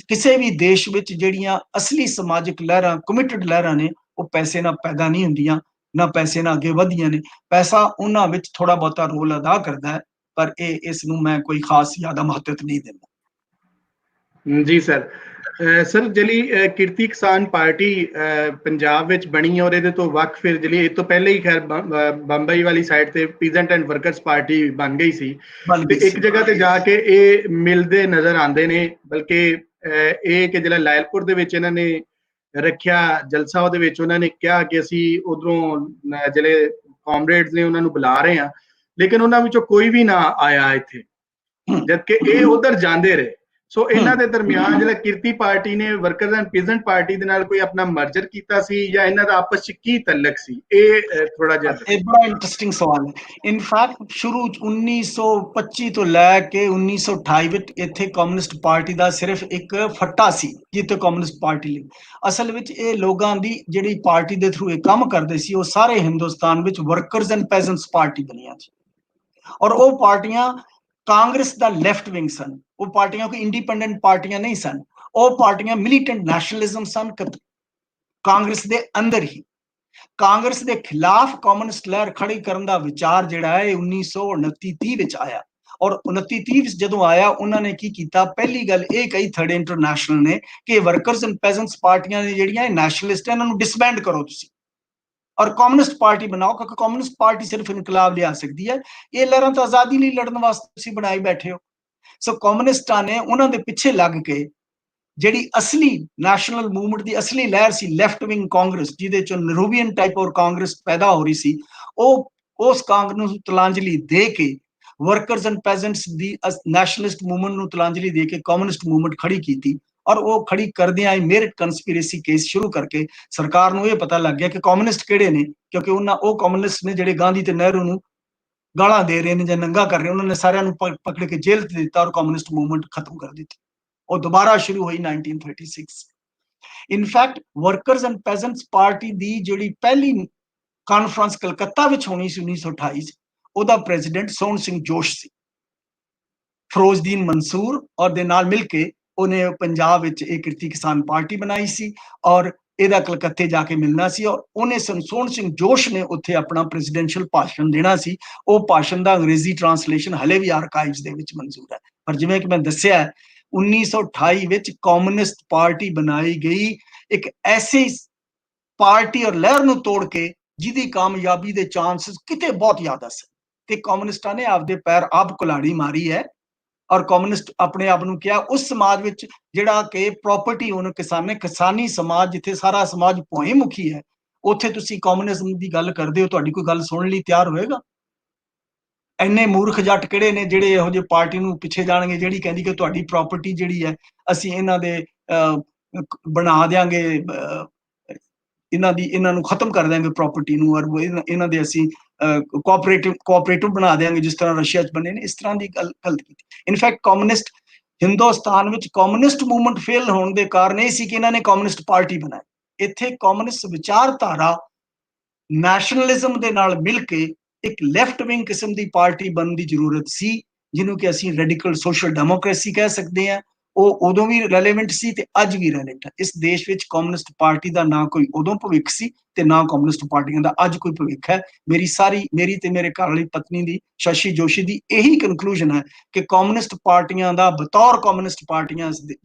ਕਿਸੇ ਵੀ ਦੇਸ਼ ਵਿੱਚ ਜਿਹੜੀਆਂ ਅਸਲੀ ਸਮਾਜਿਕ ਲਹਿਰਾਂ, ਕਮਿਟਡ ਲਹਿਰਾਂ ਨੇ, ਉਹ ਪੈਸੇ ਨਾਲ ਪੈਦਾ ਨਹੀਂ ਹੁੰਦੀਆਂ, ਨਾ ਪੈਸੇ ਨਾਲ ਅੱਗੇ ਵਧਦੀਆਂ ਨੇ। ਪੈਸਾ ਉਹਨਾਂ ਵਿੱਚ ਥੋੜਾ ਬਹੁਤਾ ਰੋਲ ਅਦਾ ਕਰਦਾ ਹੈ, ਪਰ ਇਸ ਨੂੰ ਮੈਂ ਕੋਈ ਖਾਸ ਜ਼ਿਆਦਾ ਮਹੱਤਵ ਨਹੀਂ ਦਿੰਦਾ। ਜੀ ਸਰ। ਸਰ ਜਿਹੜੀ ਕਿਰਤੀ ਕਿਸਾਨ ਪਾਰਟੀ ਪੰਜਾਬ ਵਿੱਚ ਬਣੀ ਔਰ ਇਹਦੇ ਤੋਂ ਵੱਖ, ਫਿਰ ਜਿਹੜੀ ਇਹ ਤੋਂ ਪਹਿਲੇ ਹੀ ਖੈਰ ਬੰਬਈ ਵਾਲੀ ਸਾਈਡ ਤੇ ਪੀਜ਼ੈਂਟ ਐਂਡ ਵਰਕਰਸ ਪਾਰਟੀ ਬਣ ਗਈ ਸੀ, ਤੇ ਇੱਕ ਜਗ੍ਹਾ ਤੇ ਜਾ ਕੇ ਇਹ ਮਿਲਦੇ ਨਜ਼ਰ ਆਉਂਦੇ ਨੇ। ਬਲਕਿ ਇਹ ਕਿ ਜਿਹੜਾ ਲਾਇਲਪੁਰ ਦੇ ਵਿੱਚ ਇਹਨਾਂ ਨੇ ਰੱਖਿਆ ਜਲਸਾ, ਉਹਦੇ ਵਿੱਚ ਉਹਨਾਂ ਨੇ ਕਿਹਾ ਕਿ ਅਸੀਂ ਉਧਰੋਂ ਜਿਹੜੇ ਕਾਮਰੇਡਸ ਨੇ ਉਹਨਾਂ ਨੂੰ ਬੁਲਾ ਰਹੇ ਹਾਂ, ਲੇਕਿਨ ਉਹਨਾਂ ਵਿੱਚੋਂ ਕੋਈ ਵੀ ਨਾ ਆਇਆ ਇੱਥੇ, ਜਦਕਿ ਇਹ ਉਧਰ ਜਾਂਦੇ ਰਹੇ। ਸੋ ਇਹਨਾਂ ਦੇ ਦਰਮਿਆਨ ਜਿਹੜਾ ਕਿਰਤੀ ਪਾਰਟੀ ਨੇ ਵਰਕਰਸ ਐਂਡ ਪੀਜ਼ੈਂਟ ਪਾਰਟੀ ਦੇ ਨਾਲ ਕੋਈ ਆਪਣਾ ਮਰਜਰ ਕੀਤਾ ਸੀ, ਜਾਂ ਇਹਨਾਂ ਦਾ ਆਪਸ ਚ ਕੀ ਤਲਕ ਸੀ? ਇਹ ਥੋੜਾ ਜਿਹਾ ਇਹ ਬੜਾ ਇੰਟਰਸਟਿੰਗ ਸਵਾਲ ਹੈ। ਇਨਫੈਕਟ ਸ਼ੁਰੂ 1925 ਤੋਂ ਲੈ ਕੇ 1928 ਵਿੱਚ ਇੱਥੇ ਕਮਿਊਨਿਸਟ ਪਾਰਟੀ ਦਾ ਸਿਰਫ ਇੱਕ ਫੱਟਾ ਸੀ, ਜਿੱਥੇ ਕਮਿਊਨਿਸਟ ਪਾਰਟੀ ਲਈ। ਅਸਲ ਵਿੱਚ ਇਹ ਲੋਕਾਂ ਦੀ ਜਿਹੜੀ ਪਾਰਟੀ ਦੇ ਥਰੂ ਇਹ ਕੰਮ ਕਰਦੇ ਸੀ, ਉਹ ਸਾਰੇ ਹਿੰਦੁਸਤਾਨ ਵਿੱਚ ਵਰਕਰਸ ਐਂਡ ਪੈਜ਼ੈਂਟਸ ਪਾਰਟੀ ਬਣੀਆਂ ਸੀ। ਔਰ ਉਹ ਪਾਰਟੀਆਂ ਕਾਂਗਰਸ ਦਾ ਲੈਫਟ ਵਿੰਗ ਸਨ। ਉਹ ਪਾਰਟੀਆਂ ਕੋਈ ਇੰਡੀਪੈਂਡੈਂਟ ਪਾਰਟੀਆਂ ਨਹੀਂ ਸਨ, ਉਹ ਪਾਰਟੀਆਂ ਮਿਲੀਟੈਂਟ ਨੈਸ਼ਨਲਿਜ਼ਮ ਸਨ, ਕਾਂਗਰਸ ਦੇ ਅੰਦਰ ਹੀ। ਕਾਂਗਰਸ ਦੇ ਖਿਲਾਫ ਕਮਿਊਨਿਸਟ ਲਹਿਰ ਖੜੀ ਕਰਨ ਦਾ ਵਿਚਾਰ ਜਿਹੜਾ ਹੈ 1929-30 ਵਿੱਚ ਆਇਆ। ਔਰ 29-30 ਵਿੱਚ ਜਦੋਂ ਆਇਆ, ਉਹਨਾਂ ਨੇ ਕੀ ਕੀਤਾ? ਪਹਿਲੀ ਗੱਲ ਇਹ ਕਹੀ ਥਰਡ ਇੰਟਰਨੈਸ਼ਨਲ ਨੇ ਕਿ ਵਰਕਰਸ ਐਂਡ ਪੈਜ਼ੈਂਟਸ ਪਾਰਟੀਆਂ ਨੇ ਜਿਹੜੀਆਂ ਨੈਸ਼ਨਲਿਸਟ, ਇਹਨਾਂ ਨੂੰ ਡਿਸਬੈਂਡ ਕਰੋ ਤੁਸੀਂ, ਔਰ ਕਮਿਊਨਿਸਟ ਪਾਰਟੀ ਬਣਾਓ, ਕਿਉਂਕਿ ਕਮਿਊਨਿਸਟ ਪਾਰਟੀ ਸਿਰਫ ਇਨਕਲਾਬ ਲਿਆ ਸਕਦੀ ਹੈ। ਇਹ ਲਹਿਰਾਂ ਤਾਂ ਆਜ਼ਾਦੀ ਲਈ ਲੜਨ ਵਾਸਤੇ ਤੁਸੀਂ ਬਣਾਈ ਬੈਠੇ ਹੋ। ਸੋ ਕਮਿਊਨਿਸਟਾਂ ਨੇ ਉਹਨਾਂ ਦੇ ਪਿੱਛੇ ਲੱਗ ਕੇ ਜਿਹੜੀ ਅਸਲੀ ਨੈਸ਼ਨਲ ਮੂਵਮੈਂਟ ਦੀ ਅਸਲੀ ਲਹਿਰ ਸੀ, ਲੈਫਟ ਵਿੰਗ ਕਾਂਗਰਸ, ਜਿਹਦੇ ਚੋਂ ਨਰੂਬੀਅਨ ਟਾਈਪ ਔਰ ਕਾਂਗਰਸ ਪੈਦਾ ਹੋ ਰਹੀ ਸੀ, ਉਹ ਉਸ ਕਾਂਗਰਸ ਨੂੰ ਤਲਾਂਜਲੀ ਦੇ ਕੇ, workers and ਪੈਜ਼ੈਂਟਸ the nationalist movement ਨੂੰ ਤਲਾਂਜਲੀ ਦੇ ਕੇ ਕਮਿਊਨਿਸਟ ਮੂਵਮੈਂਟ ਖੜੀ ਕੀਤੀ। ਔਰ ਉਹ ਖੜੀ ਕਰਦਿਆਂ ਮੇਰਿਟ ਕੰਸਪੀਰੇਸੀ ਕੇਸ ਸ਼ੁਰੂ ਕਰਕੇ ਸਰਕਾਰ ਨੂੰ ਇਹ ਪਤਾ ਲੱਗ ਗਿਆ ਕਿ ਕਮਿਊਨਿਸਟ ਕਿਹੜੇ ਨੇ, ਕਿਉਂਕਿ ਉਹ ਕਮਿਊਨਿਸਟ ਨੇ ਜਿਹੜੇ ਗਾਂਧੀ ਤੇ ਨਹਿਰੂ ਨੂੰ ਗਾਲਾਂ ਦੇ ਰਹੇ ਨੇ ਜਾਂ ਨੰਗਾ ਕਰ ਰਹੇ, ਉਹਨਾਂ ਨੇ ਸਾਰਿਆਂ ਨੂੰ ਪਕੜ ਕੇ ਜੇਲ੍ਹ ਤੇ ਦਿੱਤਾ ਔਰ ਕਮਿਊਨਿਸਟ ਮੂਵਮੈਂਟ ਖਤਮ ਕਰ ਦਿੱਤੀ। ਉਹ ਦੁਬਾਰਾ ਸ਼ੁਰੂ ਹੋਈ 1936। In fact workers and peasants party ਦੀ ਜਿਹੜੀ ਪਹਿਲੀ ਕਾਨਫਰੰਸ ਕਲਕੱਤਾ ਵਿੱਚ ਹੋਣੀ ਸੀ 1928 ਚ, ਉਹਦਾ ਪ੍ਰੈਜ਼ੀਡੈਂਟ ਸੋਹਣ ਸਿੰਘ ਜੋਸ਼ ਸੀ। ਫਿਰੋਜ਼ਦੀਨ ਮਨਸੂਰ ਔਰ ਦੇ ਨਾਲ ਮਿਲ ਕੇ ਉਹਨੇ ਪੰਜਾਬ ਵਿੱਚ ਇਹ ਕਿਰਤੀ ਕਿਸਾਨ ਪਾਰਟੀ ਬਣਾਈ ਸੀ, ਔਰ ਇਹਦਾ ਕਲਕੱਤੇ ਜਾ ਕੇ ਮਿਲਣਾ ਸੀ। ਔਰ ਉਹਨੇ ਸੋਹਣ ਸਿੰਘ ਜੋਸ਼ ਨੇ ਉੱਥੇ ਆਪਣਾ ਪ੍ਰੈਜ਼ੀਡੈਂਸ਼ੀਅਲ ਭਾਸ਼ਣ ਦੇਣਾ ਸੀ। ਉਹ ਭਾਸ਼ਣ ਦਾ ਅੰਗਰੇਜ਼ੀ ਟ੍ਰਾਂਸਲੇਸ਼ਨ ਹਲੇ ਵੀ ਆਰਕਾਈਵਸ ਦੇ ਵਿੱਚ ਮੌਜੂਦ ਹੈ। ਪਰ ਜਿਵੇਂ ਕਿ ਮੈਂ ਦੱਸਿਆ, 1928 ਵਿੱਚ ਕਮਿਊਨਿਸਟ ਪਾਰਟੀ ਬਣਾਈ ਗਈ, ਇੱਕ ਐਸੀ ਪਾਰਟੀ ਔਰ ਲਹਿਰ ਨੂੰ ਤੋੜ ਕੇ ਜਿਹਦੀ ਕਾਮਯਾਬੀ ਦੇ ਚਾਂਸਸ ਕਿਤੇ ਬਹੁਤ ਜ਼ਿਆਦਾ ਸਨ, ਤੇ ਕਮਿਊਨਿਸਟਾਂ ਨੇ ਆਪਦੇ ਪੈਰ ਆਪ ਕੁਲਾੜੀ ਮਾਰੀ ਹੈ ਔਰ ਕਮਿਊਨਿਸਟ ਆਪਣੇ ਆਪ ਨੂੰ ਕਿਹਾ ਉਸ ਸਮਾਜ ਵਿੱਚ ਜਿਹੜਾ ਕਿ ਪ੍ਰੋਪਰਟੀ ਓਨਰ ਕਿਸਾਨੀ ਸਮਾਜ, ਜਿੱਥੇ ਸਾਰਾ ਸਮਾਜ ਭੋਏ ਮੁਖੀ ਹੈ, ਉੱਥੇ ਤੁਸੀਂ ਕਮਿਊਨਿਜ਼ਮ ਦੀ ਗੱਲ ਕਰਦੇ ਹੋ, ਤੁਹਾਡੀ ਕੋਈ ਗੱਲ ਸੁਣਨ ਲਈ ਤਿਆਰ ਹੋਏਗਾ? ਇੰਨੇ ਮੂਰਖ ਜੱਟ ਕਿਹੜੇ ਨੇ ਜਿਹੜੇ ਇਹੋ ਜਿਹੇ ਪਾਰਟੀ ਨੂੰ ਪਿੱਛੇ ਜਾਣਗੇ ਜਿਹੜੀ ਕਹਿੰਦੀ ਕਿ ਤੁਹਾਡੀ ਪ੍ਰਾਪਰਟੀ ਜਿਹੜੀ ਹੈ ਅਸੀਂ ਇਹਨਾਂ ਦੇ ਬਣਾ ਦਿਆਂਗੇ, ਇਹਨਾਂ ਨੂੰ ਖਤਮ ਕਰ ਦਿਆਂਗੇ ਪ੍ਰਾਪਰਟੀ ਨੂੰ, ਔਰ ਇਹਨਾਂ ਦੇ ਅਸੀਂ ਕੋਆਪਰੇਟਿਵ ਬਣਾ ਦਿਆਂਗੇ ਜਿਸ ਤਰ੍ਹਾਂ ਰਸ਼ੀਆ 'ਚ ਬਣੇ ਨੇ। ਇਸ ਤਰ੍ਹਾਂ ਦੀ ਗੱਲ ਗਲਤ ਕੀਤੀ। ਇਨਫੈਕਟ ਕਮਿਊਨਿਸਟ ਹਿੰਦੁਸਤਾਨ ਵਿੱਚ ਕਮਿਊਨਿਸਟ ਮੂਵਮੈਂਟ ਫੇਲ ਹੋਣ ਦੇ ਕਾਰਨ ਇਹ ਸੀ ਕਿ ਇਹਨਾਂ ਨੇ ਕਮਿਊਨਿਸਟ ਪਾਰਟੀ ਬਣਾਈ। ਇੱਥੇ ਕਮਿਊਨਿਸਟ ਵਿਚਾਰਧਾਰਾ ਨੈਸ਼ਨਲਿਜ਼ਮ ਦੇ ਨਾਲ ਮਿਲ ਕੇ ਇੱਕ ਲੈਫਟ ਵਿੰਗ ਕਿਸਮ ਦੀ ਪਾਰਟੀ ਬਣਨ ਦੀ ਜ਼ਰੂਰਤ ਸੀ, ਜਿਹਨੂੰ ਕਿ ਅਸੀਂ ਰੈਡੀਕਲ ਸੋਸ਼ਲ ਡੈਮੋਕ੍ਰੇਸੀ ਕਹਿ ਸਕਦੇ ਹਾਂ। ਉਹ ਉਦੋਂ ਵੀ ਰੈਲੇਵੈਂਟ ਸੀ ਤੇ ਅੱਜ ਵੀ ਰੈਲੇਵੈਂਟ ਹੈ। ਇਸ ਦੇਸ਼ ਵਿੱਚ ਕਮਿਊਨਿਸਟ ਪਾਰਟੀ ਦਾ ਨਾ ਕੋਈ ਉਦੋਂ ਭਵਿੱਖ ਸੀ ਤੇ ਨਾ ਕਮਿਊਨਿਸਟ ਪਾਰਟੀਆਂ ਦਾ ਅੱਜ ਕੋਈ ਭਵਿੱਖ ਹੈ। ਮੇਰੀ ਤੇ ਮੇਰੇ ਘਰ ਵਾਲੀ ਪਤਨੀ ਦੀ, ਸ਼ਸ਼ੀ ਜੋਸ਼ੀ ਦੀ, ਇਹੀ ਕਨਕਲੂਜਨ ਹੈ ਕਿ ਕਮਿਊਨਿਸਟ ਪਾਰਟੀਆਂ ਦਾ ਬਤੌਰ ਕਮਿਊਨਿਸਟ ਪਾਰਟੀਆਂ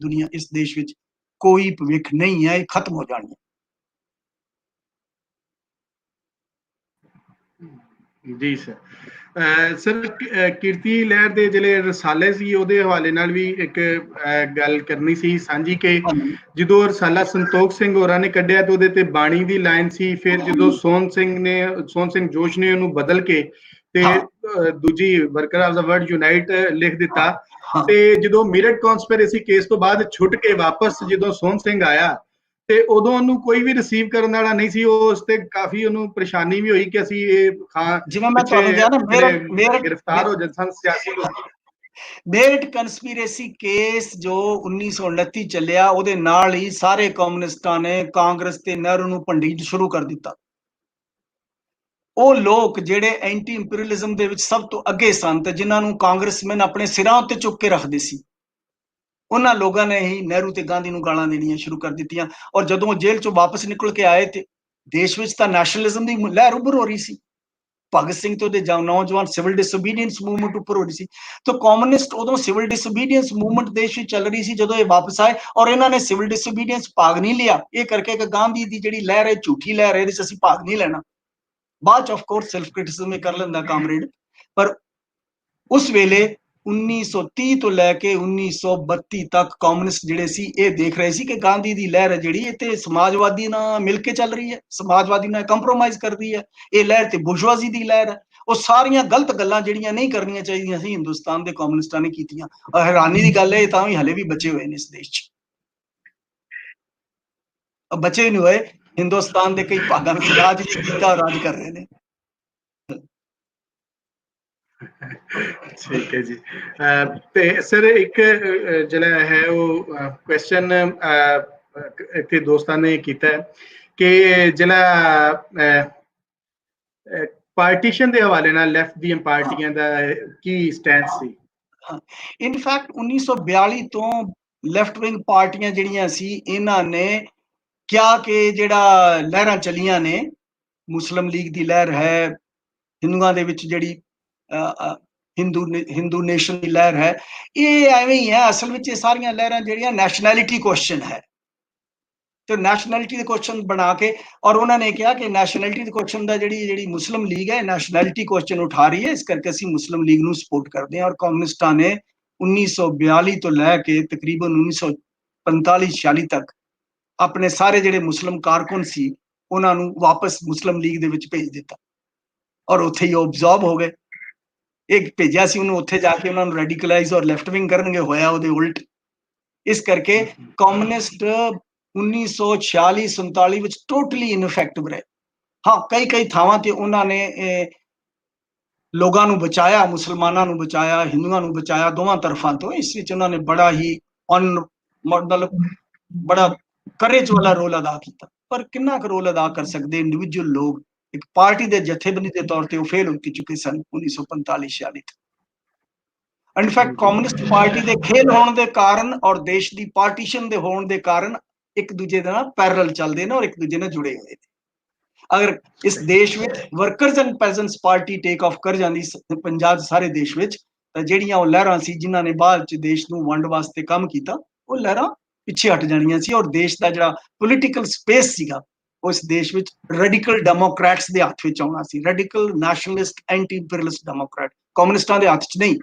ਇਸ ਦੇਸ਼ ਵਿੱਚ ਕੋਈ ਭਵਿੱਖ ਨਹੀਂ ਹੈ, ਇਹ ਖਤਮ ਹੋ ਜਾਣੀਆਂ। ਜੀ ਸਰ। ਸਰ ਕੀਰਤੀ ਲਹਿਰ ਦੇ ਜਿਹੜੇ ਰਸਾਲੇ ਸੀ ਉਹਦੇ ਹਵਾਲੇ ਨਾਲ ਵੀ ਇੱਕ ਗੱਲ ਕਰਨੀ ਸੀ ਸਾਂਝੀ ਕਿ ਜਦੋਂ ਰਸਾਲਾ ਸੰਤੋਖ ਸਿੰਘ ਹੋਰਾਂ ਨੇ ਕੱਢਿਆ ਤੇ ਉਹਦੇ ਤੇ ਬਾਣੀ ਦੀ ਲਾਈਨ ਸੀ, ਫਿਰ ਜਦੋਂ ਸੋਹਣ ਸਿੰਘ ਜੋਸ਼ ਨੇ ਉਹਨੂੰ ਬਦਲ ਕੇ ਤੇ ਦੂਜੀ worker of the world unite ਲਿਖ ਦਿੱਤਾ। ਤੇ ਜਦੋਂ ਮੇਰਠ ਕਨਸਪੀਰੇਸੀ ਕੇਸ ਤੋਂ ਬਾਅਦ ਛੁੱਟ ਕੇ ਵਾਪਸ ਜਦੋਂ ਸੋਹਣ ਸਿੰਘ ਆਇਆ ਤੇ ਉਦੋਂ ਉਹਨੂੰ ਕੋਈ ਵੀ ਰਿਸੀਵ ਕਰਨ ਵਾਲਾ ਨਹੀਂ ਸੀ। ਉਹ ਉਸ ਤੇ ਕਾਫੀ ਉਹਨੂੰ ਪਰੇਸ਼ਾਨੀ ਵੀ ਹੋਈ ਕਿ ਅਸੀਂ ਇਹ ਜਿਵੇਂ ਮੈਂ ਤੁਹਾਨੂੰ ਕਿਹਾ ਨਾ, ਗ੍ਰਿਫਤਾਰ ਹੋ ਜਾਂਦੇ ਸਨ ਸਿਆਸੀ ਲੋਕ। ਮੇਰਠ ਕਨਸਪੀਰੇਸੀ ਕੇਸ ਜੋ 1929 ਚੱਲਿਆ, ਉਹਦੇ ਨਾਲ ਹੀ ਸਾਰੇ ਕਮਿਊਨਿਸਟਾਂ ਨੇ ਕਾਂਗਰਸ ਤੇ ਨਹਿਰੂ ਨੂੰ ਭੰਡੀ ਸ਼ੁਰੂ ਕਰ ਦਿੱਤਾ। ਉਹ ਲੋਕ ਜਿਹੜੇ ਐਂਟੀ ਇੰਪੀਰੀਅਲਿਜ਼ਮ ਦੇ ਵਿੱਚ ਸਭ ਤੋਂ ਅੱਗੇ ਸਨ ਤੇ ਜਿਨ੍ਹਾਂ ਨੂੰ ਕਾਂਗਰਸਮੈਨ ਆਪਣੇ ਸਿਰਾਂ ਉੱਤੇ ਚੁੱਕ ਕੇ ਰੱਖਦੇ ਸੀ, ਉਹਨਾਂ ਲੋਕਾਂ ਨੇ ਹੀ ਨਹਿਰੂ ਤੇ ਗਾਂਧੀ ਨੂੰ ਗਾਲਾਂ ਦੇਣੀਆਂ ਸ਼ੁਰੂ ਕਰ ਦਿੱਤੀਆਂ। ਔਰ ਜਦੋਂ ਉਹ ਜੇਲ੍ਹ ਚੋਂ ਵਾਪਸ ਨਿਕਲ ਕੇ ਆਏ ਤੇ ਦੇਸ਼ ਵਿੱਚ ਤਾਂ ਨੈਸ਼ਨਲਿਜ਼ਮ ਦੀ ਲਹਿਰ ਉੱਭਰ ਹੋ ਰਹੀ ਸੀ। ਭਗਤ ਸਿੰਘ ਤੋਂ ਦੇ ਨੌਜਵਾਨ ਸਿਵਲ ਡਿਸਓਬੀਡੀਐਂਸ ਮੂਵਮੈਂਟ ਉੱਪਰ ਹੋ ਰਹੀ ਸੀ। ਤਾਂ ਕਮਿਊਨਿਸਟ ਉਦੋਂ ਸਿਵਲ ਡਿਸਓਬੀਡੀਐਂਸ ਮੂਵਮੈਂਟ ਦੇਸ਼ ਵਿੱਚ ਚੱਲ ਰਹੀ ਸੀ ਜਦੋਂ ਇਹ ਵਾਪਸ ਆਏ, ਔਰ ਇਹਨਾਂ ਨੇ ਸਿਵਲ ਡਿਸਓਬੀਡੀਐਂਸ ਭਾਗ ਨਹੀਂ ਲਿਆ, ਇਹ ਕਰਕੇ ਕਿ ਗਾਂਧੀ ਦੀ ਜਿਹੜੀ ਲਹਿਰ ਹੈ ਝੂਠੀ ਲਹਿਰ ਹੈ, ਇਹਦੇ 'ਚ ਅਸੀਂ ਭਾਗ ਨਹੀਂ ਲੈਣਾ। ਬਾਅਦ 'ਚ ਆਫ ਕੋਰਸ ਸੈਲਫ ਕ੍ਰਿਟਿਸਿਜ਼ਮ ਇਹ ਕਰ ਲੈਂਦਾ ਕਾਮਰੇਡ, ਪਰ ਉਸ ਵੇਲੇ 1930 ਤੋਂ ਲੈ ਕੇ 1932 ਤੱਕ ਕਮਿਊਨਿਸਟ ਜਿਹੜੇ ਸੀ ਇਹ ਦੇਖ ਰਹੇ ਸੀ ਕਿ ਗਾਂਧੀ ਦੀ ਲਹਿਰ ਹੈ ਜਿਹੜੀ ਇਹ ਤੇ ਸਮਾਜਵਾਦੀ ਨਾਲ ਮਿਲ ਕੇ ਚੱਲ ਰਹੀ ਹੈ, ਸਮਾਜਵਾਦੀ ਨਾਲ ਕੰਪਰੋਮਾਈਜ਼ ਕਰਦੀ ਹੈ। ਇਹ ਲਹਿਰ ਤੇ ਬੁਰਜ਼ਵਾਜ਼ੀ ਦੀ ਲਹਿਰ ਹੈ। ਉਹ ਸਾਰੀਆਂ ਗਲਤ ਗੱਲਾਂ ਜਿਹੜੀਆਂ ਨਹੀਂ ਕਰਨੀਆਂ ਚਾਹੀਦੀਆਂ ਸੀ ਹਿੰਦੁਸਤਾਨ ਦੇ ਕਮਿਊਨਿਸਟਾਂ ਨੇ ਕੀਤੀਆਂ। ਔਰ ਹੈਰਾਨੀ ਦੀ ਗੱਲ ਹੈ, ਤਾਂ ਵੀ ਹਲੇ ਵੀ ਬਚੇ ਹੋਏ ਨੇ ਇਸ ਦੇਸ਼ 'ਚ, ਬਚੇ ਨਹੀਂ ਹੋਏ। ਹਿੰਦੁਸਤਾਨ ਦੇ ਕਈ ਭਾਗਾਂ ਵਿੱਚ ਰਾਜ ਕੀਤਾ, ਰਾਜ ਕਰ ਰਹੇ ਨੇ। ਠੀਕ ਹੈ ਜੀ। ਤੇ ਸਰ ਇੱਕ ਜਿਹੜਾ ਹੈ ਉਹ ਕੁਐਸਚਨ ਇੱਥੇ ਦੋਸਤਾਂ ਨੇ ਕੀਤਾ ਕਿ ਜਿਹੜਾ ਪਾਰਟੀਸ਼ਨ ਦੇ ਹਵਾਲੇ ਨਾਲ ਲੈਫਟ ਦੀਆਂ ਪਾਰਟੀਆਂ ਦਾ ਕੀ ਸਟੈਂਡ ਸੀ? ਇਨਫੈਕਟ 1942 ਤੋਂ ਲੈਫਟ ਵਿੰਗ ਪਾਰਟੀਆਂ ਜਿਹੜੀਆਂ ਸੀ ਇਹਨਾਂ ਨੇ ਕਿਹਾ ਕਿ ਜਿਹੜਾ ਲਹਿਰਾਂ ਚੱਲੀਆਂ ਨੇ, ਮੁਸਲਿਮ ਲੀਗ ਦੀ ਲਹਿਰ ਹੈ, ਹਿੰਦੂਆਂ ਦੇ ਵਿੱਚ ਜਿਹੜੀ ਹਿੰਦੂ ਨੇਸ਼ਨ ਦੀ ਲਹਿਰ ਹੈ, ਇਹ ਐਵੇਂ ਹੀ ਹੈ। ਅਸਲ ਵਿੱਚ ਇਹ ਸਾਰੀਆਂ ਲਹਿਰਾਂ ਜਿਹੜੀਆਂ ਨੈਸ਼ਨੈਲਿਟੀ ਕੁਐਸਚਨ ਹੈ, ਤੇ ਨੈਸ਼ਨੈਲਿਟੀ ਦੇ ਕੁਐਸਚਨ ਬਣਾ ਕੇ, ਔਰ ਉਹਨਾਂ ਨੇ ਕਿਹਾ ਕਿ ਨੈਸ਼ਨੈਲਿਟੀ ਦੇ ਕੁਐਸਚਨ ਦਾ ਜਿਹੜੀ ਮੁਸਲਿਮ ਲੀਗ ਹੈ ਨੈਸ਼ਨੈਲਿਟੀ ਕੁਐਸਚਨ ਉਠਾ ਰਹੀ ਹੈ, ਇਸ ਕਰਕੇ ਅਸੀਂ ਮੁਸਲਿਮ ਲੀਗ ਨੂੰ ਸਪੋਰਟ ਕਰਦੇ ਹਾਂ। ਔਰ ਕਮਿਊਨਿਸਟਾਂ ਨੇ 1942 ਤੋਂ ਲੈ ਕੇ ਤਕਰੀਬਨ 1945-46 ਤੱਕ ਆਪਣੇ ਸਾਰੇ ਜਿਹੜੇ ਮੁਸਲਿਮ ਕਾਰਕੁਨ ਸੀ ਉਹਨਾਂ ਨੂੰ ਵਾਪਸ ਮੁਸਲਿਮ ਲੀਗ ਦੇ ਵਿੱਚ ਭੇਜ ਦਿੱਤਾ, ਔਰ ਉੱਥੇ ਹੀ ਉਹ ਅਬਜ਼ੌਰਬ ਹੋ ਗਏ। ਇੱਕ ਭੇਜਿਆ ਸੀ ਉਹਨੂੰ, ਉੱਥੇ ਜਾ ਕੇ ਉਹਨਾਂ ਨੂੰ ਰੈਡੀਕਲਾਈਜ਼ ਔਰ ਲੈਫਟ ਵਿੰਗ ਕਰਨਗੇ, ਹੋਇਆ ਉਹਦੇ ਉਲਟ। ਇਸ ਕਰਕੇ ਕਮਿਊਨਿਸਟ 1946-47 ਵਿੱਚ ਟੋਟਲੀ ਇਨਫੈਕਟਿਵ ਰਹੇ। ਹਾਂ, ਕਈ ਥਾਵਾਂ ਤੇ ਉਹਨਾਂ ਨੇ ਲੋਕਾਂ ਨੂੰ ਬਚਾਇਆ, ਮੁਸਲਮਾਨਾਂ ਨੂੰ ਬਚਾਇਆ, ਹਿੰਦੂਆਂ ਨੂੰ ਬਚਾਇਆ, ਦੋਵਾਂ ਤਰਫਾਂ ਤੋਂ। ਇਸ ਵਿੱਚ ਉਹਨਾਂ ਨੇ ਬੜਾ ਹੀ ਮਤਲਬ ਬੜਾ ਕਰੇਜ ਵਾਲਾ ਰੋਲ ਅਦਾ ਕੀਤਾ। ਪਰ ਕਿੰਨਾ ਕੁ ਰੋਲ ਅਦਾ ਕਰ ਸਕਦੇ ਇੰਡੀਵਿਜੂਅਲ ਲੋਕ? ਇੱਕ ਪਾਰਟੀ ਦੇ ਜਥੇਬੰਦੀ ਦੇ ਤੌਰ ਤੇ ਉਹ ਫੇਲ ਹੋ ਚੁੱਕੇ ਸਨ 1945-46 ਤੱਕ। ਇਨਫੈਕਟ ਕਮਿਊਨਿਸਟ ਪਾਰਟੀ ਦੇ ਖੇਲ ਹੋਣ ਦੇ ਕਾਰਨ ਔਰ ਦੇਸ਼ ਦੀ ਪਾਰਟੀਸ਼ਨ ਦੇ ਹੋਣ ਦੇ ਕਾਰਨ ਇੱਕ ਦੂਜੇ ਦੇ ਨਾਲ ਪੈਰਲਲ ਚੱਲਦੇ ਨੇ ਔਰ ਇੱਕ ਦੂਜੇ ਨਾਲ ਜੁੜੇ ਹੋਏ ਨੇ। ਅਗਰ ਇਸ ਦੇਸ਼ ਵਿੱਚ workers and peasants party take off ਕਰ ਜਾਂਦੀ ਪੰਜਾਬ ਸਾਰੇ ਦੇਸ਼ ਵਿੱਚ, ਤਾਂ ਜਿਹੜੀਆਂ ਉਹ ਲਹਿਰਾਂ ਸੀ ਜਿਨ੍ਹਾਂ ਨੇ ਬਾਅਦ ਚ ਦੇਸ਼ ਨੂੰ ਵੰਡ ਵਾਸਤੇ ਕੰਮ ਕੀਤਾ, ਉਹ ਲਹਿਰਾਂ ਪਿੱਛੇ ਹਟ ਜਾਣੀਆਂ ਸੀ, ਔਰ ਦੇਸ਼ ਦਾ ਜਿਹੜਾ ਪੋਲੀਟੀਕਲ ਸਪੇਸ ਸੀਗਾ ਉਸ ਦੇਸ਼ ਵਿੱਚ ਰੈਡੀਕਲ ਡੈਮੋਕ੍ਰੈਟਸ ਦੇ ਹੱਥ ਵਿੱਚ ਆਉਣਾ ਸੀ। ਰੈਡੀਕਲ ਨੈਸ਼ਨਲਿਸਟ ਐਂਟੀ ਇੰਪੀਰੀਅਲਿਸਟ ਡੈਮੋਕ੍ਰੈਟ, ਕਮਿਊਨਿਸਟਾਂ ਦੇ ਹੱਥ 'ਚ ਨਹੀਂ।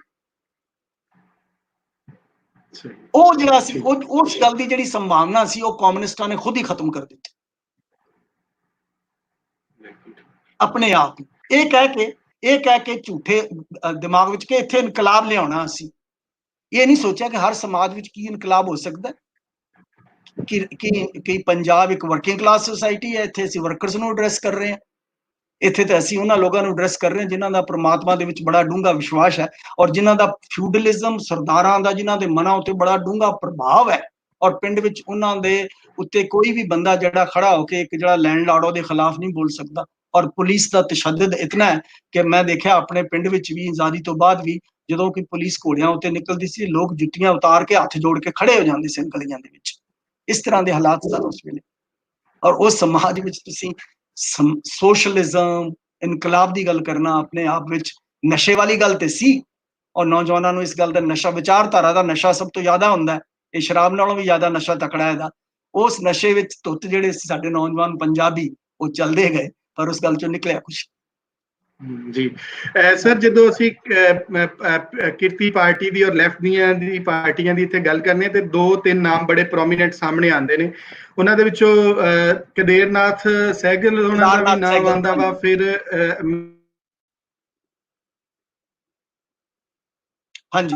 ਉਹ ਜਿਹੜਾ ਸੀ ਉਸ ਗੱਲ ਦੀ ਜਿਹੜੀ ਸੰਭਾਵਨਾ ਸੀ ਉਹ ਕਮਿਊਨਿਸਟਾਂ ਨੇ ਖੁਦ ਹੀ ਖਤਮ ਕਰ ਦਿੱਤੀ ਆਪਣੇ ਆਪ। ਇਹ ਕਹਿ ਕੇ ਝੂਠੇ ਦਿਮਾਗ ਵਿੱਚ ਕਿ ਇੱਥੇ ਇਨਕਲਾਬ ਲਿਆਉਣਾ ਅਸੀਂ। ਇਹ ਨਹੀਂ ਸੋਚਿਆ ਕਿ ਹਰ ਸਮਾਜ ਵਿੱਚ ਕੀ ਇਨਕਲਾਬ ਹੋ ਸਕਦਾ ਕਿ ਪੰਜਾਬ ਇੱਕ ਵਰਕਿੰਗ ਕਲਾਸ ਸੋਸਾਇਟੀ ਹੈ, ਇੱਥੇ ਅਸੀਂ ਵਰਕਰਸ ਨੂੰ ਐਡਰੈਸ ਕਰ ਰਹੇ ਹਾਂ। ਇੱਥੇ ਤਾਂ ਅਸੀਂ ਉਹਨਾਂ ਲੋਕਾਂ ਨੂੰ ਐਡਰੈਸ ਕਰ ਰਹੇ ਹਾਂ ਜਿਨ੍ਹਾਂ ਦਾ ਪ੍ਰਮਾਤਮਾ ਦੇ ਵਿੱਚ ਬੜਾ ਡੂੰਘਾ ਵਿਸ਼ਵਾਸ ਹੈ ਔਰ ਜਿਨ੍ਹਾਂ ਦਾ ਫਿਊਡਲਿਜ਼ਮ ਸਰਦਾਰਾਂ ਦਾ ਜਿਨ੍ਹਾਂ ਦੇ ਮਨਾਂ ਉੱਤੇ ਬੜਾ ਡੂੰਘਾ ਪ੍ਰਭਾਵ ਹੈ ਔਰ ਪਿੰਡ ਵਿੱਚ ਉਹਨਾਂ ਦੇ ਉੱਤੇ ਕੋਈ ਵੀ ਬੰਦਾ ਜਿਹੜਾ ਖੜਾ ਹੋ ਕੇ ਇੱਕ ਜਿਹੜਾ ਲੈਂਡਲਾਰਡ ਉਹਦੇ ਖਿਲਾਫ ਨਹੀਂ ਬੋਲ ਸਕਦਾ। ਔਰ ਪੁਲਿਸ ਦਾ ਤਸ਼ੱਦਦ ਇਤਨਾ ਹੈ ਕਿ ਮੈਂ ਦੇਖਿਆ ਆਪਣੇ ਪਿੰਡ ਵਿੱਚ ਵੀ ਆਜ਼ਾਦੀ ਤੋਂ ਬਾਅਦ ਵੀ ਜਦੋਂ ਕਿ ਪੁਲਿਸ ਘੋੜਿਆਂ ਉੱਤੇ ਨਿਕਲਦੀ ਸੀ ਲੋਕ ਜੁੱਤੀਆਂ ਉਤਾਰ ਕੇ ਹੱਥ ਜੋੜ ਕੇ ਖੜੇ ਹੋ ਜਾਂਦੇ ਸੀ ਗਲੀਆਂ ਦੇ ਵਿੱਚ। ਇਸ ਤਰ੍ਹਾਂ ਦੇ ਹਾਲਾਤ ਸਨ ਉਸ ਵੇਲੇ। ਔਰ ਉਸ ਸਮਾਜ ਵਿੱਚ ਤੁਸੀਂ ਸੋਸ਼ਲਿਜ਼ਮ ਇਨਕਲਾਬ ਦੀ ਗੱਲ ਕਰਨਾ ਆਪਣੇ ਆਪ ਵਿੱਚ ਨਸ਼ੇ ਵਾਲੀ ਗੱਲ ਤੇ ਸੀ ਔਰ ਨੌਜਵਾਨਾਂ ਨੂੰ ਇਸ ਗੱਲ ਦਾ ਨਸ਼ਾ ਵਿਚਾਰਧਾਰਾ ਦਾ ਨਸ਼ਾ ਸਭ ਤੋਂ ਜ਼ਿਆਦਾ ਹੁੰਦਾ ਹੈ। ਇਹ ਸ਼ਰਾਬ ਨਾਲੋਂ ਵੀ ਜ਼ਿਆਦਾ ਨਸ਼ਾ ਤਕੜਾ ਇਹਦਾ। ਉਸ ਨਸ਼ੇ ਵਿੱਚ ਧੁੱਤ ਜਿਹੜੇ ਸਾਡੇ ਨੌਜਵਾਨ ਪੰਜਾਬੀ ਉਹ ਚੱਲਦੇ ਗਏ ਪਰ ਉਸ ਗੱਲ ਚੋਂ ਨਿਕਲਿਆ ਕੁਛ ਜੀ। ਸਰ ਜਦੋਂ ਅਸੀਂ ਕਿਰਤੀ ਪਾਰਟੀ ਦੀ ਔਰ ਲੈਫਟ ਦੀਆਂ ਦੀ ਪਾਰਟੀਆਂ ਦੀ ਇੱਥੇ ਗੱਲ ਕਰਨੇ ਤੇ 2-3 ਨਾਮ ਬੜੇ ਪ੍ਰੋਮੀਨੈਂਟ ਸਾਹਮਣੇ ਆਉਂਦੇ ਨੇ। ਉਹਨਾਂ ਦੇ ਵਿੱਚੋਂ ਕੇਦਾਰਨਾਥ ਸਹਿਗਲ ਉਹਨਾਂ ਦਾ ਵੀ ਨਾਮ ਆਉਂਦਾ ਵਾ, ਫਿਰ ਹਾਂਜੀ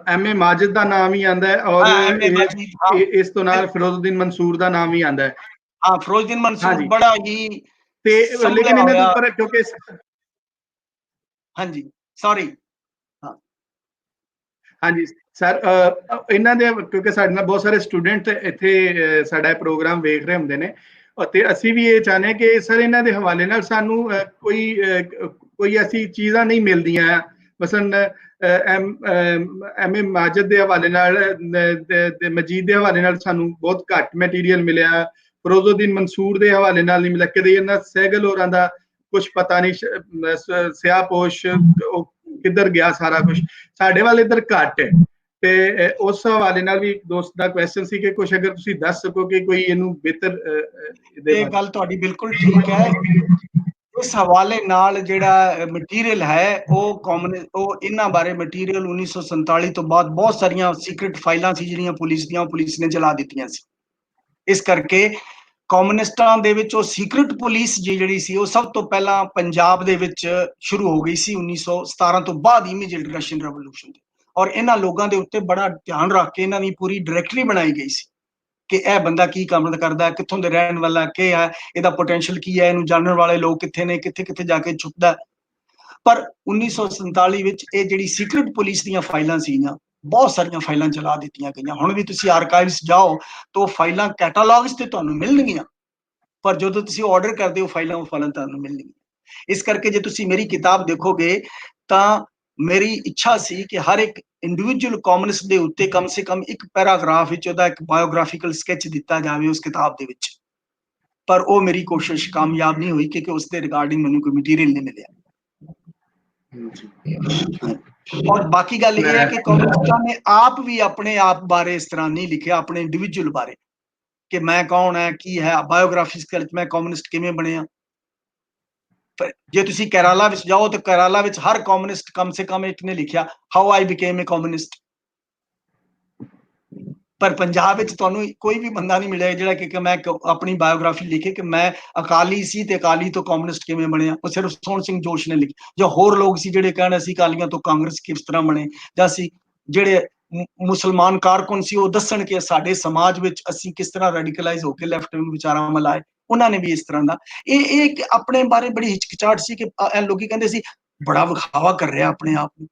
ਐਮਏ ਮਾਜਿਦ ਦਾ ਨਾਮ ਹੀ ਆਉਂਦਾ ਹੈ ਔਰ ਇਸ ਤੋਂ ਨਾਲ ਫਿਰੋਜ਼ਉਦੀਨ ਮਨਸੂਰ ਦਾ ਨਾਮ ਵੀ ਆਉਂਦਾ ਹੈ। ਹਾਂ ਫਿਰੋਜ਼ਉਦੀਨ ਮਨਸੂਰ ਬੜਾ ਹੀ ਤੇ ਲੇਕਿਨ ਇਹਨਾਂ ਦੇ ਉੱਪਰ ਕਿਉਂਕਿ ਹਾਂਜੀ ਸੌਰੀ ਹਾਂਜੀ ਸਰ ਇਹਨਾਂ ਦੇ ਕਿਉਂਕਿ ਸਾਡੇ ਨਾਲ ਬਹੁਤ ਸਾਰੇ ਸਟੂਡੈਂਟ ਇੱਥੇ ਸਾਡਾ ਪ੍ਰੋਗਰਾਮ ਵੇਖ ਰਹੇ ਹੁੰਦੇ ਨੇ ਅਤੇ ਅਸੀਂ ਵੀ ਇਹ ਚਾਹੁੰਦੇ ਹਾਂ ਕਿ ਸਰ ਇਹਨਾਂ ਦੇ ਹਵਾਲੇ ਨਾਲ ਸਾਨੂੰ ਕੋਈ ਐਸੀ ਚੀਜ਼ਾਂ ਨਹੀਂ ਮਿਲਦੀਆਂ ਮਸਲਨ ਐਮਏ ਮਾਜਿਦ ਦੇ ਹਵਾਲੇ ਨਾਲ ਮਜੀਦ ਦੇ ਹਵਾਲੇ ਨਾਲ ਸਾਨੂੰ ਬਹੁਤ ਘੱਟ ਮਟੀਰੀਅਲ ਮਿਲਿਆ। ਫਿਰੋਜ਼ਉਦੀਨ ਮਨਸੂਰ ਦੇ ਹਵਾਲੇ ਨਾਲ ਨਹੀਂ ਮਿਲਿਆ। ਕੇਦਾਰਨਾਥ ਸਹਿਗਲ ਹੋਰਾਂ ਦਾ ਕੁਛ ਪਤਾ ਨਹੀਂ, ਸਿਆਹਪੋਸ਼ ਉਹ ਕਿੱਧਰ ਗਿਆ ਸਾਰਾ ਕੁਝ ਸਾਡੇ ਵੱਲ ਇੱਧਰ ਘੱਟ ਹੈ। ਤੇ ਉਸ ਹਵਾਲੇ ਨਾਲ ਵੀ ਦੋਸਤ ਦਾ ਕੁਐਸਚਨ ਸੀ ਕਿ ਕੁਛ ਅਗਰ ਤੁਸੀਂ ਦੱਸ ਸਕੋ ਕਿ ਕੋਈ ਇਹਨੂੰ ਬਿਹਤਰ ਇਹ ਗੱਲ ਤੁਹਾਡੀ ਬਿਲਕੁਲ ਠੀਕ ਹੈ। ਇਸ ਹਵਾਲੇ ਨਾਲ ਜਿਹੜਾ ਮਟੀਰੀਅਲ ਹੈ ਉਹ ਇਹਨਾਂ ਬਾਰੇ ਮਟੀਰੀਅਲ 1947 ਤੋਂ ਬਾਅਦ ਬਹੁਤ ਸਾਰੀਆਂ ਸੀਕ੍ਰੀਟ ਫਾਈਲਾਂ ਸੀ ਜਿਹੜੀਆਂ ਪੁਲਿਸ ਨੇ ਜਲਾ ਦਿੱਤੀਆਂ ਸੀ। ਇਸ ਕਰਕੇ ਕਮਿਊਨਿਸਟਾਂ ਦੇ ਵਿੱਚ ਉਹ ਸੀਕ੍ਰੀਟ ਪੁਲਿਸ ਜਿਹੜੀ ਸੀ ਉਹ ਸਭ ਤੋਂ ਪਹਿਲਾਂ ਪੰਜਾਬ ਦੇ ਵਿੱਚ ਸ਼ੁਰੂ ਹੋ ਗਈ ਸੀ 1917 ਤੋਂ ਬਾਅਦ ਇਮੀਡੀਏਟ ਰਸ਼ੀਅਨ ਰੈਵੋਲੂਸ਼ਨ ਦੇ। ਔਰ ਇਹਨਾਂ ਲੋਕਾਂ ਦੇ ਉੱਤੇ ਬੜਾ ਧਿਆਨ ਰੱਖ ਕੇ ਇਹਨਾਂ ਦੀ ਪੂਰੀ ਡਾਇਰੈਕਟਰੀ ਬਣਾਈ ਗਈ ਸੀ ਕਿ ਇਹ ਬੰਦਾ ਕੀ ਕੰਮ ਕਰਦਾ, ਕਿੱਥੋਂ ਦੇ ਰਹਿਣ ਵਾਲਾ, ਕੀ ਹੈ ਇਹਦਾ ਪੋਟੈਂਸ਼ੀਅਲ, ਕੀ ਹੈ, ਇਹਨੂੰ ਜਾਣਨ ਵਾਲੇ ਲੋਕ ਕਿੱਥੇ ਨੇ, ਕਿੱਥੇ ਕਿੱਥੇ ਜਾ ਕੇ ਛੁਪਦਾ। ਪਰ 1947 ਵਿੱਚ ਇਹ ਜਿਹੜੀ ਸੀਕ੍ਰੀਟ ਪੁਲਿਸ ਦੀਆਂ ਫਾਈਲਾਂ ਸੀਗੀਆਂ ਬਹੁਤ ਸਾਰੀਆਂ ਫਾਈਲਾਂ ਜਲਾ ਦਿੱਤੀਆਂ ਗਈਆਂ। ਹੁਣ ਵੀ ਤੁਸੀਂ ਆਰਕਾਈਵਸ ਜਾਓ ਤਾਂ ਫਾਈਲਾਂ ਕੈਟਾਲੌਗਸ ਤੇ ਤੁਹਾਨੂੰ ਮਿਲਣਗੀਆਂ ਪਰ ਜਦੋਂ ਤੁਸੀਂ ਆਰਡਰ ਕਰਦੇ ਹੋ ਫਾਈਲਾਂ ਉਹ ਤੁਹਾਨੂੰ ਮਿਲਣਗੀਆਂ। ਇਸ ਕਰਕੇ ਜੇ ਤੁਸੀਂ ਮੇਰੀ ਕਿਤਾਬ ਦੇਖੋਗੇ ਤਾਂ ਮੇਰੀ ਇੱਛਾ ਸੀ ਕਿ ਹਰ ਇੱਕ ਇੰਡੀਵਿਜੂਅਲ ਕਮਿਊਨਿਸਟ ਦੇ ਉੱਤੇ ਕਮ ਸੇ ਕਮ ਇੱਕ ਪੈਰਾਗ੍ਰਾਫ ਵਿੱਚ ਉਹਦਾ ਇੱਕ ਬਾਇਓਗ੍ਰਾਫਿਕਲ ਸਕੈਚ ਦਿੱਤਾ ਜਾਵੇ ਉਸ ਕਿਤਾਬ ਦੇ ਵਿੱਚ। ਪਰ ਉਹ ਮੇਰੀ ਕੋਸ਼ਿਸ਼ ਕਾਮਯਾਬ ਨਹੀਂ ਹੋਈ ਕਿਉਂਕਿ ਉਸ ਦੇ ਰਿਗਾਰਡਿੰਗ ਮੈਨੂੰ ਕੋਈ ਮਟੀਰੀਅਲ ਨਹੀਂ ਮਿਲਿਆ। ਔਰ ਬਾਕੀ ਗੱਲ ਇਹ ਹੈ ਕਿ ਕਮਿਊਨਿਸਟਾਂ ਨੇ ਆਪ ਵੀ ਆਪਣੇ ਆਪ ਬਾਰੇ ਇਸ ਤਰ੍ਹਾਂ ਨਹੀਂ ਲਿਖਿਆ, ਆਪਣੇ ਇੰਡੀਵਿਜੂਅਲ ਬਾਰੇ ਕਿ ਮੈਂ ਕੌਣ ਹੈ, ਕੀ ਹੈ, ਬਾਇਓਗ੍ਰਾਫਿਕਲ ਮੈਂ ਕਮਿਊਨਿਸਟ ਕਿਵੇਂ ਬਣਿਆ। ਜੇ ਤੁਸੀਂ ਕੇਰਲਾ ਵਿੱਚ ਜਾਓ ਤਾਂ ਕੇਰਲਾ ਵਿੱਚ ਹਰ ਕਮਿਊਨਿਸਟ ਕਮ ਸੇ ਕਮ ਇੱਕ ਨੇ ਲਿਖਿਆ how I became A communist. ਪਰ ਪੰਜਾਬ ਵਿੱਚ ਤੁਹਾਨੂੰ ਕੋਈ ਵੀ ਬੰਦਾ ਨਹੀਂ ਮਿਲਿਆ ਜਿਹੜਾ ਕਿ ਮੈਂ ਆਪਣੀ ਬਾਇਓਗ੍ਰਾਫੀ ਲਿਖੇ ਕਿ ਮੈਂ ਅਕਾਲੀ ਸੀ ਤੇ ਅਕਾਲੀ ਤੋਂ ਕਮਿਊਨਿਸਟ ਕਿਵੇਂ ਬਣਿਆ। ਉਹ ਸਿਰਫ ਸੋਹਣ ਸਿੰਘ ਜੋਸ਼ ਨੇ ਲਿਖਿਆ। ਜਾਂ ਹੋਰ ਲੋਕ ਸੀ ਜਿਹੜੇ ਕਹਿਣ ਅਸੀਂ ਅਕਾਲੀਆਂ ਤੋਂ ਕਾਂਗਰਸ ਕਿਸ ਤਰ੍ਹਾਂ ਬਣੇ, ਜਾਂ ਅਸੀਂ ਜਿਹੜੇ ਮੁਸਲਮਾਨ ਕਾਰਕੁਨ ਸੀ ਉਹ ਦੱਸਣ ਕਿ ਸਾਡੇ ਸਮਾਜ ਵਿੱਚ ਅਸੀਂ ਕਿਸ ਤਰ੍ਹਾਂ ਰੈਡੀਕਲਾਈਜ਼ ਹੋ ਕੇ ਲੈਫਟ ਵਿੰਗ ਵਿਚਾਰਾਂ ਮਲਾਏ। ਉਹਨਾਂ ਨੇ ਵੀ ਇਸ ਤਰ੍ਹਾਂ ਦਾ ਇਹ ਆਪਣੇ ਬਾਰੇ ਬੜੀ ਹਿਚਕਿਚਾਹਟ ਸੀ ਕਿ ਲੋਕੀ ਕਹਿੰਦੇ ਸੀ ਬੜਾ ਵਿਖਾਵਾ ਕਰ ਰਿਹਾ ਆਪਣੇ ਆਪ ਨੂੰ।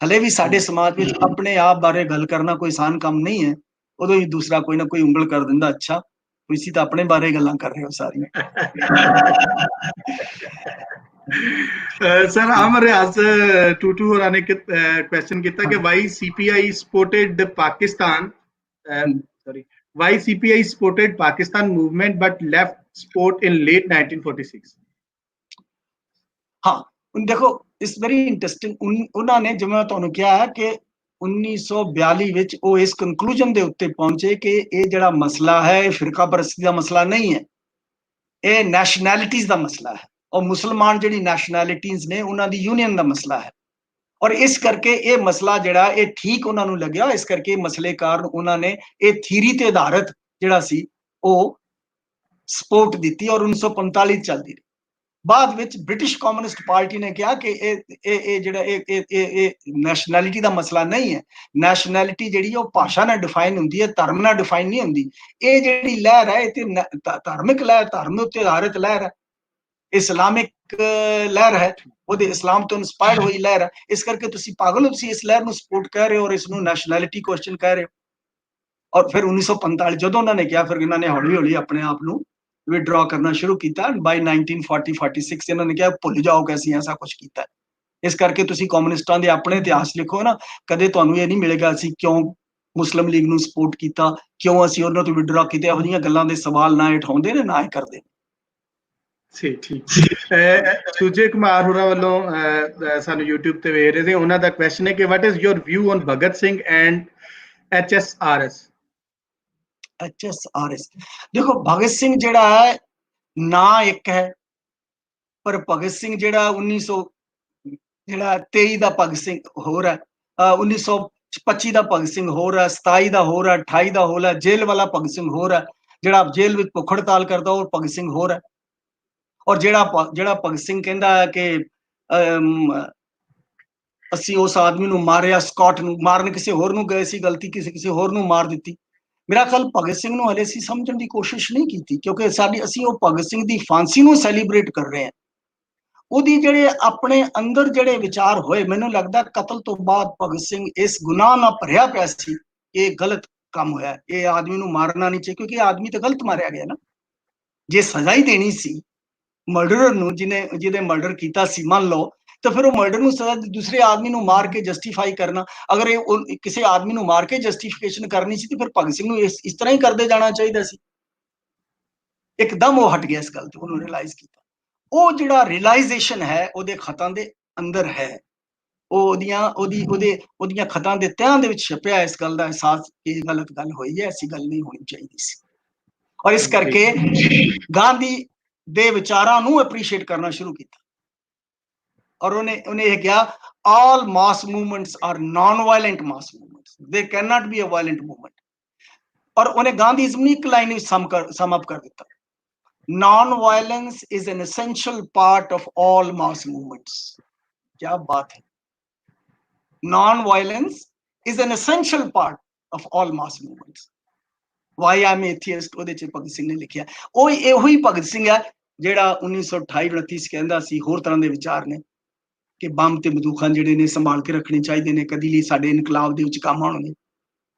ਹਲੇ ਵੀ ਸਾਡੇ ਸਮਾਜ ਵਿੱਚ ਆਪਣੇ ਆਪ ਬਾਰੇ ਗੱਲ ਕਰਨਾ ਕੋਈ ਆਸਾਨ ਕੰਮ ਨਹੀਂ ਹੈ। ਉਦੋਂ ਹੀ ਦੂਸਰਾ ਕੋਈ ਨਾ ਕੋਈ ਉਂਗਲ ਕਰ ਦਿੰਦਾ, ਅੱਛਾ ਤੁਸੀਂ ਤਾਂ ਆਪਣੇ ਬਾਰੇ ਗੱਲਾਂ ਕਰ ਰਹੇ ਹੋ ਸਾਰੀਆਂ। ਸਰ ਆਮਰ ਰਿਆਜ਼ ਟੂਟੂ ਹੋਰਾਂ ਨੇ ਕੁਐਸਚਨ ਕੀਤਾ ਕਿ why CPI supported Pakistan sorry why CPI supported Pakistan movement but left sport in late 1946। ਹਾਂ ਦੇਖੋ ਇਸ ਵੈਰੀ ਇੰਟਰਸਟਿੰਗ। ਉਹਨਾਂ ਨੇ ਜਿਵੇਂ ਮੈਂ ਤੁਹਾਨੂੰ ਕਿਹਾ ਹੈ ਕਿ 1942 ਵਿੱਚ ਉਹ ਇਸ ਕੰਕਲੂਜਨ ਦੇ ਉੱਤੇ ਪਹੁੰਚੇ ਕਿ ਇਹ ਜਿਹੜਾ ਮਸਲਾ ਹੈ ਇਹ ਫਿਰਕਾ ਪਰਸਤੀ ਦਾ ਮਸਲਾ ਨਹੀਂ ਹੈ, ਇਹ ਨੈਸ਼ਨੈਲਿਟੀਜ਼ ਦਾ ਮਸਲਾ ਹੈ। ਔਰ ਮੁਸਲਮਾਨ ਜਿਹੜੀ ਨੈਸ਼ਨੈਲਿਟੀਜ਼ ਨੇ ਉਹਨਾਂ ਦੀ ਯੂਨੀਅਨ ਦਾ ਮਸਲਾ ਹੈ। और इस करके ये मसला जिहड़ा ये ठीक उन्हां नूं लग्या, इस करके मसले कारण उन्होंने ये थीरी ते आधारित जिहड़ा सी वो सपोर्ट दी और 1945 चलती रही। बाद विच ब्रिटिश कम्युनिस्ट पार्टी ने कहा कि नैशनैलिटी का मसला नहीं है, नैशनैलिटी जिहड़ी वो भाषा नाल डिफाइन हुंदी है, धर्म नाल डिफाइन नहीं हुंदी। ये जिहड़ी लहर है ये धार्मिक लहर, धर्म उत्ते आधारित लहर है, इस्लामिक लहर है, ਉਹਦੇ इस्लाम तो इंस्पायर्ड हुई लहर है। इस करके तुसी पागल हो, तुसी इस लहर ਨੂੰ सपोर्ट कर रहे हो और इसनू नैशनैलिटी क्वेश्चन कह रहे हो। और फिर 1945 ਜਦੋਂ ਉਹਨਾਂ ਨੇ ਕਿਹਾ, ਫਿਰ ਇਹਨਾਂ ਨੇ ਹੌਲੀ ਹੌਲੀ ਆਪਣੇ ਆਪ ਨੂੰ विड्रॉ करना शुरू किया। बाय 1940-46 ਇਹਨਾਂ ਨੇ ਕਿਹਾ ਭੁੱਲ ਜਾਓ ਕਿ ਅਸੀਂ ਐਸਾ ਕੁਝ ਕੀਤਾ। ਇਸ ਕਰਕੇ ਤੁਸੀਂ ਕਮਿਊਨਿਸਟਾਂ ਦੇ ਆਪਣੇ ਇਤਿਹਾਸ ਲਿਖੋ ਨਾ, ਕਦੇ ਤੁਹਾਨੂੰ ਇਹ ਨਹੀਂ ਮਿਲੇਗਾ ਅਸੀਂ ਕਿਉਂ ਮੁਸਲਿਮ ਲੀਗ ਨੂੰ ਸਪੋਰਟ ਕੀਤਾ, ਕਿਉਂ ਅਸੀਂ ਉਹਨਾਂ ਤੋਂ ਵਿਡਰਾ ਕੀਤੇ। ਇਹੋ ਜਿਹੀਆਂ ਗੱਲਾਂ ਦੇ ਸਵਾਲ ਨਾ ਉਠਾਉਂਦੇ ਨੇ, ਨਾ ਇਹ ਕਰਦੇ ਨੇ। ठीक। सुजय कुमार होਰਾਂ ਵੱਲੋਂ ਸਾਨੂੰ YouTube ਤੇ ਵੇਖ ਰਹੇ ਸੀ, ਉਹਨਾਂ ਦਾ ਕੁਐਸਚਨ ਹੈ ਕਿ what is your view on Bhagat Singh and HSRS? HSRS देखो, भगत सिंह जिहड़ा है ना एक है, पर भगत सिंह जिहड़ा 1923 ਦਾ भगत सिंह होर है, 1925 ਦਾ भगत सिंह होर है, 27 ਦਾ होर है, 28 ਦਾ होर है, जेल वाला भगत सिंह होर है, जिहड़ा जेल विच भुख हड़ताल करदा वो भगत सिंह होर है। और जिहड़ा भगत सिंह कहंदा है कि ਅਸੀਂ उस आदमी ਨੂੰ ਮਾਰਿਆ, ਸਕਾਟ ਨੂੰ ਮਾਰਨ ਕਿਸੇ ਹੋਰ ਨੂੰ ਗਏ ਸੀ, ਗਲਤੀ ਕਿਸੇ ਹੋਰ ਨੂੰ ਮਾਰ ਦਿੱਤੀ। मेरा ख्याल भगत सिंह ਨੂੰ ਹਲੇ ਅਸੀਂ ਸਮਝਣ ਦੀ ਕੋਸ਼ਿਸ਼ ਨਹੀਂ ਕੀਤੀ, ਕਿਉਂਕਿ ਅਸੀਂ ਉਹ ਭਗਤ ਸਿੰਘ ਦੀ ਫਾਂਸੀ ਨੂੰ ਸੈਲੀਬ੍ਰੇਟ ਕਰ ਰਹੇ ਹਾਂ। ਉਹਦੀ ਜਿਹੜੇ ਆਪਣੇ ਅੰਦਰ ਜਿਹੜੇ ਵਿਚਾਰ ਹੋਏ, ਮੈਨੂੰ ਲੱਗਦਾ ਕਤਲ ਤੋਂ ਬਾਅਦ ਭਗਤ ਸਿੰਘ ਇਸ ਗੁਨਾਹ ਨਾਲ ਭਰਿਆ ਪਿਆ ਸੀ। ਇਹ ਗਲਤ ਕੰਮ ਹੋਇਆ, ਇਹ ਆਦਮੀ ਨੂੰ ਮਾਰਨਾ ਨਹੀਂ ਚਾਹੀਦਾ, ਕਿਉਂਕਿ ਇਹ ਆਦਮੀ ਤਾਂ ਗਲਤ ਮਾਰਿਆ ਗਿਆ ਨਾ। ਜੇ ਸਜ਼ਾ ਹੀ ਦੇਣੀ ਸੀ ਮਰਡਰਰ ਨੂੰ, ਜਿਹਦੇ ਮਰਡਰ ਕੀਤਾ ਸੀ, ਮੰਨ ਲਓ, तो फिर वो मर्डर ਨੂੰ ਸਜ਼ਾ दूसरे आदमी ਨੂੰ ਮਾਰ ਕੇ ਜਸਟੀਫਾਈ ਕਰਨਾ, ਅਗਰ ਇਹ ਕਿਸੇ ਆਦਮੀ ਨੂੰ ਮਾਰ ਕੇ ਜਸਟੀਫਿਕੇਸ਼ਨ ਕਰਨੀ ਸੀ ਤੇ ਫਿਰ ਭਗਤ ਸਿੰਘ ਨੂੰ ਇਸ ਤਰ੍ਹਾਂ ਹੀ ਕਰਦੇ ਜਾਣਾ ਚਾਹੀਦਾ ਸੀ। ਇੱਕਦਮ ਉਹ ਹਟ ਗਿਆ ਇਸ ਗੱਲ ਤੋਂ, ਉਹਨੂੰ ਰਿਅਲਾਈਜ਼ ਕੀਤਾ। ਉਹ ਜਿਹੜਾ ਰਿਅਲਾਈਜ਼ੇਸ਼ਨ ਹੈ ਉਹਦੇ ਖਤਾਂ ਦੇ ਅੰਦਰ ਹੈ, ਉਹਦੀਆਂ ਖਤਾਂ ਦੇ ਤਹਿਾਂ ਦੇ ਵਿੱਚ ਛਪਿਆ ਇਸ ਗੱਲ ਦਾ ਅਹਿਸਾਸ ਕਿ ਇਹ ਗਲਤ ਗੱਲ ਹੋਈ ਹੈ, ਐਸੀ ਗੱਲ ਨਹੀਂ ਹੋਣੀ ਚਾਹੀਦੀ ਸੀ। ਔਰ ਇਸ ਕਰਕੇ ਗਾਂਧੀ ਦੇ ਵਿਚਾਰਾਂ ਨੂੰ ਐਪਰੀਸ਼ੀਏਟ ਕਰਨਾ ਸ਼ੁਰੂ ਕੀਤਾ। और उन्हें यह किया all mass movements are non-violent mass movements, they cannot be a violent movement। और उन्हें गांधीज़म ने एक लाइन sum up कर दिया, non-violence is an essential part of all mass movements। क्या बात है, non-violence is an essential part of all mass movements। why I'm atheist ਉਹਦੇ ਚ ਭਗਤ ਸਿੰਘ ਨੇ ਲਿਖਿਆ। ਉਹ ਇਹੋ ਹੀ ਭਗਤ ਸਿੰਘ ਹੈ ਜਿਹੜਾ 1928-29 ਕਹਿੰਦਾ ਸੀ ਹੋਰ ਤਰ੍ਹਾਂ ਦੇ ਵਿਚਾਰ ਨੇ ਕਿ ਬੰਬ ਤੇ ਬੰਦੂਕਾਂ ਜਿਹੜੇ ਨੇ ਸੰਭਾਲ ਕੇ ਰੱਖਣੇ ਚਾਹੀਦੇ ਨੇ, ਕਦੀ ਲਈ ਸਾਡੇ ਇਨਕਲਾਬ ਦੇ ਵਿੱਚ ਕੰਮ ਆਉਣਗੇ।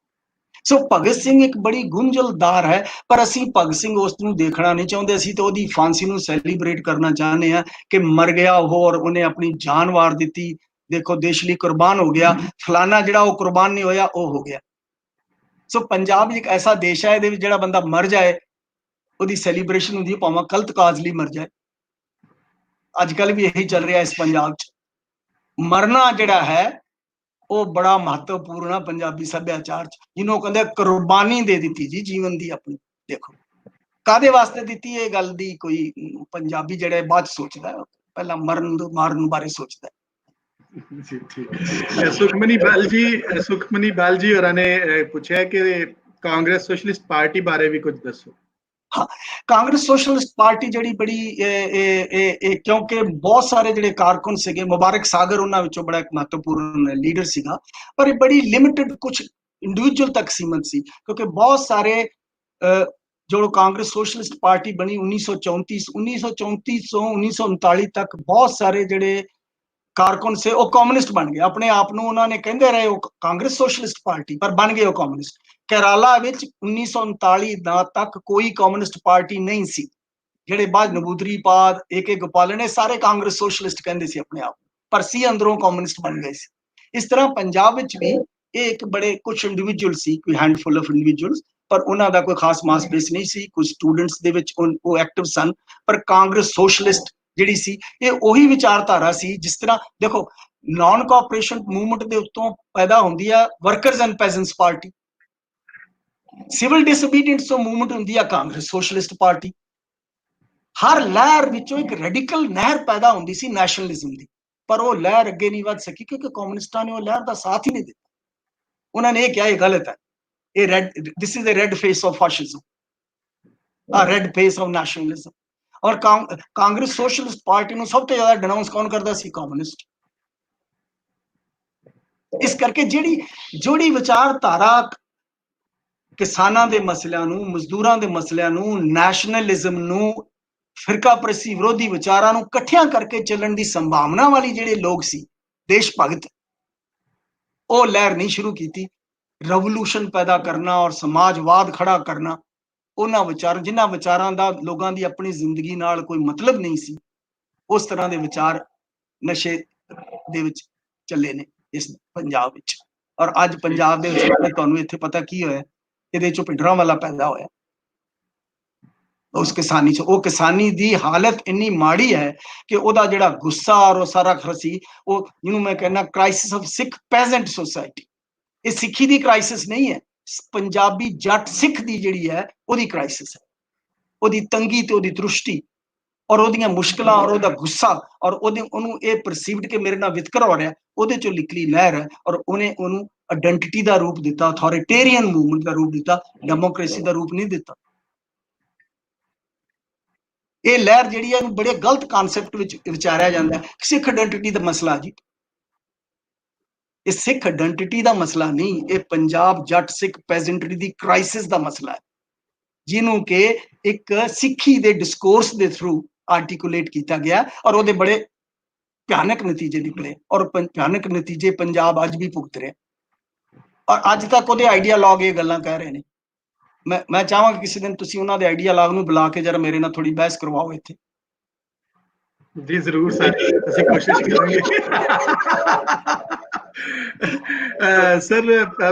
ਸੋ ਭਗਤ ਸਿੰਘ ਇੱਕ ਬੜੀ ਗੁੰਝਲਦਾਰ ਹੈ, ਪਰ ਅਸੀਂ ਭਗਤ ਸਿੰਘ ਉਸ ਨੂੰ ਦੇਖਣਾ ਨਹੀਂ ਚਾਹੁੰਦੇ। ਅਸੀਂ ਤਾਂ ਉਹਦੀ ਫਾਂਸੀ ਨੂੰ ਸੈਲੀਬ੍ਰੇਟ ਕਰਨਾ ਚਾਹੁੰਦੇ ਹਾਂ ਕਿ ਮਰ ਗਿਆ ਉਹ ਔਰ ਉਹਨੇ ਆਪਣੀ ਜਾਨ ਵਾਰ ਦਿੱਤੀ। ਦੇਖੋ ਦੇਸ਼ ਲਈ ਕੁਰਬਾਨ ਹੋ ਗਿਆ, ਫਲਾਨਾ ਜਿਹੜਾ ਉਹ ਕੁਰਬਾਨ ਨਹੀਂ ਹੋਇਆ ਉਹ ਹੋ ਗਿਆ। ਸੋ ਪੰਜਾਬ ਇੱਕ ਐਸਾ ਦੇਸ਼ ਹੈ ਇਹਦੇ ਵਿੱਚ ਜਿਹੜਾ ਬੰਦਾ ਮਰ ਜਾਏ ਉਹਦੀ ਸੈਲੀਬ੍ਰੇਸ਼ਨ ਹੁੰਦੀ ਹੈ, ਭਾਵੇਂ ਗਲਤ ਕਾਜ਼ ਲਈ ਮਰ ਜਾਏ। ਅੱਜ ਕੱਲ ਵੀ ਇਹੀ ਚੱਲ ਰਿਹਾ ਇਸ ਪੰਜਾਬ 'ਚ। ਮਰਨਾ ਜਿਹੜਾ ਹੈ ਉਹ ਬੜਾ ਮਹੱਤਵਪੂਰਨ ਹੈ ਪੰਜਾਬੀ ਸੱਭਿਆਚਾਰ 'ਚ, ਜਿਹਨੂੰ ਕਹਿੰਦੇ ਕੁਰਬਾਨੀ ਦੇ ਦਿੱਤੀ ਜੀ ਜੀਵਨ ਦੀ ਆਪਣੀ। ਦੇਖੋ ਕਾਹਦੇ ਵਾਸਤੇ ਦਿੱਤੀ ਇਹ ਗੱਲ ਦੀ ਕੋਈ ਪੰਜਾਬੀ ਜਿਹੜਾ ਬਾਅਦ ਸੋਚਦਾ, ਪਹਿਲਾਂ ਮਾਰਨ ਬਾਰੇ ਸੋਚਦਾ। ਜੀ ਠੀਕ। ਸੁਖਮਨੀ ਬਾਲ ਜੀ ਹੋਰਾਂ ਨੇ ਪੁੱਛਿਆ ਕਿ ਕਾਂਗਰਸ ਸੋਸ਼ਲਿਸਟ ਪਾਰਟੀ ਬਾਰੇ ਵੀ ਕੁਝ ਦੱਸੋ। हाँ, कांग्रेस सोशलिस्ट पार्टी जी बड़ी क्योंकि बहुत सारे जो कारकुन से मुबारक सागर उन्होंने बड़ा एक महत्वपूर्ण लीडर सीगा, पर बड़ी लिमिटेड कुछ इंडिविजुअल तक सीमित सी, क्योंकि बहुत सारे जो कांग्रेस सोशलिस्ट पार्टी बनी 1934 तो 1939 तक बहुत सारे जोड़े कारकुन से वो कम्युनिस्ट बन गए। अपने आप उन्होंने कहते रहे वो कांग्रेस सोशलिस्ट पार्टी, पर बन गए वो कम्युनिस्ट। केरला विच 1939 तक कोई कम्युनिस्ट पार्टी नहीं सी, जेडे बाद नबूदरीपाद AK गोपालन ने सारे कांग्रेस सोशलिस्ट कहते सी अपने आप, पर सी अंदरों कम्युनिस्ट बन गए सी। इस तरह पंजाब विच भी एक बड़े कुछ इंडिविजुअल सी, कोई हैंडफुल ऑफ इंडिविजुअल्स, पर उन्हां दा कोई खास मास बेस नहीं सी। कुछ स्टूडेंट्स दे विच वो एक्टिव सन, पर कांग्रेस सोशलिस्ट जिहड़ी सी ये ओही विचारधारा सी। जिस तरह देखो नॉन कोऑपरेशन मूवमेंट दे उत्तों पैदा हुंदी है workers and peasants party, civil disobedience movement होंदी है कांग्रेस सोशलिस्ट पार्टी। हर लहर विचों एक रेडिकल नहर पैदा होंदी सी नैशनलिज्म दी। पर वो लहर अगे नहीं वध सकी क्योंकि कम्युनिस्टां ने वो लहर का साथ ही नहीं दिता। उन्होंने ये कहा ये गलत है, ये red, this is the red face of fascism, red face of nationalism. और कांग्रेस सोशलिस्ट पार्टी ਨੂੰ ਸਭ ਤੋਂ ਜ਼ਿਆਦਾ ਡਿਨਾਉਂਸ ਕੌਣ ਕਰਦਾ ਸੀ? ਕਮਿਊਨਿਸਟ। ਇਸ ਕਰਕੇ ਜਿਹੜੀ ਵਿਚਾਰਧਾਰਾ ਕਿਸਾਨਾਂ ਦੇ ਮਸਲਿਆਂ ਨੂੰ, ਮਜ਼ਦੂਰਾਂ ਦੇ ਮਸਲਿਆਂ ਨੂੰ, ਨੈਸ਼ਨਲਿਜ਼ਮ ਨੂੰ, ਫਿਰਕਾਪ੍ਰਸਤੀ ਵਿਰੋਧੀ ਵਿਚਾਰਾਂ ਨੂੰ ਇਕੱਠਿਆਂ ਕਰਕੇ ਚੱਲਣ ਦੀ ਸੰਭਾਵਨਾ ਵਾਲੀ ਜਿਹੜੇ ਲੋਕ ਸੀ, ਦੇਸ਼ ਭਗਤ, ਉਹ ਲਹਿਰ ਨਹੀਂ ਸ਼ੁਰੂ ਕੀਤੀ। ਰੈਵੋਲੂਸ਼ਨ ਪੈਦਾ ਕਰਨਾ ਔਰ ਸਮਾਜਵਾਦ ਖੜਾ ਕਰਨਾ, ਉਹਨਾਂ ਵਿਚਾਰਾਂ, ਜਿਨ੍ਹਾਂ ਵਿਚਾਰਾਂ ਦਾ ਲੋਕਾਂ ਦੀ ਆਪਣੀ ਜ਼ਿੰਦਗੀ ਨਾਲ ਕੋਈ ਮਤਲਬ ਨਹੀਂ ਸੀ, ਉਸ ਤਰ੍ਹਾਂ ਦੇ ਵਿਚਾਰ ਨਸ਼ੇ ਦੇ ਵਿੱਚ ਚੱਲੇ ਨੇ ਇਸ ਪੰਜਾਬ ਵਿੱਚ। ਔਰ ਅੱਜ ਪੰਜਾਬ ਦੇ ਵਿੱਚ ਤੁਹਾਨੂੰ ਇੱਥੇ ਪਤਾ ਕੀ ਹੋਇਆ, ਇਹਦੇ ਚੋਂ ਭਿੰਡਰਾਂ ਵਾਲਾ ਪੈਦਾ ਹੋਇਆ ਉਸ ਕਿਸਾਨੀ ਚ। ਉਹ ਕਿਸਾਨੀ ਦੀ ਹਾਲਤ ਇੰਨੀ ਮਾੜੀ ਹੈ ਕਿ ਉਹਦਾ ਜਿਹੜਾ ਗੁੱਸਾ ਔਰ ਉਹ ਸਾਰਾ ਖਰਸੀ, ਉਹ ਜਿਹਨੂੰ ਮੈਂ ਕਹਿੰਦਾ ਕ੍ਰਾਈਸਿਸ ਆਫ ਸਿੱਖ ਪੈਜ਼ੈਂਟ ਸੋਸਾਇਟੀ, ਇਹ ਸਿੱਖੀ ਦੀ ਕ੍ਰਾਈਸਿਸ ਨਹੀਂ ਹੈ, ਪੰਜਾਬੀ ਜੱਟ ਸਿੱਖ ਦੀ ਜਿਹੜੀ ਹੈ ਉਹਦੀ ਕ੍ਰਾਈਸਿਸ ਹੈ। ਉਹਦੀ ਤੰਗੀ ਤੇ ਉਹਦੀ ਦ੍ਰਿਸ਼ਟੀ ਔਰ ਉਹਦੀਆਂ ਮੁਸ਼ਕਲਾਂ ਔਰ ਉਹਦਾ ਗੁੱਸਾ ਔਰ ਉਹਨੂੰ ਇਹ ਪਰਸੀਵਡ ਕਿ ਮੇਰੇ ਨਾਲ ਵਿਤਕਰਾ ਹੋ ਰਿਹਾ, ਉਹਦੇ ਚੋਂ ਨਿਕਲੀ ਲਹਿਰ ਹੈ। ਔਰ ਉਹਨੇ ਉਹਨੂੰ ਆਇਡੈਂਟੀਟੀ ਦਾ ਰੂਪ ਦਿੱਤਾ, ਅਥਾਰਟੇਰੀਅਨ ਮੂਵਮੈਂਟ ਦਾ ਰੂਪ ਦਿੱਤਾ, ਡੈਮੋਕ੍ਰੇਸੀ ਦਾ ਰੂਪ ਨਹੀਂ ਦਿੱਤਾ। ਇਹ ਲਹਿਰ ਜਿਹੜੀ ਹੈ ਇਹਨੂੰ ਬੜੇ ਗਲਤ ਕਨਸੈਪਟ ਵਿੱਚ ਵਿਚਾਰਿਆ ਜਾਂਦਾ ਹੈ। ਸਿੱਖ ਆਇਡੈਂਟੀਟੀ ਦਾ ਮਸਲਾ ਜੀ, ਇਹ ਸਿੱਖ ਆਇਡੈਂਟੀਟੀ ਦਾ ਮਸਲਾ ਨਹੀਂ, ਇਹ ਪੰਜਾਬ ਜੱਟ ਸਿੱਖ ਪੈਜ਼ੈਂਟਰੀ ਦੀ ਕ੍ਰਾਈਸਿਸ ਦਾ ਮਸਲਾ ਹੈ, ਜਿਹਨੂੰ ਕਿ ਇੱਕ ਸਿੱਖੀ ਦੇ ਡਿਸਕੋਰਸ ਦੇ ਥਰੂ ਆਰਟੀਕੂਲੇਟ ਕੀਤਾ ਗਿਆ ਔਰ ਉਹਦੇ ਬੜੇ ਭਿਆਨਕ ਨਤੀਜੇ ਨਿਕਲੇ। ਔਰ ਭਿਆਨਕ ਨਤੀਜੇ ਪੰਜਾਬ ਅੱਜ ਵੀ ਭੁਗਤ ਰਿਹਾ ਔਰ ਅੱਜ ਤੱਕ ਉਹਦੇ ਆਈਡੀਆਲੌਗ ਇਹ ਗੱਲਾਂ ਕਹਿ ਰਹੇ ਨੇ। ਮੈਂ ਚਾਹਾਂਗਾ ਕਿਸੇ ਦਿਨ ਤੁਸੀਂ ਉਹਨਾਂ ਦੇ ਆਈਡੀਆਲੌਗ ਨੂੰ ਬੁਲਾ ਕੇ ਜਰਾ ਮੇਰੇ ਨਾਲ ਥੋੜੀ ਬਹਿਸ ਕਰਵਾਓ ਇੱਥੇ। ਜੀ ਜ਼ਰੂਰ ਸਰ, ਅਸੀਂ ਕੋਸ਼ਿਸ਼ ਕਰਾਂਗੇ। ਸਰ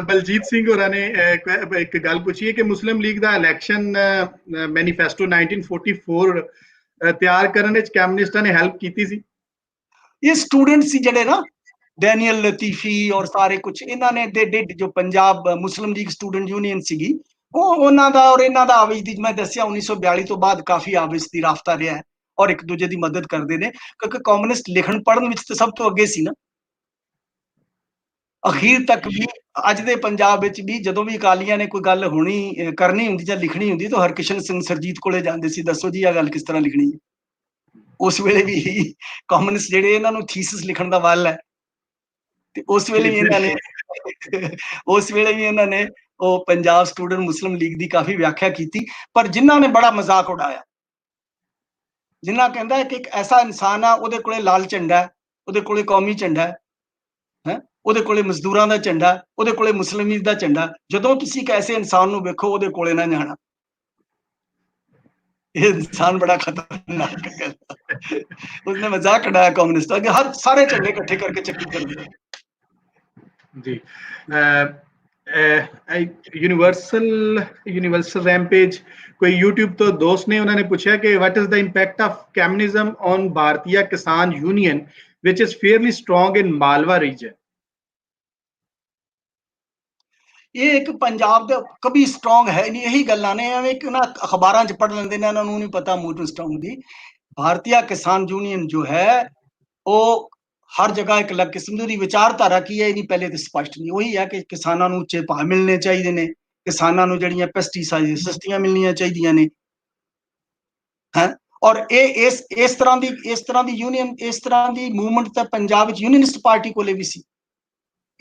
ਬਲਜੀਤ ਸਿੰਘ ਹੋਰਾਂ ਨੇ ਇੱਕ ਗੱਲ ਪੁੱਛੀ ਹੈ ਕਿ ਮੁਸਲਿਮ ਲੀਗ ਦਾ ਇਲੈਕਸ਼ਨ ਮੈਨੀਫੈਸਟੋ 1944 ਤਿਆਰ ਕਰਨ ਵਿੱਚ ਕਮਿਊਨਿਸਟਾਂ ਨੇ ਹੈਲਪ ਕੀਤੀ ਸੀ। ਇਹ ਸਟੂਡੈਂਟ ਸੀ ਜਿਹੜੇ ਨਾ, ਡੈਨੀਅਲ ਲਤੀਫੀ ਔਰ ਸਾਰੇ ਕੁਝ ਇਹਨਾਂ ਨੇ ਜੋ ਪੰਜਾਬ ਮੁਸਲਿਮ ਲੀਗ ਸਟੂਡੈਂਟ ਯੂਨੀਅਨ ਸੀਗੀ, ਉਹ ਉਹਨਾਂ ਦਾ ਔਰ ਇਹਨਾਂ ਦਾ ਆਵਿਸ਼ ਦੀ, ਮੈਂ ਦੱਸਿਆ 1942 ਤੋਂ ਬਾਅਦ ਕਾਫੀ ਆਵਿਸ਼ ਦੀ ਰਾਫਤਾ ਰਿਹਾ ਹੈ ਔਰ ਇੱਕ ਦੂਜੇ ਦੀ ਮਦਦ ਕਰਦੇ ਨੇ ਕਿਉਂਕਿ ਕਮਿਊਨਿਸਟ ਲਿਖਣ ਪੜ੍ਹਨ ਵਿੱਚ ਤਾਂ ਸਭ ਤੋਂ ਅੱਗੇ ਸੀ ਨਾ। ਅਖੀਰ ਤੱਕ ਵੀ ਅੱਜ ਦੇ ਪੰਜਾਬ ਵਿੱਚ ਵੀ ਜਦੋਂ ਵੀ ਅਕਾਲੀਆਂ ਨੇ ਕੋਈ ਗੱਲ ਕਰਨੀ ਹੁੰਦੀ ਜਾਂ ਲਿਖਣੀ ਹੁੰਦੀ ਤਾਂ ਹਰਕਿਸ਼ਨ ਸਿੰਘ ਸਰਜੀਤ ਕੋਲੇ ਜਾਂਦੇ ਸੀ, ਦੱਸੋ ਜੀ ਆਹ ਗੱਲ ਕਿਸ ਤਰ੍ਹਾਂ ਲਿਖਣੀ ਹੈ। ਉਸ ਵੇਲੇ ਵੀ ਕਮਿਊਨਿਸਟ ਜਿਹੜੇ ਇਹਨਾਂ ਨੂੰ ਥੀਸਿਸ ਲਿਖਣ ਦਾ ਵੱਲ ਹੈ ਤੇ ਉਸ ਵੇਲੇ ਵੀ ਇਹਨਾਂ ਨੇ ਉਹ ਪੰਜਾਬ ਸਟੂਡੈਂਟ ਮੁਸਲਿਮ ਲੀਗ ਦੀ ਕਾਫੀ ਵਿਆਖਿਆ ਕੀਤੀ। ਪਰ ਜਿਨ੍ਹਾਂ ਨੇ ਬੜਾ ਮਜ਼ਾਕ ਉਡਾਇਆ, ਜਿਨ੍ਹਾਂ ਕਹਿੰਦਾ ਕਿ ਇੱਕ ਐਸਾ ਇਨਸਾਨ ਆ, ਉਹਦੇ ਕੋਲੇ ਲਾਲ ਝੰਡਾ ਹੈ, ਉਹਦੇ ਕੋਲੇ ਕੌਮੀ ਝੰਡਾ ਹੈ, ਉਹਦੇ ਕੋਲੇ ਮਜ਼ਦੂਰਾਂ ਦਾ ਝੰਡਾ, ਉਹਦੇ ਕੋਲੇ ਮੁਸਲਿਮ ਲੀਗ ਦਾ ਝੰਡਾ, ਜਦੋਂ ਤੁਸੀਂ ਇੱਕ ਐਸੇ ਇਨਸਾਨ ਨੂੰ ਵੇਖੋ ਉਹਦੇ ਕੋਲੇ ਨਾ ਜਾਣਾ, ਇਹ ਇਨਸਾਨ ਬੜਾ ਖਤਰਨਾਕ ਹੈ। ਉਸਨੇ ਮਜ਼ਾਕ ਉਡਾਇਆ ਕਮਿਊਨਿਸਟਾਂ के हर सारे झंडे इकट्ठे करके चक्की कर दिए जी। यूनिवर्सल रैम्पेज कोई यूट्यूब तो दोस्त ने उन्होंने पूछा कि what is the impact of communism on Bharatiya Kisan union which is fairly strong in Malwa region. ਇਹ ਇੱਕ ਪੰਜਾਬ ਦਾ ਕभी ਸਟਰੋਂਗ ਹੈ ਨਹੀਂ, ਇਹੀ ਗੱਲਾਂ ਨੇ ਐਵੇਂ ਕਿ ਨਾ ਅਖਬਾਰਾਂ 'ਚ ਪੜ੍ਹ ਲੈਂਦੇ ਨੇ, ਇਹਨਾਂ ਨੂੰ ਨਹੀਂ ਪਤਾ ਮੂਵਮੈਂਟ ਸਟਰੋਂਗ ਦੀ। ਭਾਰਤੀय किसान यूनियन जो है ਉਹ ਹਰ ਜਗ੍ਹਾ ਇੱਕ ਅਲੱਗ ਕਿਸਮ ਦੀ ਵਿਚਾਰਧਾਰਾ ਕੀ ਹੈ, ਇਹ ਨਹੀਂ ਪਹਿਲੇ ਤੇ ਸਪਸ਼ਟ ਨਹੀਂ। ਉਹੀ ਹੈ ਕਿ ਕਿਸਾਨਾਂ ਨੂੰ ਉੱਚੇ ਭਾਅ ਮਿਲਣੇ ਚਾਹੀਦੇ ਨੇ, ਕਿਸਾਨਾਂ ਨੂੰ ਜਿਹੜੀਆਂ ਪੈਸਟੀਸਾਈਡ ਸਸਤੀਆਂ ਮਿਲਣੀਆਂ ਚਾਹੀਦੀਆਂ ਨੇ, ਔਰ ਇਹ ਇਸ ਤਰ੍ਹਾਂ ਦੀ ਯੂਨੀਅਨ, ਇਸ ਤਰ੍ਹਾਂ ਦੀ ਮੂਵਮੈਂਟ ਤਾਂ ਪੰਜਾਬ ਵਿੱਚ ਯੂਨੀਅਨਿਸਟ ਪਾਰਟੀ ਕੋਲੇ ਵੀ ਸੀ।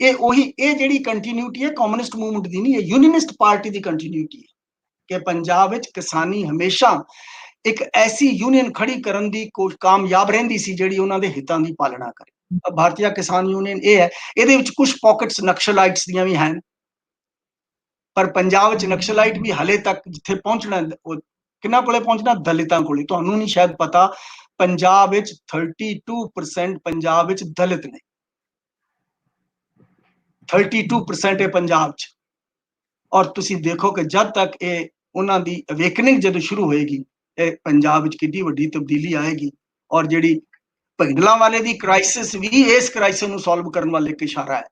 ਇਹ ਜਿਹੜੀ ਕੰਟੀਨਿਊਟੀ ਹੈ ਕਮਿਊਨਿਸਟ ਮੂਵਮੈਂਟ ਦੀ ਨਹੀਂ, ਇਹ ਯੂਨੀਅਨਿਸਟ ਪਾਰਟੀ ਦੀ ਕੰਟੀਨਿਊਟੀ ਹੈ ਕਿ ਪੰਜਾਬ ਵਿੱਚ ਕਿਸਾਨੀ ਹਮੇਸ਼ਾ ਇੱਕ ਐਸੀ ਯੂਨੀਅਨ ਖੜੀ ਕਰਨ ਦੀ ਕਾਮਯਾਬ ਰਹਿੰਦੀ ਸੀ ਜਿਹੜੀ ਉਹਨਾਂ ਦੇ ਹਿੱਤਾਂ ਦੀ ਪਾਲਣਾ ਕਰੇ। ਭਾਰਤੀय किसान यूनियन ਇਹ ਹੈ, ਇਹਦੇ ਵਿੱਚ ਕੁਝ ਪਾਕਟਸ ਨਕਸਲਾਈਟਸ ਦੀਆਂ ਵੀ ਹਨ, ਪਰ ਪੰਜਾਬ ਵਿੱਚ ਨਕਸਲਾਈਟ ਵੀ ਹਲੇ ਤੱਕ ਜਿੱਥੇ ਪਹੁੰਚਣਾ, ਕਿਹਨਾਂ ਕੋਲੇ ਪਹੁੰਚਣਾ, ਦਲਿਤਾਂ ਕੋਲੇ। ਤੁਹਾਨੂੰ ਨਹੀਂ ਸ਼ਾਇਦ ਪਤਾ, ਪੰਜਾਬ ਵਿੱਚ 32% ਪੰਜਾਬ ਵਿੱਚ ਦਲਿਤ ਨੇ, 32% ਹੈ ਪੰਜਾਬ 'ਚ। ਔਰ ਤੁਸੀਂ ਦੇਖੋ ਕਿ ਜਦ ਤੱਕ ਇਹ ਉਹਨਾਂ ਦੀ ਅਵੇਕਨਿੰਗ ਜਦੋਂ ਸ਼ੁਰੂ ਹੋਏਗੀ, ਇਹ ਪੰਜਾਬ ਵਿੱਚ ਕਿੰਨੀ ਵੱਡੀ ਤਬਦੀਲੀ ਆਏਗੀ। ਔਰ ਜਿਹੜੀ ਭਿੰਡਲਾਂ ਵਾਲੇ ਦੀ ਕ੍ਰਾਈਸਿਸ ਵੀ ਇਸ ਕ੍ਰਾਈਸਿਸ ਨੂੰ ਸੋਲਵ ਕਰਨ ਵੱਲ ਇੱਕ ਇਸ਼ਾਰਾ ਹੈ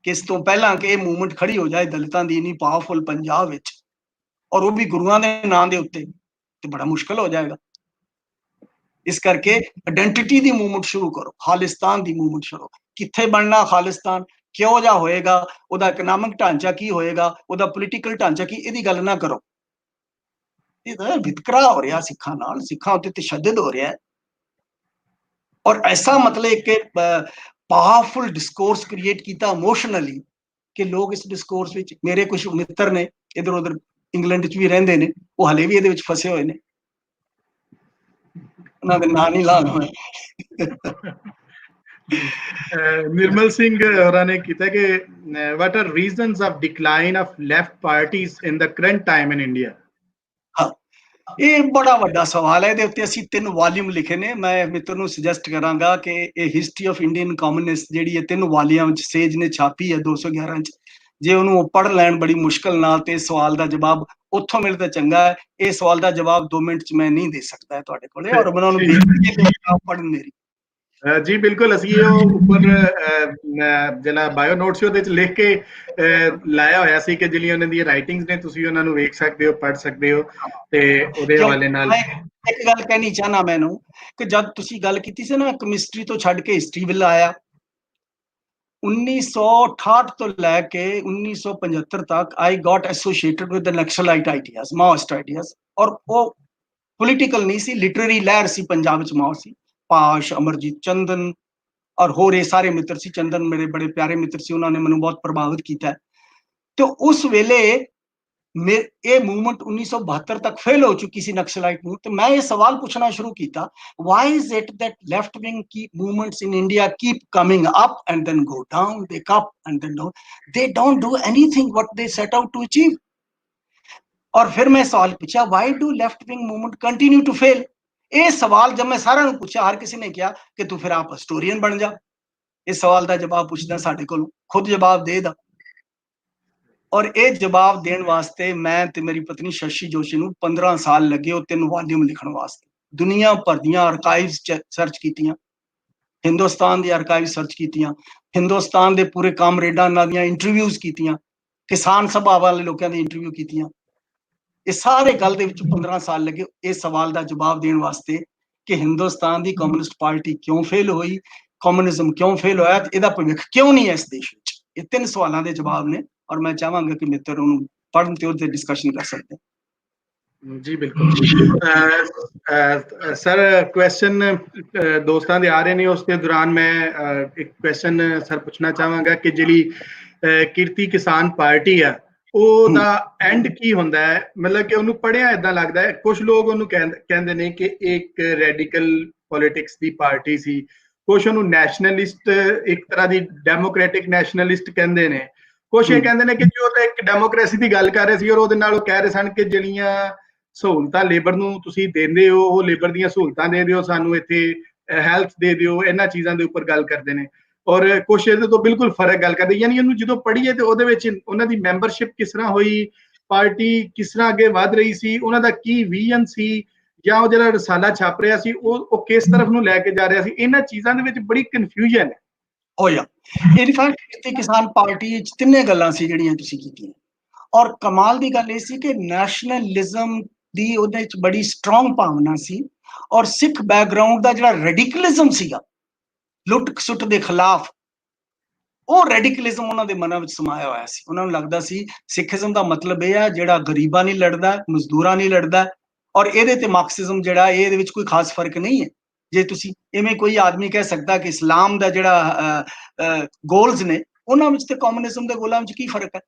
ਕਿ ਇਸ ਤੋਂ ਪਹਿਲਾਂ ਕਿ ਇਹ ਮੂਵਮੈਂਟ ਖੜੀ ਹੋ ਜਾਏ ਦਲਿਤਾਂ ਦੀ ਇੰਨੀ ਪਾਵਰਫੁਲ ਪੰਜਾਬ ਵਿੱਚ, ਔਰ ਉਹ ਵੀ ਗੁਰੂਆਂ ਦੇ ਨਾਂ ਦੇ ਉੱਤੇ, ਤੇ ਬੜਾ ਮੁਸ਼ਕਲ ਹੋ ਜਾਏਗਾ। इस करके आइडेंटिटी दी मूवमेंट शुरू करो, खालिस्तान दी मूवमेंट शुरू। कित्थे बनना खालिस्तान, क्यों जा होएगा, ओदा इकनॉमिक ढांचा की होएगा, ओदा पोलिटिकल ढांचा की, इहदी गल ना करो। ये वितकरा हो रहा सिखां नाल, सिखां उत्ते तशद्दुद हो रहा है। और ऐसा मतलब एक पावरफुल डिस्कोर्स क्रिएट किया इमोशनली कि लोग इस डिस्कोर्स विच, मेरे कुछ मित्र ने इधर उधर इंग्लैंड च भी रहिंदे ने, वो हले भी इहदे विच फसे हुए ने, उन्हां दे नाम नहीं लाना मैं। निर्मल सिंह होरां ने कीता कि what are reasons of decline of left parties in the current time in India. हाँ, ये बड़ा वड्डा सवाल है। ਇਹਦੇ ਉੱਤੇ ਅਸੀਂ 3 ਵਾਲੀਅਮ ਲਿਖੇ ਨੇ। ਮੈਂ ਮਿੱਤਰ ਨੂੰ ਸੁਜੈਸਟ ਕਰਾਂਗਾ ਕਿ ਇਹ ਹਿਸਟਰੀ ਆਫ ਇੰਡੀਅਨ ਕਮਿਊਨਿਸਟ ਜਿਹੜੀ ਇਹ 3 ਵਾਲੀਅਮ ਵਿੱਚ ਸੇਜ ਨੇ ਛਾਪੀ ਹੈ 211 ਚ, ਜੇ ਉਹਨੂੰ ਪੜ੍ਹ ਲੈਣ ਬੜੀ ਮੁਸ਼ਕਲ ਨਾਲ ਤੇ ਸਵਾਲ ਦਾ ਜਵਾਬ ਉੱਥੋਂ ਮਿਲੇ ਤਾਂ ਚੰਗਾ ਹੈ। ਇਹ ਸਵਾਲ ਦਾ ਜਵਾਬ 2 ਮਿੰਟ ਚ ਮੈਂ ਨਹੀਂ ਦੇ ਸਕਦਾ ਤੁਹਾਡੇ ਕੋਲੇ, ਔਰ ਮੈਂ ਉਹਨੂੰ ਬੇਨਤੀ ਹੈ ਕਿ ਪੜ੍ਹਨ ਮੇਰੀ। ਜੀ ਬਿਲਕੁਲ, ਅਸੀਂ ਉਹ ਉੱਪਰ ਜਿਹੜਾ ਬਾਇਓ ਨੋਟ ਸੀ ਉਹਦੇ ਚ ਲਿਖ ਕੇ ਲਾਇਆ ਹੋਇਆ ਸੀ ਕਿ ਜਿਹੜੀਆਂ ਉਹਨਾਂ ਦੀਆਂ ਰਾਈਟਿੰਗਸ ਨੇ ਤੁਸੀਂ ਉਹਨਾਂ ਨੂੰ ਵੇਖ ਸਕਦੇ ਹੋ, ਪੜ੍ਹ ਸਕਦੇ ਹੋ, ਤੇ ਉਹਦੇ ਹਵਾਲੇ ਨਾਲ ਇੱਕ ਗੱਲ ਕਹਿਣੀ ਚਾਹਨਾ ਮੈਨੂੰ ਕਿ ਜਦ ਤੁਸੀਂ ਗੱਲ ਕੀਤੀ ਸੀ ਨਾ ਕੈਮਿਸਟਰੀ ਤੋਂ ਛੱਡ ਕੇ ਹਿਸਟਰੀ ਵੱਲ ਆਇਆ, 1968 ਤੋਂ ਲੈ ਕੇ 1975 ਤੱਕ I got associated with the Naxalite ideas, Maoist ideas, ਔਰ ਉਹ ਪੋਲੀਟੀਕਲ ਨਹੀਂ ਸੀ, ਲਿਟਰੇਰੀ ਲਹਿਰ ਸੀ ਪੰਜਾਬ ਵਿੱਚ। ਮਾਓ ਸੀ, ਪਾਸ਼, ਅਮਰਜੀਤ, ਚੰਦਨ ਔਰ ਹੋਰ ਇਹ ਸਾਰੇ ਮਿੱਤਰ ਸੀ। ਚੰਦਨ ਮੇਰੇ ਬੜੇ ਪਿਆਰੇ ਮਿੱਤਰ ਸੀ, ਉਹਨਾਂ ਨੇ ਮੈਨੂੰ ਬਹੁਤ ਪ੍ਰਭਾਵਿਤ ਕੀਤਾ। ਤੇ ਉਸ ਵੇਲੇ ਇਹ ਮੂਵਮੈਂਟ 1972 ਤੱਕ ਫੇਲ ਹੋ ਚੁੱਕੀ ਸੀ, ਨਕਸਲਾਈਟ ਨੂੰ। ਤੇ ਮੈਂ ਇਹ ਸਵਾਲ ਪੁੱਛਣਾ ਸ਼ੁਰੂ ਕੀਤਾ, why is it that left wing movements in India keep coming up and then go down, they up and then down, they don't do anything what they set out to achieve। और फिर मैं सवाल पूछा, why do left wing movement continue to fail। ਇਹ ਸਵਾਲ जब मैं ਸਾਰਿਆਂ ਨੂੰ ਪੁੱਛਿਆ, ਹਰ ਕਿਸੇ ਨੇ ਕਿਹਾ ਕਿ ਤੂੰ ਫਿਰ ਆਪ ਹਿਸਟੋਰੀਅਨ ਬਣ ਜਾ, ਇਸ ਸਵਾਲ ਦਾ ਜਵਾਬ ਪੁੱਛਦਾ ਸਾਡੇ ਕੋਲ, ਖੁਦ ਜਵਾਬ ਦੇ ਦਾ। ਔਰ ਇਹ ਜਵਾਬ ਦੇਣ ਵਾਸਤੇ ਮੈਂ ਤੇ ਮੇਰੀ ਪਤਨੀ ਸ਼ਸ਼ੀ ਜੋਸ਼ੀ ਨੂੰ 15 ਸਾਲ ਲੱਗੇ ਉਹ 3 ਵਾਲੀਅਮ ਲਿਖਣ ਵਾਸਤੇ। ਦੁਨੀਆ ਭਰ ਦੀਆਂ ਆਰਕਾਈਵਸ ਸਰਚ ਕੀਤੀਆਂ, ਹਿੰਦੁਸਤਾਨ ਦੀ ਆਰਕਾਈਵ ਸਰਚ ਕੀਤੀਆਂ, ਹਿੰਦੁਸਤਾਨ ਦੇ ਪੂਰੇ ਕਾਮਰੇਡਾਂ ਨਾਲ ਦੀਆਂ ਇੰਟਰਵਿਊਜ਼ ਕੀਤੀਆਂ, ਕਿਸਾਨ ਸਭਾ ਵਾਲੇ ਲੋਕਾਂ ਦੀ ਇੰਟਰਵਿਊ ਕੀਤੀਆਂ। ਇਹ ਸਾਰੇ ਗੱਲ ਦੇ ਵਿੱਚ 15 ਸਾਲ ਲੱਗੇ ਇਸ ਸਵਾਲ ਦਾ ਜਵਾਬ ਦੇਣ ਵਾਸਤੇ ਕਿ ਹਿੰਦੁਸਤਾਨ ਦੀ ਕਮਿਊਨਿਸਟ ਪਾਰਟੀ ਕਿਉਂ ਫੇਲ ਹੋਈ, ਕਮਿਊਨਿਜ਼ਮ ਕਿਉਂ ਫੇਲ ਹੋਇਆ, ਤੇ ਇਹਦਾ ਭਵਿੱਖ ਕਿਉਂ ਨਹੀਂ ਹੈ ਇਸ ਦੇਸ਼ ਵਿੱਚ। ਇਹ 3 ਸਵਾਲਾਂ ਦੇ ਜਵਾਬ ਨੇ, ਔਰ ਮੈਂ ਚਾਹਾਂਗਾ ਕਿ ਮਿੱਤਰ ਉਹਨੂੰ ਪੜ੍ਹਨ ਤੇ ਉਹਦੇ ਡਿਸਕਸ਼ਨ ਕਰ ਸਕਦੇ। ਜੀ ਬਿਲਕੁਲ ਸਰ, ਕੁਐਸਚਨ ਦੋਸਤਾਂ ਦੇ ਆ ਰਹੇ ਨੇ, ਉਸ ਦੇ ਦੌਰਾਨ ਮੈਂ ਇੱਕ ਕੁਐਸਚਨ ਸਰ ਪੁੱਛਣਾ ਚਾਹਾਂਗਾ ਕਿ ਜਿਹੜੀ ਕਿਰਤੀ ਕਿਸਾਨ ਪਾਰਟੀ ਆ ਉਹਦਾ ਐਂਡ ਕੀ ਹੁੰਦਾ ਹੈ। ਮਤਲਬ ਕਿ ਉਹਨੂੰ ਪੜ੍ਹਿਆ ਏਦਾਂ ਲੱਗਦਾ ਹੈ, ਕੁਝ ਲੋਕ ਉਹਨੂੰ ਕਹਿੰਦੇ ਨੇ ਕਿ ਇੱਕ ਰੈਡੀਕਲ ਪੋਲਿਟਿਕਸ ਦੀ ਪਾਰਟੀ ਸੀ, ਕੁਝ ਉਹਨੂੰ ਨੈਸ਼ਨਲਿਸਟ, ਇੱਕ ਤਰ੍ਹਾਂ ਦੀ ਡੈਮੋਕ੍ਰੈਟਿਕ ਨੈਸ਼ਨਲਿਸਟ ਕਹਿੰਦੇ ਨੇ, ਕੁਝ ਇਹ ਕਹਿੰਦੇ ਨੇ ਕਿ ਜੋ ਤਾਂ ਇੱਕ ਡੈਮੋਕ੍ਰੇਸੀ ਦੀ ਗੱਲ ਕਰ ਰਹੇ ਸੀ ਔਰ ਉਹਦੇ ਨਾਲ ਉਹ ਕਹਿ ਰਹੇ ਸਨ ਕਿ ਜਿਹੜੀਆਂ ਸਹੂਲਤਾਂ ਲੇਬਰ ਨੂੰ ਤੁਸੀਂ ਦਿੰਦੇ ਹੋ, ਉਹ ਲੇਬਰ ਦੀਆਂ ਸਹੂਲਤਾਂ ਦੇ ਦਿਓ, ਸਾਨੂੰ ਇੱਥੇ ਹੈਲਥ ਦੇ ਦਿਓ, ਇਹਨਾਂ ਚੀਜ਼ਾਂ ਦੇ ਉੱਪਰ ਗੱਲ ਕਰਦੇ ਨੇ। ਔਰ ਕੁਛ ਇਹਦੇ ਤੋਂ ਬਿਲਕੁਲ ਫਰਕ ਗੱਲ ਕਰਦੇ, ਯਾਨੀ ਉਹਨੂੰ ਜਦੋਂ ਪੜ੍ਹੀਏ ਤੇ ਉਹਦੇ ਵਿੱਚ ਉਹਨਾਂ ਦੀ ਮੈਂਬਰਸ਼ਿਪ ਕਿਸ ਤਰ੍ਹਾਂ ਹੋਈ, ਪਾਰਟੀ ਕਿਸ ਤਰ੍ਹਾਂ ਅੱਗੇ ਵੱਧ ਰਹੀ ਸੀ, ਉਹਨਾਂ ਦਾ ਕੀ ਵਿਜ਼ਨ ਸੀ, ਜਾਂ ਉਹ ਜਿਹੜਾ ਰਸਾਲਾ ਛਾਪ ਰਿਹਾ ਸੀ ਉਹ ਕਿਸ ਤਰਫ ਨੂੰ ਲੈ ਕੇ ਜਾ ਰਿਹਾ ਸੀ, ਇਹਨਾਂ ਚੀਜ਼ਾਂ ਦੇ ਵਿੱਚ ਬੜੀ ਕਨਫਿਊਜ਼ਨ ਹੈ। ਹੋਇਆ ਇਨਫੈਕਟ ਕਿਰਤੀ ਕਿਸਾਨ ਪਾਰਟੀ ਵਿੱਚ 3 ਗੱਲਾਂ ਸੀ ਜਿਹੜੀਆਂ ਤੁਸੀਂ ਕੀਤੀਆਂ, ਔਰ ਕਮਾਲ ਦੀ ਗੱਲ ਇਹ ਸੀ ਕਿ ਨੈਸ਼ਨਲਿਜ਼ਮ ਦੀ ਉਹਦੇ ਵਿੱਚ ਬੜੀ ਸਟਰੋਂਗ ਭਾਵਨਾ ਸੀ, ਔਰ ਸਿੱਖ ਬੈਕਗ੍ਰਾਉਂਡ ਦਾ ਜਿਹੜਾ ਰੈਡੀਕਲਿਜ਼ਮ ਸੀਗਾ ਲੁੱਟ ਖਸੁੱਟ ਦੇ ਖਿਲਾਫ, ਉਹ ਰੈਡੀਕਲਿਜ਼ਮ ਉਹਨਾਂ ਦੇ ਮਨਾਂ ਵਿੱਚ ਸਮਾਇਆ ਹੋਇਆ ਸੀ। ਉਹਨਾਂ ਨੂੰ ਲੱਗਦਾ ਸੀ ਸਿੱਖੀਜ਼ਮ ਦਾ ਮਤਲਬ ਇਹ ਹੈ ਜਿਹੜਾ ਗਰੀਬਾਂ ਨਹੀਂ ਲੜਦਾ, ਮਜ਼ਦੂਰਾਂ ਨਹੀਂ ਲੜਦਾ, ਔਰ ਇਹਦੇ ਤੇ ਮਾਰਕਸਿਜ਼ਮ ਜਿਹੜਾ ਇਹਦੇ ਵਿੱਚ ਕੋਈ ਖਾਸ ਫਰਕ ਨਹੀਂ ਹੈ। ਜੇ ਤੁਸੀਂ ਇਵੇਂ ਕੋਈ ਆਦਮੀ ਕਹਿ ਸਕਦਾ ਕਿ ਇਸਲਾਮ ਦਾ ਜਿਹੜਾ ਗੋਲਸ ਨੇ ਉਹਨਾਂ ਵਿੱਚ ਤੇ ਕਮਿਊਨਿਜ਼ਮ ਦੇ ਗੋਲਾਂ ਵਿੱਚ ਕੀ ਫਰਕ ਹੈ।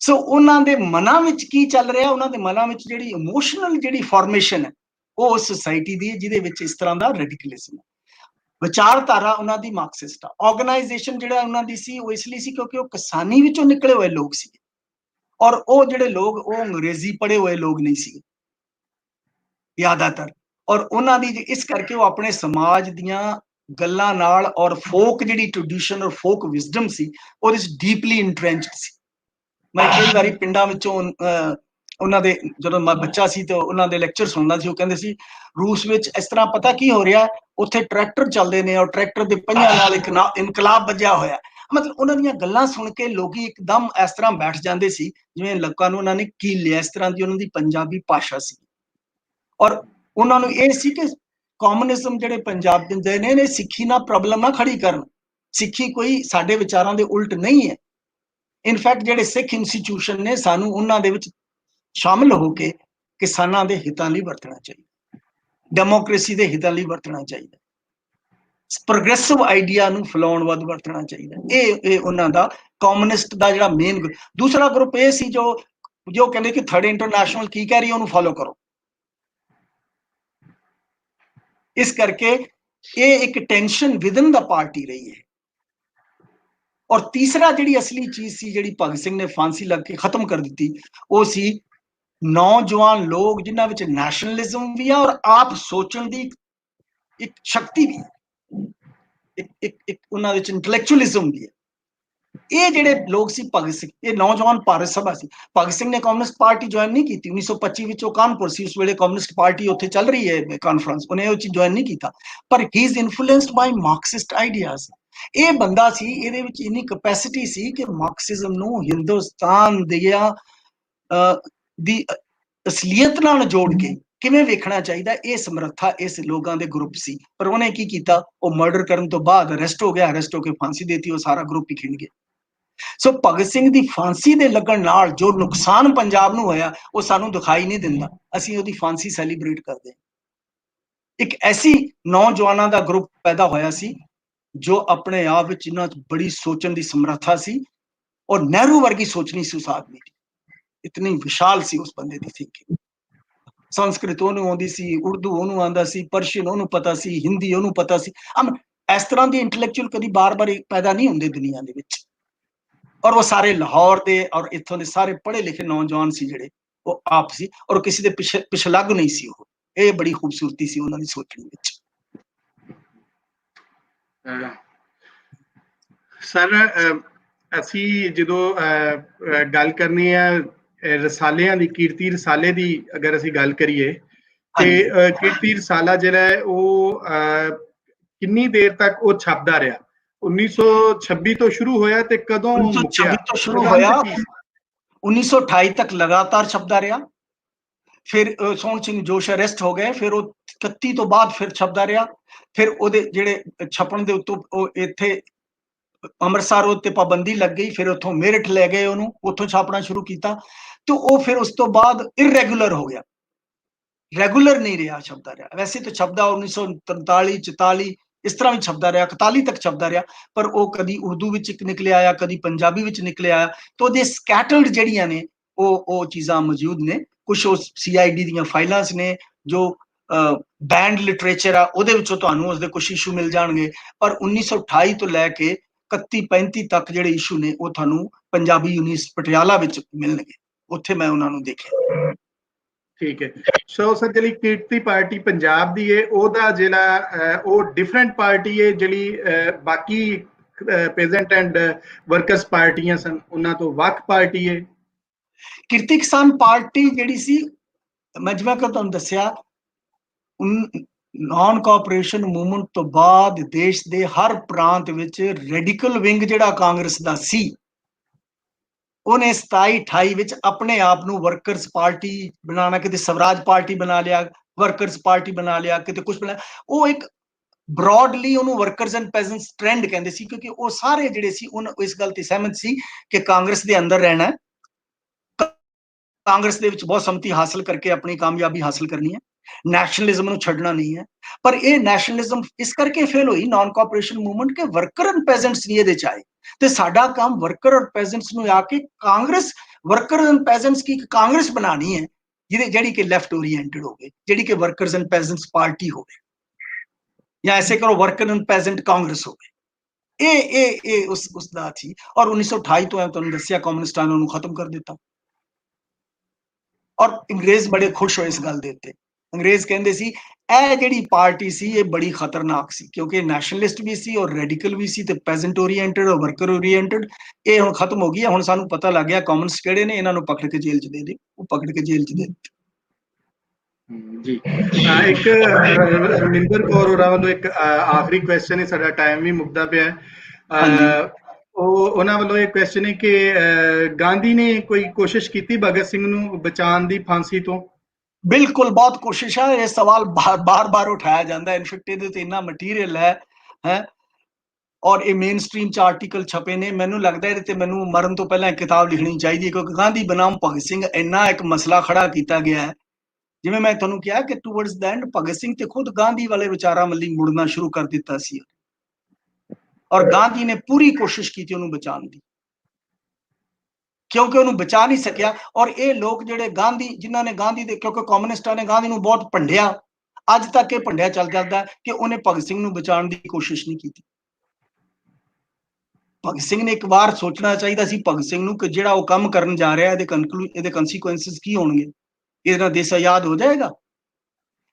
ਸੋ ਉਹਨਾਂ ਦੇ ਮਨਾਂ ਵਿੱਚ ਕੀ ਚੱਲ ਰਿਹਾ, ਉਹਨਾਂ ਦੇ ਮਨਾਂ ਵਿੱਚ ਜਿਹੜੀ ਇਮੋਸ਼ਨਲ ਜਿਹੜੀ ਫਾਰਮੇਸ਼ਨ ਹੈ ਉਹ ਉਸ ਸੋਸਾਇਟੀ ਦੀ ਜਿਹਦੇ ਵਿੱਚ ਇਸ ਤਰ੍ਹਾਂ ਦਾ ਰੈਡੀਕਲਿਜ਼ਮ ਹੈ। ਵਿਚਾਰਧਾਰਾ ਉਹਨਾਂ ਦੀ ਮਾਰਕਸਿਸਟ ਆ। ਆਰਗੇਨਾਈਜੇਸ਼ਨ ਜਿਹੜਾ ਉਹਨਾਂ ਦੀ ਸੀ ਉਹ ਇਸ ਲਈ ਸੀ ਕਿਉਂਕਿ ਉਹ ਕਿਸਾਨੀ ਵਿੱਚੋਂ ਨਿਕਲੇ ਹੋਏ ਲੋਕ ਸੀ, ਔਰ ਉਹ ਜਿਹੜੇ ਲੋਕ ਉਹ ਅੰਗਰੇਜ਼ੀ ਪੜ੍ਹੇ ਹੋਏ ਲੋਕ ਨਹੀਂ ਸੀ ਜ਼ਿਆਦਾਤਰ, ਔਰ ਉਹਨਾਂ ਦੀ ਇਸ ਕਰਕੇ ਉਹ ਆਪਣੇ ਸਮਾਜ ਦੀਆਂ ਗੱਲਾਂ ਨਾਲ ਔਰ ਫੋਕ ਜਿਹੜੀ ਟ੍ਰੈਡੀਸ਼ਨ ਔਰ ਫੋਕ ਵਿਜ਼ਡਮ ਸੀ ਉਹਦੇ ਵਿੱਚ ਡੀਪਲੀ ਇੰਟਰੈਂਚਡ ਸੀ। ਮੈਂ ਕਈ ਵਾਰੀ ਪਿੰਡਾਂ ਵਿੱਚੋਂ ਉਹਨਾਂ ਦੇ ਜਦੋਂ ਮੈਂ ਬੱਚਾ ਸੀ ਤੇ ਉਹਨਾਂ ਦੇ ਲੈਕਚਰ ਸੁਣਦਾ ਸੀ, ਉਹ ਕਹਿੰਦੇ ਸੀ ਰੂਸ ਵਿੱਚ ਇਸ ਤਰ੍ਹਾਂ ਪਤਾ ਕੀ ਹੋ ਰਿਹਾ, ਉੱਥੇ ਟਰੈਕਟਰ ਚੱਲਦੇ ਨੇ ਔਰ ਟਰੈਕਟਰ ਦੇ ਪਹੀਆਂ ਨਾਲ ਇੱਕ ਇਨਕਲਾਬ ਵੱਜਿਆ ਹੋਇਆ। ਮਤਲਬ ਉਹਨਾਂ ਦੀਆਂ ਗੱਲਾਂ ਸੁਣ ਕੇ ਲੋਕੀ ਇੱਕਦਮ ਇਸ ਤਰ੍ਹਾਂ ਬੈਠ ਜਾਂਦੇ ਸੀ ਜਿਵੇਂ ਲੋਕਾਂ ਨੂੰ ਉਹਨਾਂ ਨੇ ਕੀ ਲਿਆ, ਇਸ ਤਰ੍ਹਾਂ ਦੀ ਉਹਨਾਂ ਦੀ ਪੰਜਾਬੀ ਭਾਸ਼ਾ ਸੀ। ਔਰ ਉਹਨਾਂ ਨੂੰ ਇਹ ਸੀ ਕਿ ਕਮਿਊਨਿਜ਼ਮ ਜਿਹੜੇ ਪੰਜਾਬ ਦੇ ਨੇ ਸਿੱਖੀ ਨਾਲ ਪ੍ਰੋਬਲਮ ਨਾ ਖੜੀ ਕਰਨ। ਸਿੱਖੀ ਕੋਈ ਸਾਡੇ ਵਿਚਾਰਾਂ ਦੇ ਉਲਟ ਨਹੀਂ ਹੈ। ਇਨਫੈਕਟ ਜਿਹੜੇ ਸਿੱਖ ਇੰਸਟੀਚਿਊਸ਼ਨ ਨੇ ਸਾਨੂੰ ਉਹਨਾਂ ਦੇ ਵਿੱਚ ਸ਼ਾਮਲ ਹੋ ਕੇ ਕਿਸਾਨਾਂ ਦੇ ਹਿੱਤਾਂ ਲਈ ਵਰਤਣਾ ਚਾਹੀਦਾ, ਡੈਮੋਕ੍ਰੇਸੀ ਦੇ ਹਿੱਤਾਂ ਲਈ ਵਰਤਣਾ ਚਾਹੀਦਾ, ਪ੍ਰੋਗਰੈਸਿਵ ਆਈਡੀਆ ਨੂੰ ਫੈਲਾਉਣ ਵੱਧ ਵਰਤਣਾ ਚਾਹੀਦਾ। ਇਹ ਉਹਨਾਂ ਦਾ ਕਮਿਊਨਿਸਟ ਦਾ ਜਿਹੜਾ ਮੇਨ। ਦੂਸਰਾ ਗਰੁੱਪ ਇਹ ਸੀ ਜੋ ਕਹਿੰਦੇ ਕਿ ਥਰਡ ਇੰਟਰਨੈਸ਼ਨਲ ਕੀ ਕਹਿ ਰਹੀ ਉਹਨੂੰ ਫੋਲੋ ਕਰੋ। ਇਸ ਕਰਕੇ ਇਹ ਇੱਕ ਟੈਂਸ਼ਨ ਵਿਦਨ ਦਾ ਪਾਰਟੀ ਰਹੀ ਹੈ। ਔਰ ਤੀਸਰਾ ਜਿਹੜੀ ਅਸਲੀ ਚੀਜ਼ ਸੀ ਜਿਹੜੀ ਭਗਤ ਸਿੰਘ ਨੇ ਫਾਂਸੀ ਲੱਗ ਕੇ ਖਤਮ ਕਰ ਦਿੱਤੀ, ਉਹ ਸੀ ਨੌਜਵਾਨ ਲੋਕ ਜਿਨ੍ਹਾਂ ਵਿੱਚ ਨੈਸ਼ਨਲਿਜ਼ਮ ਵੀ ਆ ਔਰ ਆਪ ਸੋਚਣ ਦੀ ਇੱਕ ਸ਼ਕਤੀ ਵੀ ਹੈ, ਇੱਕ ਉਹਨਾਂ ਵਿੱਚ ਇੰਟੈਲੈਕਚੁਅਲਿਜ਼ਮ ਵੀ ਹੈ। ਇਹ ਜਿਹੜੇ ਲੋਕ ਸੀ ਭਗਤ ਸਿੰਘ, ਇਹ ਨੌਜਵਾਨ ਭਾਰਤ ਸਭਾ ਸੀ। ਭਗਤ ਸਿੰਘ ਨੇ ਕਮਿਊਨਿਸਟ ਪਾਰਟੀ ਜੁਆਇਨ ਨਹੀਂ ਕੀਤੀ 1925 ਵਿੱਚ। ਉਹ ਕਾਨਪੁਰ ਸੀ ਉਸ ਵੇਲੇ, ਕਮਿਊਨਿਸਟ ਪਾਰਟੀ ਉੱਥੇ ਚੱਲ ਰਹੀ ਹੈ ਕਾਨਫਰੰਸ, ਉਹਨੇ ਉਹ ਚੀਜ਼ ਜੁਆਇਨ ਨਹੀਂ ਕੀਤਾ। ਪਰ he is influenced by Marxist ideas. ਇਹ ਬੰਦਾ ਸੀ, ਇਹਦੇ ਵਿੱਚ ਇੰਨੀ ਕੈਪੈਸਿਟੀ ਸੀ ਕਿ ਮਾਰਕਸਿਜ਼ਮ ਨੂੰ ਹਿੰਦੁਸਤਾਨ ਦੀ ਅਸਲੀਅਤ ਨਾਲ ਜੋੜ ਕੇ ਕਿਵੇਂ ਵੇਖਣਾ ਚਾਹੀਦਾ, ਇਹ ਸਮਰੱਥਾ ਇਸ ਲੋਕਾਂ ਦੇ ਗਰੁੱਪ ਸੀ। ਪਰ ਉਹਨੇ ਕੀ ਕੀਤਾ, ਉਹ ਮਰਡਰ ਕਰਨ ਤੋਂ ਬਾਅਦ ਅਰੈਸਟ ਹੋ ਗਿਆ, ਅਰੈਸਟ ਹੋ ਕੇ ਫਾਂਸੀ ਦੇਤੀ, ਉਹ ਸਾਰਾ ਗਰੁੱਪ ਹੀ ਖਿੰਡ ਗਿਆ। ਸੋ ਭਗਤ ਸਿੰਘ ਦੀ ਫਾਂਸੀ ਦੇ ਲੱਗਣ ਨਾਲ ਜੋ ਨੁਕਸਾਨ ਪੰਜਾਬ ਨੂੰ ਹੋਇਆ ਉਹ ਸਾਨੂੰ ਦਿਖਾਈ ਨਹੀਂ ਦਿੰਦਾ। ਅਸੀਂ ਉਹਦੀ ਫਾਂਸੀ ਸੈਲੀਬ੍ਰੇਟ ਕਰਦੇ ਹਾਂ। ਇੱਕ ਐਸੀ ਨੌਜਵਾਨਾਂ ਦਾ ਗਰੁੱਪ ਪੈਦਾ ਹੋਇਆ ਸੀ ਜੋ ਆਪਣੇ ਆਪ ਵਿੱਚ ਇਹਨਾਂ ਬੜੀ ਸੋਚਣ ਦੀ ਸਮਰੱਥਾ ਸੀ, ਔਰ ਨਹਿਰੂ ਵਰਗੀ ਸੋਚ ਨਹੀਂ ਸੀ ਉਸ ਆਦਮੀ ਦੀ। ਇਤਨੀ ਵਿਸ਼ਾਲ ਸੀ ਉਸ ਬੰਦੇ ਦੀ ਥਿੰਕਿੰਗ। ਸੰਸਕ੍ਰਿਤ ਉਹਨੂੰ ਆਉਂਦੀ ਸੀ, ਉਰਦੂ ਉਹਨੂੰ ਆਉਂਦਾ ਸੀ, ਪਰਸ਼ੀਅਨ ਉਹਨੂੰ ਪਤਾ ਸੀ, ਹਿੰਦੀ ਉਹਨੂੰ ਪਤਾ ਸੀ। ਇਸ ਤਰ੍ਹਾਂ ਦੀ ਇੰਟੈਲੈਕਚੁਅਲ ਕਦੀ ਬਾਰ-ਬਾਰ ਪੈਦਾ ਨਹੀਂ ਹੁੰਦੇ ਦੁਨੀਆ ਦੇ ਵਿੱਚ। ਔਰ ਉਹ ਸਾਰੇ ਲਾਹੌਰ ਦੇ ਔਰ ਇੱਥੋਂ ਦੇ ਸਾਰੇ ਪੜ੍ਹੇ ਲਿਖੇ ਨੌਜਵਾਨ ਸੀ ਜਿਹੜੇ, ਉਹ ਆਪ ਸੀ, ਔਰ ਕਿਸੇ ਦੇ ਪਿਛਲੱਗ ਨਹੀਂ ਸੀ ਉਹ। ਇਹ ਬੜੀ ਖੂਬਸੂਰਤੀ ਸੀ ਉਹਨਾਂ ਦੀ ਸੋਚਣ ਵਿੱਚ। ਸਰ ਅਸੀਂ ਜਦੋਂ ਗੱਲ ਕਰਨੀ ਹੈ ਰਸਾਲਿਆਂ ਦੀ, ਕੀਰਤੀ ਰਸਾਲੇ ਦੀ ਅਗਰ ਅਸੀਂ ਗੱਲ ਕਰੀਏ ਤੇ ਕੀਰਤੀ ਰਸਾਲਾ ਜਿਹੜਾ ਹੈ ਉਹ ਕਿੰਨੀ ਦੇਰ ਤੱਕ ਉਹ ਛਪਦਾ ਰਿਹਾ? 1926 ਤੋਂ ਸ਼ੁਰੂ ਹੋਇਆ ਤੇ ਕਦੋਂ ਮੁੱਕਿਆ? 1926 ਤੋਂ ਸ਼ੁਰੂ ਹੋਇਆ, 1928 ਤੱਕ ਲਗਾਤਾਰ ਛਪਦਾ ਰਿਹਾ। ਫਿਰ ਸੋਹਣ ਸਿੰਘ ਜੋਸ਼ ਅਰੈਸਟ ਹੋ ਗਏ, ਫਿਰ ਉਹ 31 ਤੋਂ ਬਾਅਦ ਫਿਰ ਛਪਦਾ ਰਿਹਾ। ਫਿਰ ਉਹਦੇ ਜਿਹੜੇ ਛਪਣ ਦੇ ਉੱਤੋਂ ਉਹ ਇੱਥੇ ਅੰਮ੍ਰਿਤਸਰ ਉੱਤੇ ਪਾਬੰਦੀ ਲੱਗ ਗਈ, ਫਿਰ ਉੱਥੋਂ ਮੇਰਠ ਲੈ ਗਏ ਉਹਨੂੰ, ਉੱਥੋਂ ਛਾਪਣਾ ਸ਼ੁਰੂ ਕੀਤਾ। ਤੇ ਉਹ ਫਿਰ ਉਸ ਤੋਂ ਬਾਅਦ ਇਰੈਗੂਲਰ ਹੋ ਗਿਆ, ਰੈਗੂਲਰ ਨਹੀਂ ਰਿਹਾ, ਛਪਦਾ ਰਿਹਾ। ਵੈਸੇ ਤਾਂ ਛਪਦਾ 1943 44 ਇਸ ਤਰ੍ਹਾਂ ਵੀ ਛਪਦਾ ਰਿਹਾ, 41 ਤੱਕ ਛਪਦਾ ਰਿਹਾ। ਪਰ ਉਹ ਕਦੀ ਉਰਦੂ ਵਿੱਚ ਨਿਕਲਿਆ ਆਇਆ, ਕਦੀ ਪੰਜਾਬੀ ਵਿੱਚ ਨਿਕਲਿਆ ਆਇਆ। ਤਾਂ ਉਹਦੇ ਸਕੈਟਰਡ ਜਿਹੜੀਆਂ ਨੇ ਉਹ ਚੀਜ਼ਾਂ ਮੌਜੂਦ ਨੇ। ਕੁਛ ਉਹ CID ਦੀਆਂ ਫਾਈਲਾਂ ਨੇ, ਜੋ ਬੈਂਡ ਲਿਟਰੇਚਰ ਆ ਉਹਦੇ ਵਿੱਚੋਂ ਤੁਹਾਨੂੰ ਉਸਦੇ ਕੁਛ ਇਸ਼ੂ ਮਿਲ ਜਾਣਗੇ। ਪਰ 1928 ਤੋਂ ਲੈ ਕੇ 31 35 ਤੱਕ ਜਿਹੜੇ ਇਸ਼ੂ ਨੇ ਉਹ ਤੁਹਾਨੂੰ ਪੰਜਾਬੀ ਯੂਨੀਵਰਸਿਟੀ ਪਟਿਆਲਾ ਵਿੱਚ ਮਿਲਣਗੇ, ਉੱਥੇ ਮੈਂ ਉਹਨਾਂ ਨੂੰ ਦੇਖਿਆ। ਠੀਕ ਹੈ। ਸੋ ਸਰ ਜਿਹੜੀ ਕੀਰਤੀ ਪਾਰਟੀ ਪੰਜਾਬ ਦੀ ਹੈ, ਉਹਦਾ ਜਿਹੜਾ ਉਹ ਡਿਫਰੈਂਟ ਪਾਰਟੀ ਹੈ ਜਿਹੜੀ ਬਾਕੀ ਪੇਜ਼ੈਂਟ ਐਂਡ ਵਰਕਰਸ ਪਾਰਟੀਆਂ ਸਨ ਉਹਨਾਂ ਤੋਂ ਵੱਖ ਪਾਰਟੀ ਹੈ? ਕਿਰਤੀ ਕਿਸਾਨ ਪਾਰਟੀ ਜਿਹੜੀ ਸੀ, ਮੈਂ ਜਿਵੇਂ ਕਿ ਤੁਹਾਨੂੰ ਦੱਸਿਆ, ਨਾਨ ਕੋਆਪਰੇਸ਼ਨ ਮੂਵਮੈਂਟ ਤੋਂ ਬਾਅਦ ਦੇਸ਼ ਦੇ ਹਰ ਪ੍ਰਾਂਤ ਵਿੱਚ ਰੈਡੀਕਲ ਵਿੰਗ ਜਿਹੜਾ ਕਾਂਗਰਸ ਦਾ ਸੀ, ਉਹਨੇ 27 28 ਵਿੱਚ ਆਪਣੇ ਆਪ ਨੂੰ ਵਰਕਰਸ ਪਾਰਟੀ ਬਣਾਉਣਾ, ਕਿਤੇ ਸਵਰਾਜ ਪਾਰਟੀ ਬਣਾ ਲਿਆ, ਵਰਕਰਸ ਪਾਰਟੀ ਬਣਾ ਲਿਆ, ਕਿਤੇ ਕੁਝ ਬਣਾ। ਉਹ ਇੱਕ ਬ੍ਰੌਡਲੀ ਉਹਨੂੰ ਵਰਕਰਸ ਐਂਡ ਪੈਜ਼ੈਂਟਸ ਟ੍ਰੈਂਡ ਕਹਿੰਦੇ ਸੀ, ਕਿਉਂਕਿ ਉਹ ਸਾਰੇ ਜਿਹੜੇ ਸੀ ਉਹ ਇਸ ਗੱਲ ਤੇ ਸਹਿਮਤ ਸੀ ਕਿ ਕਾਂਗਰਸ ਦੇ ਅੰਦਰ ਰਹਿਣਾ, ਕਾਂਗਰਸ ਦੇ ਵਿੱਚ ਬਹੁਤ ਸੰਮਤੀ ਹਾਸਲ ਕਰਕੇ ਆਪਣੀ ਕਾਮਯਾਬੀ ਹਾਸਲ ਕਰਨੀ ਹੈ, ਨੈਸ਼ਨਲਿਜ਼ਮ ਨੂੰ ਛੱਡਣਾ ਨਹੀਂ ਹੈ। ਪਰ ਇਹ ਨੈਸ਼ਨਲਿਜ਼ਮ ਇਸ ਕਰਕੇ ਫੇਲ ਹੋਈ, ਨਾਨ ਕੋਆਪਰੇਸ਼ਨ ਮੂਵਮੈਂਟ, ਕੇ ਵਰਕਰ ਐਂਡ ਪੈਜ਼ੈਂਟਸ ਨਹੀਂ ਇਹਦੇ ਚ ਆਏ। ਤੇ ਸਾਡਾ ਕੰਮ ਵਰਕਰ ਔਰ ਪੈਜ਼ੈਂਟਸ ਨੂੰ ਆ ਕੇ ਕਾਂਗਰਸ, ਵਰਕਰ ਐਂਡ ਪੈਜ਼ੈਂਟਸ ਕੀ ਕਾਂਗਰਸ ਬਣਾਣੀ ਹੈ, ਜਿਹੜੀ ਕਿ ਲੈਫਟ ਓਰੀਐਂਟਡ ਹੋਵੇ, ਜਿਹੜੀ ਕਿ ਵਰਕਰਸ ਐਂਡ ਪੈਜ਼ੈਂਟਸ ਪਾਰਟੀ ਹੋਵੇ, ਜਾਂ ਐਸੇ ਕਰੋ ਵਰਕਰ ਐਂਡ ਪੈਜ਼ੈਂਟ ਕਾਂਗਰਸ ਹੋਵੇ। ਇਹ ਉਸ ਦਾ ਸੀ। ਔਰ 1928 ਤੋਂ ਤੁਹਾਨੂੰ ਦੱਸਿਆ ਕਮਿਊਨਿਸਟਾਂ ਨੇ ਉਹਨੂੰ ਖਤਮ ਕਰ ਦਿੱਤਾ। ਔਰ ਅੰਗਰੇਜ਼ ਬੜੇ ਖੁਸ਼ ਹੋਏ ਇਸ ਗੱਲ ਦੇ ਉੱਤੇ। ਅੰਗਰੇਜ਼ ਕਹਿੰਦੇ ਸੀ ਇਹ ਜਿਹੜੀ ਪਾਰਟੀ ਸੀ ਇਹ ਬੜੀ ਖਤਰਨਾਕ ਸੀ, ਕਿਉਂਕਿ ਨੈਸ਼ਨਲਿਸਟ ਵੀ ਸੀ ਔਰ ਰੈਡੀਕਲ ਵੀ ਸੀ, ਤੇ ਪੈਜ਼ੈਂਟ ਓਰੀਐਂਟਡ ਔਰ ਵਰਕਰ ਓਰੀਐਂਟਡ। ਇਹ ਹੁਣ ਖਤਮ ਹੋ ਗਈ ਹੈ। ਹੁਣ ਸਾਨੂੰ ਪਤਾ ਲੱਗ ਗਿਆ ਕਮਿਊਨਿਸਟ ਕਿਹੜੇ ਨੇ, ਇਹਨਾਂ ਨੂੰ ਪਕੜ ਕੇ ਜੇਲ੍ਹ 'ਚ ਦੇ ਦੇ। ਉਹ ਪਕੜ ਕੇ ਜੇਲ੍ਹ 'ਚ ਦੇ ਜੀ। ਇੱਕ ਰਮਿੰਦਰ ਕੌਰ ਹੋਰਾਂ ਵੱਲੋਂ ਇੱਕ ਆਖਰੀ ਕੁਐਸਚਨ ਹੈ, ਸਾਡਾ ਟਾਈਮ ਵੀ ਮੁੱਕਦਾ ਪਿਆ ਹੈ। ਉਹਨਾਂ ਵੱਲੋਂ ਇਹ ਕੁਐਸਚਨ ਹੈ ਕਿ ਗਾਂਧੀ ਨੇ ਕੋਈ ਕੋਸ਼ਿਸ਼ ਕੀਤੀ ਭਗਤ ਸਿੰਘ ਨੂੰ ਬਚਾਉਣ ਦੀ ਫਾਂਸੀ ਤੋਂ? बिल्कुल बहुत कोशिश है, ये सवाल बार बार उठाया जाता है। इनफैक्ट ये इन्ना मटीरियल है और ये मेन स्ट्रीम च आर्टिकल छपे ने। मैनू लगता है ये मैनू मरण तो पहले किताब लिखनी चाहिए, क्योंकि गांधी बनाम भगत सिंह इन्ना एक मसला खड़ा किया गया है। जिवें मैं तुहानू कहा कि towards the end Bhagat Singh ते खुद गांधी वाले विचारां वाली मुड़ना शुरू कर दिता सी, और गांधी ने पूरी कोशिश की थी उन्होंने बचाने की, क्योंकि उन्होंने बचा नहीं सकिया। और ये लोग जिहड़े गांधी, जिन्होंने गांधी दे, क्योंकि कम्युनिस्टां ने गांधी नूं बहुत भंडिया, अज तक ये भंडिया चल जाता है कि उन्हें भगत सिंह नूं बचाने की कोशिश नहीं की। भगत सिंह ने एक बार सोचना चाहिए सी भगत सिंह नूं कि जिहड़ा वो काम करन जा रहा है इहदे कंसीक्वेंसिस की होणगे, इहदे नाल देश आजाद हो जाएगा।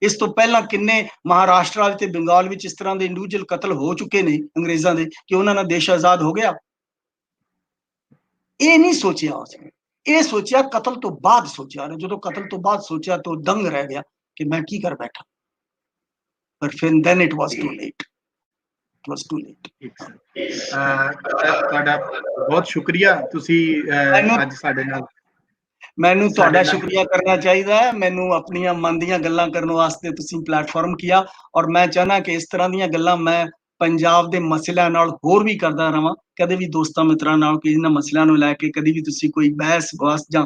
इस तो पहला किन्ने महाराष्ट्र ते बंगाल विच इस तरह के इंडिविजुअल कतल हो चुके ने अंग्रेजों के कि उन्होंने देश आजाद हो गया। ये नहीं सोचा उसने, ये सोचा कतल तो बाद सोचा, जो कतल तो बाद सोचा तो दंग रह गया कि मैं की कर बैठा, पर फिर then it was too late, it was too late. ਤੁਹਾਡਾ ਬਹੁਤ ਸ਼ੁਕਰੀਆ, ਤੁਸੀਂ ਅੱਜ ਸਾਡੇ ਨਾਲ। मैनू तुहाडा शुक्रिया करना चाहिए, मैनू अपनियां मन दीयां गल्लां करन वास्ते तुसीं प्लेटफॉर्म किया, और मैं चाहना कि इस तरह दीयां गल्लां मैं पंजाब दे मसलियां नाल होर भी करदा रहां। कदे भी दोस्तां मित्रां नाल कि इन्हां मसलियां नूं लैके कदी भी तुसीं कोई बहस बहस जां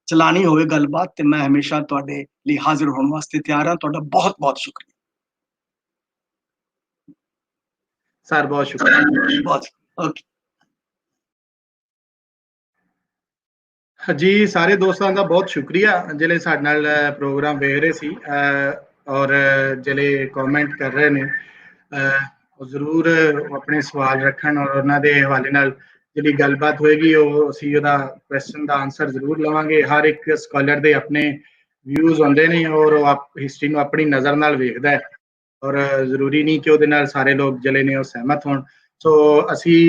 चलानी होवे गलबात, ते मैं हमेशा तुहाडे लई हाजिर होण वास्ते तैयार हां। तुहाडा बहुत बहुत शुक्रिया सर, बहुत शुक्रिया। बहुत ओके जी, सारे दोस्तों का बहुत शुक्रिया जिहड़े साडे नाल प्रोग्राम वेख रहे सी और जिहड़े कमेंट कर रहे ने। जरूर अपने सवाल रखन और उन्हां दे हवाले नाल जिहड़ी गलबात होएगी वो असीं ओहदा क्वेश्चन दा आंसर जरूर लवांगे। हर एक स्कॉलर दे अपने व्यूज होंदे ने और वो हिस्टरी नूं अपनी नज़र नाल वेखदा है, और जरूरी नहीं कि ਉਹਦੇ ਨਾਲ ਸਾਰੇ ਲੋਕ ਜਿਹੜੇ ਨੇ ਉਹ ਸਹਿਮਤ ਹੋਣ। ਸੋ ਅਸੀਂ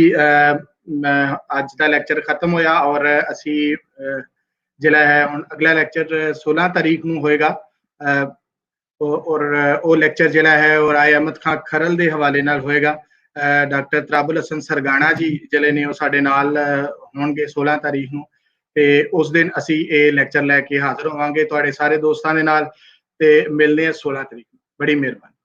ਅੱਜ ਦਾ ਲੈਕਚਰ ਖਤਮ ਹੋਇਆ, ਔਰ ਅਸੀਂ ਜਿਹੜਾ ਹੈ ਹੁਣ ਅਗਲਾ ਲੈਕਚਰ 16 ਤਾਰੀਖ ਨੂੰ ਹੋਏਗਾ, ਔਰ ਉਹ ਲੈਕਚਰ ਜਿਹੜਾ ਹੈ ਉਹ ਰਾਏ ਅਹਿਮਦ ਖਾਨ ਖਰਲ ਦੇ ਹਵਾਲੇ ਨਾਲ ਹੋਏਗਾ। ਡਾਕਟਰ ਤਰਾਬੁਲ ਹਸਨ ਸਰਗਾਣਾ ਜੀ ਜਿਹੜੇ ਨੇ ਉਹ ਸਾਡੇ ਨਾਲ ਹੋਣਗੇ 16 ਤਾਰੀਖ ਨੂੰ, ਤੇ ਉਸ ਦਿਨ ਅਸੀਂ ਇਹ ਲੈਕਚਰ ਲੈ ਕੇ ਹਾਜ਼ਰ ਹੋਵਾਂਗੇ ਤੁਹਾਡੇ ਸਾਰੇ ਦੋਸਤਾਂ ਦੇ ਨਾਲ, ਤੇ ਮਿਲਦੇ ਹਾਂ 16 ਤਾਰੀਖ ਨੂੰ। ਬੜੀ ਮਿਹਰਬਾਨੀ।